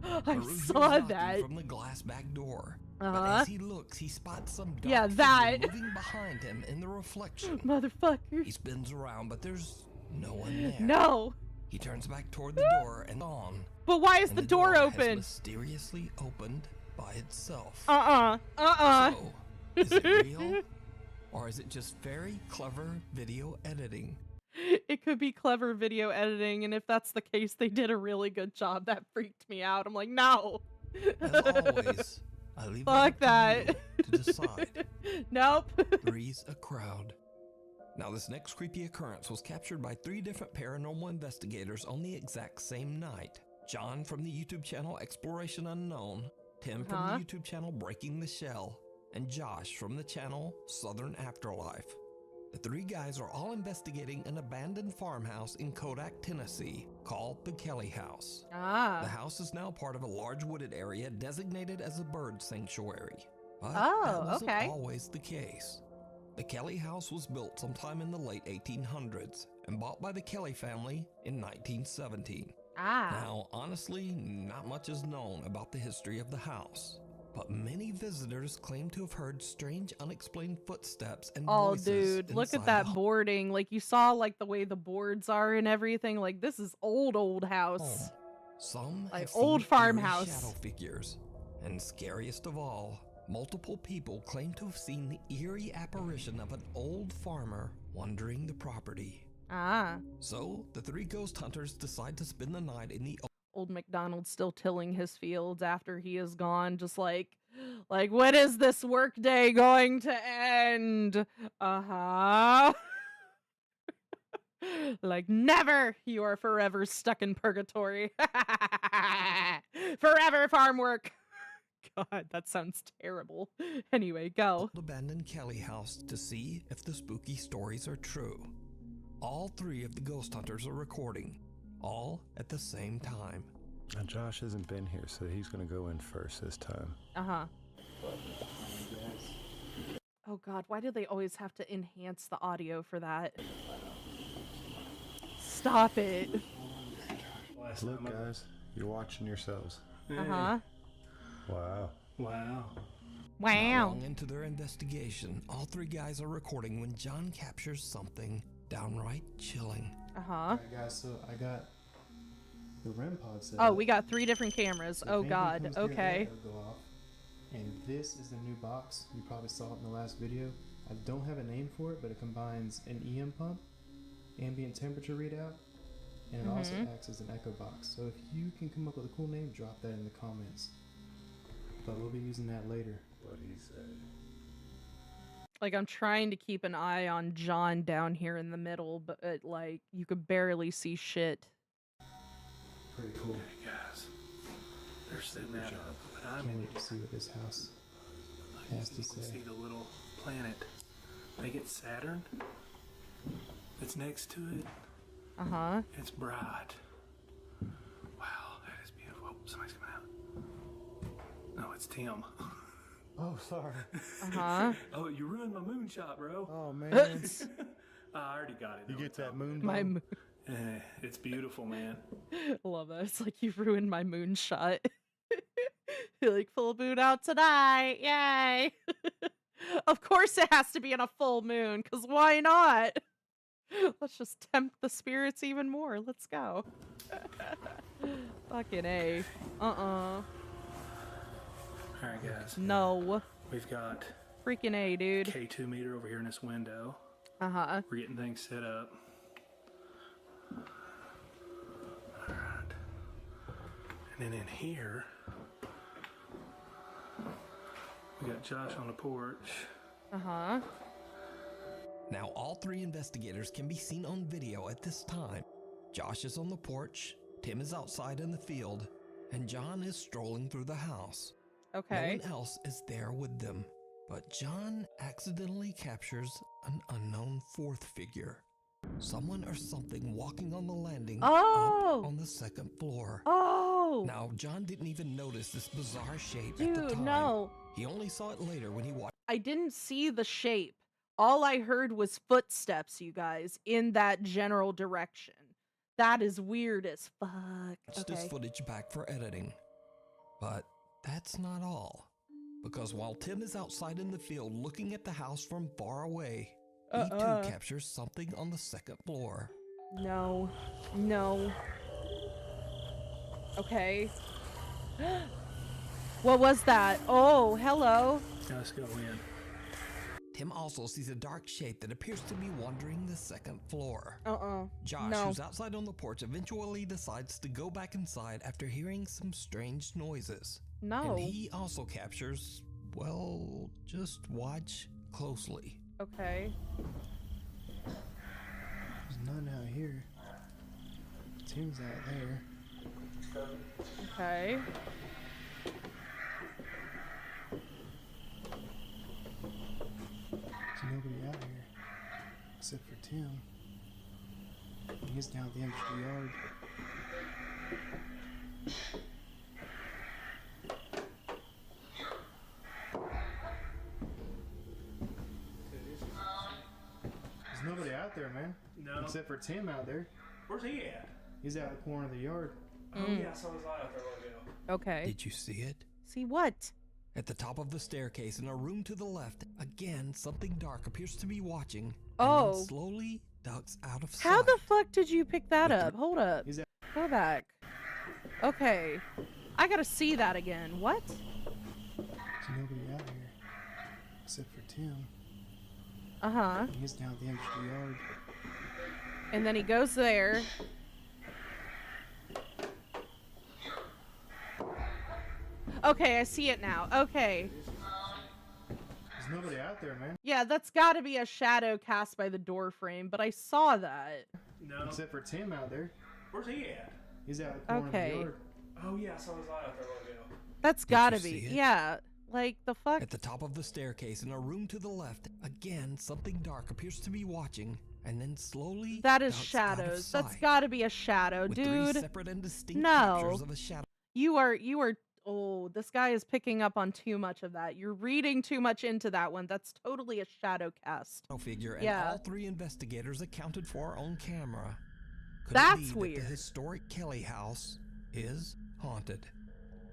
I Maru saw hears knocking that. from the glass back door. Uh-huh. But as he looks, he spots some dark Yeah, that. figure moving behind him in the reflection. Motherfucker. He spins around, but there's no one there. No! He turns back toward the door and on. But why is And the door has open? mysteriously opened by itself. So, is it real? Or is it just very clever video editing? It could be clever video editing, and if that's the case, they did a really good job. That freaked me out. I'm like, no. As always, I leave Fuck it that. up to you to decide. Nope. Three's a crowd. Now, this next creepy occurrence was captured by 3 different paranormal investigators on the exact same night. John from the YouTube channel Exploration Unknown, Tim from the YouTube channel Breaking the Shell, and Josh from the channel Southern Afterlife. The 3 guys are all investigating an abandoned farmhouse in Kodak, Tennessee, called the Kelly House. The house is now part of a large wooded area designated as a bird sanctuary. But that wasn't always the case. The Kelly House was built sometime in the late 1800s and bought by the Kelly family in 1917. Now, honestly, not much is known about the history of the house, but many visitors claim to have heard strange, unexplained footsteps and voices. Dude, look at that boarding. Like, you saw, like, the way the boards are and everything. Like, this is old house. Some like have old seen farmhouse. eerie shadow figures, and scariest of all, multiple people claim to have seen the eerie apparition of an old farmer wandering the property. So, the 3 ghost hunters decide to spend the night in the Old MacDonald still tilling his fields after he is gone, just like when is this workday going to end? Like, never! You are forever stuck in purgatory. Forever farm work. God, that sounds terrible. Anyway, go. abandoned Kelly house to see if the spooky stories are true. All 3 of the ghost hunters are recording, all at the same time. Now Josh hasn't been here, so he's gonna go in first this time. Oh God, why do they always have to enhance the audio for that? Stop it. Look, guys, you're watching yourselves. Wow. Not long into their investigation, all 3 guys are recording when John captures something downright chilling. Alright guys, so I got the REM pod set Oh, up. we got 3 different cameras. So Oh if anything god, comes through okay. that, it'll go off. And this is the new box. You probably saw it in the last video. I don't have a name for it, but it combines an EM pump, ambient temperature readout, and it also acts as an echo box. So if you can come up with a cool name, drop that in the comments. But we'll be using that later. What he said. Like, I'm trying to keep an eye on John down here in the middle, but like, you could barely see shit. Pretty cool. Hey guys, they're setting that up, but I'm Can't wait to see what this house has to you can say. see the little planet. They get Saturn. It's next to it. Uh-huh. It's bright. Wow, that is beautiful. Oh, somebody's coming out. No, it's Tim. Oh, sorry. Uh-huh. Oh, you ruined my moonshot, bro. Oh, man. I already got it. You get that moon My bone? It's beautiful, man. Love that. It's like, you ruined my moonshot. You're like, full moon out tonight. Yay. Of course it has to be in a full moon, because why not? Let's just tempt the spirits even more. Let's go. Fucking A. Alright, guys. No. We've got Freaking A, dude. K2 meter over here in this window. Uh-huh. We're getting things set up. Alright. And then in here, we got Josh on the porch. Uh-huh. Now all 3 investigators can be seen on video at this time. Josh is on the porch, Tim is outside in the field, and John is strolling through the house. Okay. No one else is there with them, but John accidentally captures an unknown 4th figure. Someone or something walking on the landing up on the 2nd floor. Oh! Now, John didn't even notice this bizarre shape Dude, at the time. no. He only saw it later when he watched. I didn't see the shape. All I heard was footsteps, you guys, in that general direction. That is weird as fuck. This footage back for editing. But that's not all. Because while Tim is outside in the field looking at the house from far away, he too captures something on the 2nd floor. No. No. Okay. What was that? Oh, hello. Let's go in. Tim also sees a dark shape that appears to be wandering the 2nd floor. No. Josh, who's outside on the porch, eventually decides to go back inside after hearing some strange noises. No. And he also captures, well, just watch closely. Okay. There's none out here. Tim's out there. Okay. There's nobody out here. Except for Tim. He's down at the end of the yard. There's nobody out there, man. No. Except for Tim out there. Where's he at? He's out the corner of the yard. Oh yeah, I saw his light out there a while ago. Okay. Did you see it? See what? At the top of the staircase in a room to the left, again, something dark appears to be watching. Oh. And then slowly ducks out of sight. How the fuck did you pick that up? Hold up. Go back. Okay. I gotta see that again. What? There's nobody out here. Except for Tim. Uh-huh. He's down at the end of the yard. And then he goes there. Okay, I see it now. Okay. There's nobody out there, man. Yeah, that's gotta be a shadow cast by the door frame, but I saw that. No. Except for Tim out there. Where's he at? He's out the corner of the yard. Oh yeah, I saw his light out there a while ago. That's gotta be. see it? Yeah. Like, the fuck? At the top of the staircase in a room to the left, again, something dark appears to be watching, and then slowly That is ducks out of shadows. That's sight. gotta be a shadow, With dude. 3 separate and distinct No. captures of a shadow. You are, oh, this guy is picking up on too much of that. You're reading too much into that one. That's totally a shadow cast. Figure, and Yeah. all 3 investigators accounted for on camera. Could That's it be weird. That the historic Kelly house is haunted?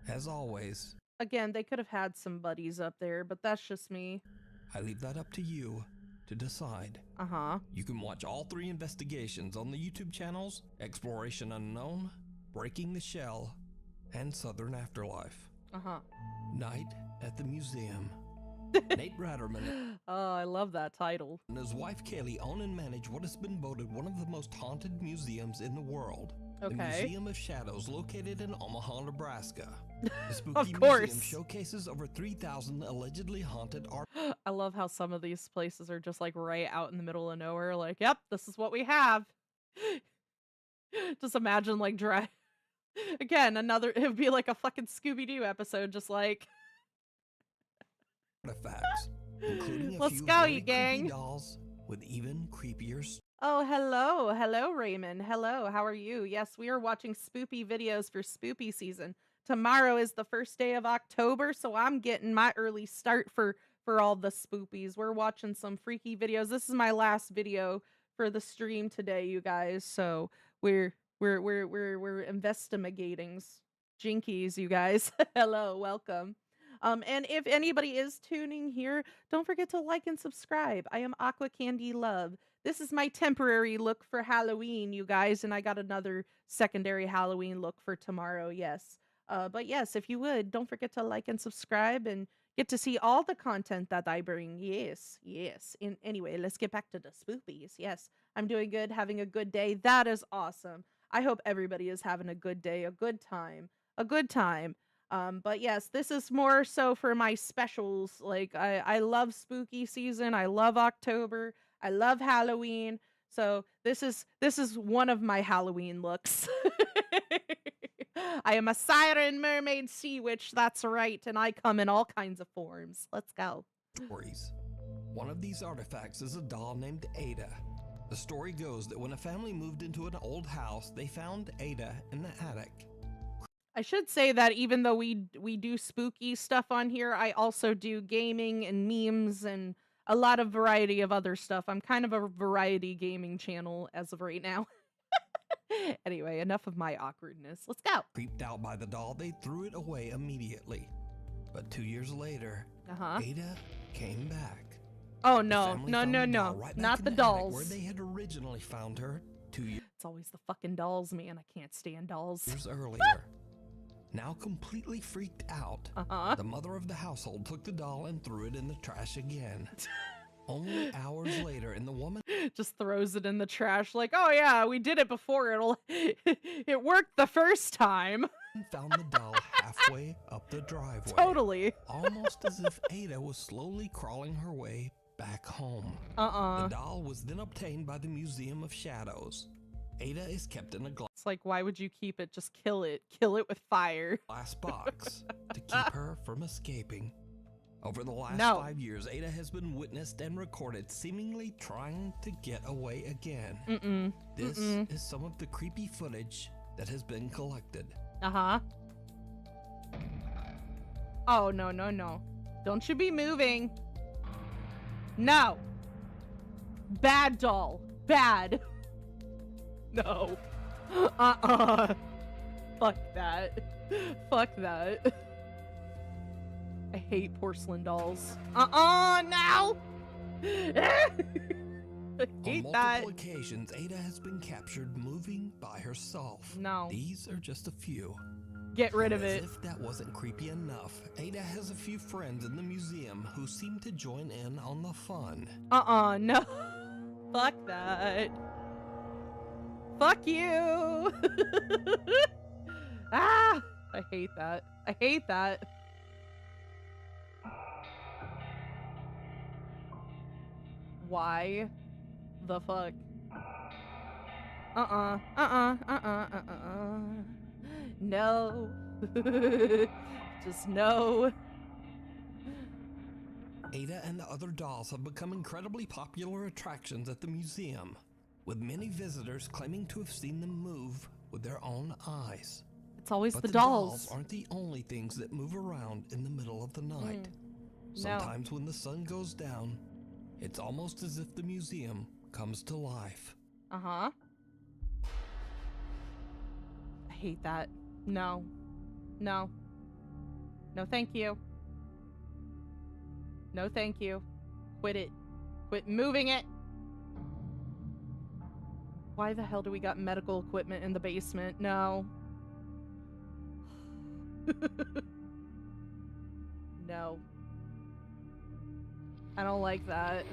As always, Again, they could have had some buddies up there, but that's just me. I leave that up to you. to decide. Uh-huh. You can watch all 3 investigations on the YouTube channels Exploration Unknown, Breaking the Shell, and Southern Afterlife. Uh-huh. Night at the Museum. Nate Ratterman Oh, I love that title. and his wife Kaylee own and manage what has been voted one of the most haunted museums in the world. Okay. The Museum of Shadows, located in Omaha, Nebraska. The spooky Of course. museum showcases over 3,000 allegedly haunted art. I love how some of these places are just like right out in the middle of nowhere. Like, yep, this is what we have. Just imagine like again, it would be like a fucking Scooby-Doo episode, just like artifacts, including a let's few go, very you gang. creepy dolls with even creepier Oh, hello, Raymond. Hello, how are you? Yes, we are watching spoopy videos for spoopy season. Tomorrow is the first day of October, so I'm getting my early start for all the spoopies. We're watching some freaky videos. This is my last video for the stream today, you guys. So we're investigating jinkies, you guys. Hello, welcome. And if anybody is tuning here, don't forget to like and subscribe. I am Aqua Candy Love. This is my temporary look for Halloween, you guys, and I got another secondary Halloween look for tomorrow, yes. But yes, if you would, don't forget to like and subscribe and get to see all the content that I bring. Yes. Anyway, let's get back to the spoopies. Yes, I'm doing good, having a good day. That is awesome. I hope everybody is having a good day, a good time. But yes, this is more so for my specials. Like, I love spooky season. I love October. I love Halloween. So this is one of my Halloween looks. I am a siren, mermaid, sea witch. That's right. And I come in all kinds of forms. Let's go. stories. One of these artifacts is a doll named Ada. The story goes that when a family moved into an old house, they found Ada in the attic. I should say that even though we do spooky stuff on here, I also do gaming and memes and a lot of variety of other stuff. I'm kind of a variety gaming channel as of right now. Anyway, enough of my awkwardness. Let's go. Creeped out by the doll, they threw it away immediately. But 2 years later, Ada came back. Oh The no, family no, found no, the no, doll right back not in the attic dolls. where they had originally found her 2 years It's always the fucking dolls, man. I can't stand dolls. earlier. Now completely freaked out, the mother of the household took the doll and threw it in the trash again. Only hours later, and the woman Just throws it in the trash like, oh yeah, we did it before. It worked the first time. found the doll halfway up the driveway. Totally. Almost as if Ada was slowly crawling her way back home. The doll was then obtained by the Museum of Shadows. Ada is kept in a It's like, why would you keep it? Just kill it. Kill it with fire. glass box to keep her from escaping. Over the last 5 years, Ada has been witnessed and recorded seemingly trying to get away again. This is some of the creepy footage that has been collected. Oh, no, no, no. Don't you be moving. No. Bad doll. Bad. No. Fuck that. Fuck that. I hate porcelain dolls. Now. I hate On that. multiple occasions, Ada has been captured moving by herself. No. These are just a few. Get rid of As it. if that wasn't creepy enough, Ada has a few friends in the museum who seem to join in on the fun. No. Fuck that. Fuck you. I hate that. I hate that. Why the fuck? No. Just no. Ada and the other dolls have become incredibly popular attractions at the museum, with many visitors claiming to have seen them move with their own eyes. It's always But the the dolls. aren't the only things that move around in the middle of the night. No. Sometimes when the sun goes down, it's almost as if the museum comes to life. I hate that. No. No. No, thank you. No, thank you. Quit it. Quit moving it. Why the hell do we got medical equipment in the basement? No. No. I don't like that.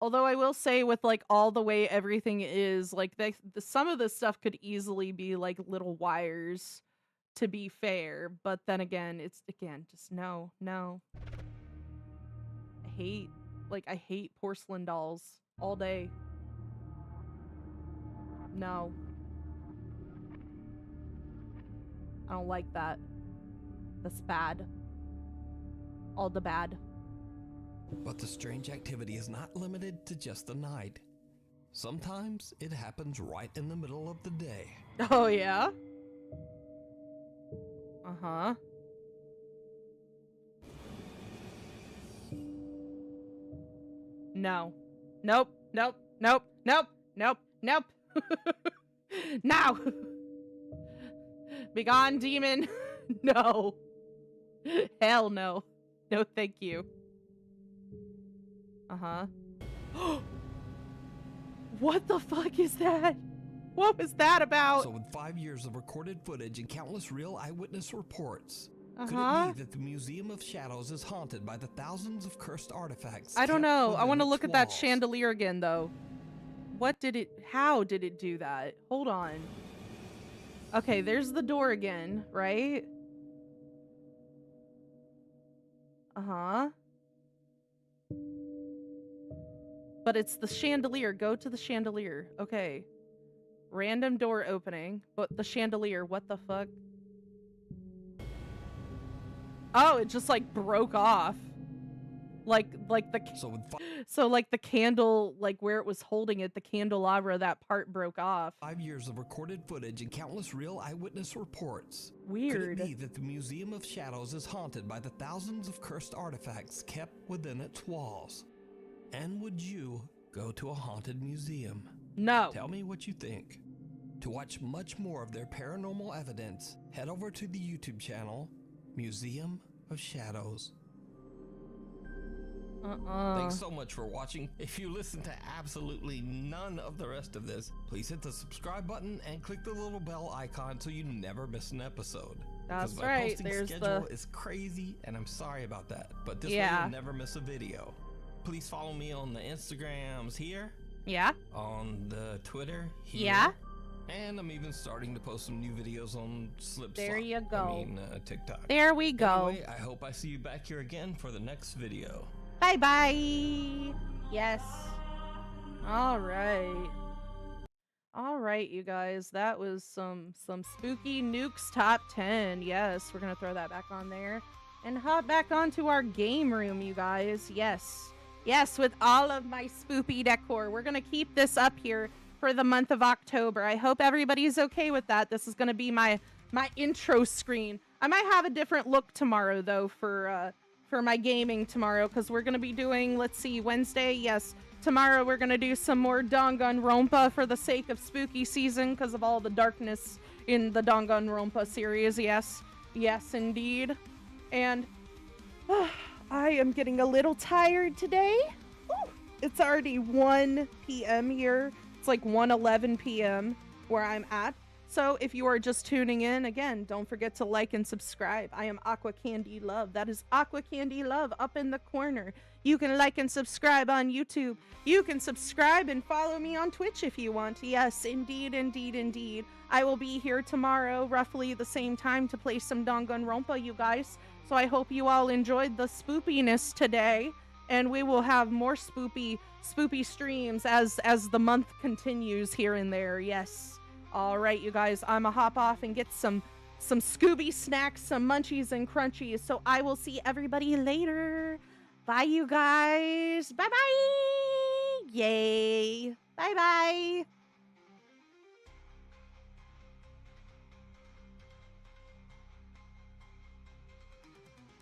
Although I will say with like all the way everything is, like some of this stuff could easily be like little wires, to be fair, but then again, it's just no. I hate porcelain dolls all day. No. I don't like that. That's bad. All the bad. But the strange activity is not limited to just the night. Sometimes it happens right in the middle of the day. Oh, yeah? Uh-huh. No. Nope. Nope. Nope. Nope. Nope. Nope. Now! Begone, demon! No. Hell no. No, thank you. Uh-huh. What the fuck is that? What was that about? So with 5 years of recorded footage and countless real eyewitness reports, could Uh-huh. it be that the Museum of Shadows is haunted by the thousands of cursed artifacts? I don't kept know. I within want to its look at that walls? chandelier again, though. How did it do that? Hold on. Okay, there's the door again, right? Uh-huh. But it's the chandelier. Go to the chandelier. Okay. Random door opening. But the chandelier, what the fuck? Oh, it just like broke off. Like the so like the candle, like where it was holding it, the candelabra, that part broke off. 5 years of recorded footage and countless real eyewitness reports. Weird. Could it be that the Museum of Shadows is haunted by the thousands of cursed artifacts kept within its walls? And would you go to a haunted museum? No. Tell me what you think. To watch much more of their paranormal evidence, head over to the YouTube channel, Museum of Shadows. Thanks so much for watching. If you listen to absolutely none of the rest of this, please hit the subscribe button and click the little bell icon so you never miss an episode. That's Because my right. posting There's schedule is crazy, and I'm sorry about that. But this way you'll never miss a video. Please follow me on the Instagrams here. Yeah. On the Twitter here. Yeah. And I'm even starting to post some new videos on Slipslop. There you go. TikTok. There we go. Anyway, I hope I see you back here again for the next video. Bye-bye. Yes. All right. All right, you guys. That was some spooky nukes top 10. Yes, we're going to throw that back on there. And hop back onto our game room, you guys. Yes. Yes, with all of my spoopy decor. We're going to keep this up here for the month of October. I hope everybody's okay with that. This is going to be my intro screen. I might have a different look tomorrow, though, for my gaming tomorrow, because we're going to be doing, let's see, Wednesday, yes. Tomorrow we're going to do some more Danganronpa for the sake of spooky season, because of all the darkness in the Danganronpa series, yes. Yes, indeed. And I am getting a little tired today. Ooh, it's already 1 p.m. here. It's like 1:11 p.m. where I'm at. So if you are just tuning in, again, don't forget to like and subscribe. I am Aqua Candy Love. That is Aqua Candy Love up in the corner. You can like and subscribe on YouTube. You can subscribe and follow me on Twitch if you want. Yes, indeed, indeed, indeed. I will be here tomorrow, roughly the same time, to play some Danganronpa, you guys. So I hope you all enjoyed the spoopiness today. And we will have more spoopy streams as the month continues here and there. Yes. All right, you guys, I'm gonna hop off and get some Scooby snacks, some munchies and crunchies. So I will see everybody later. Bye, you guys. Bye-bye. Yay. Bye-bye.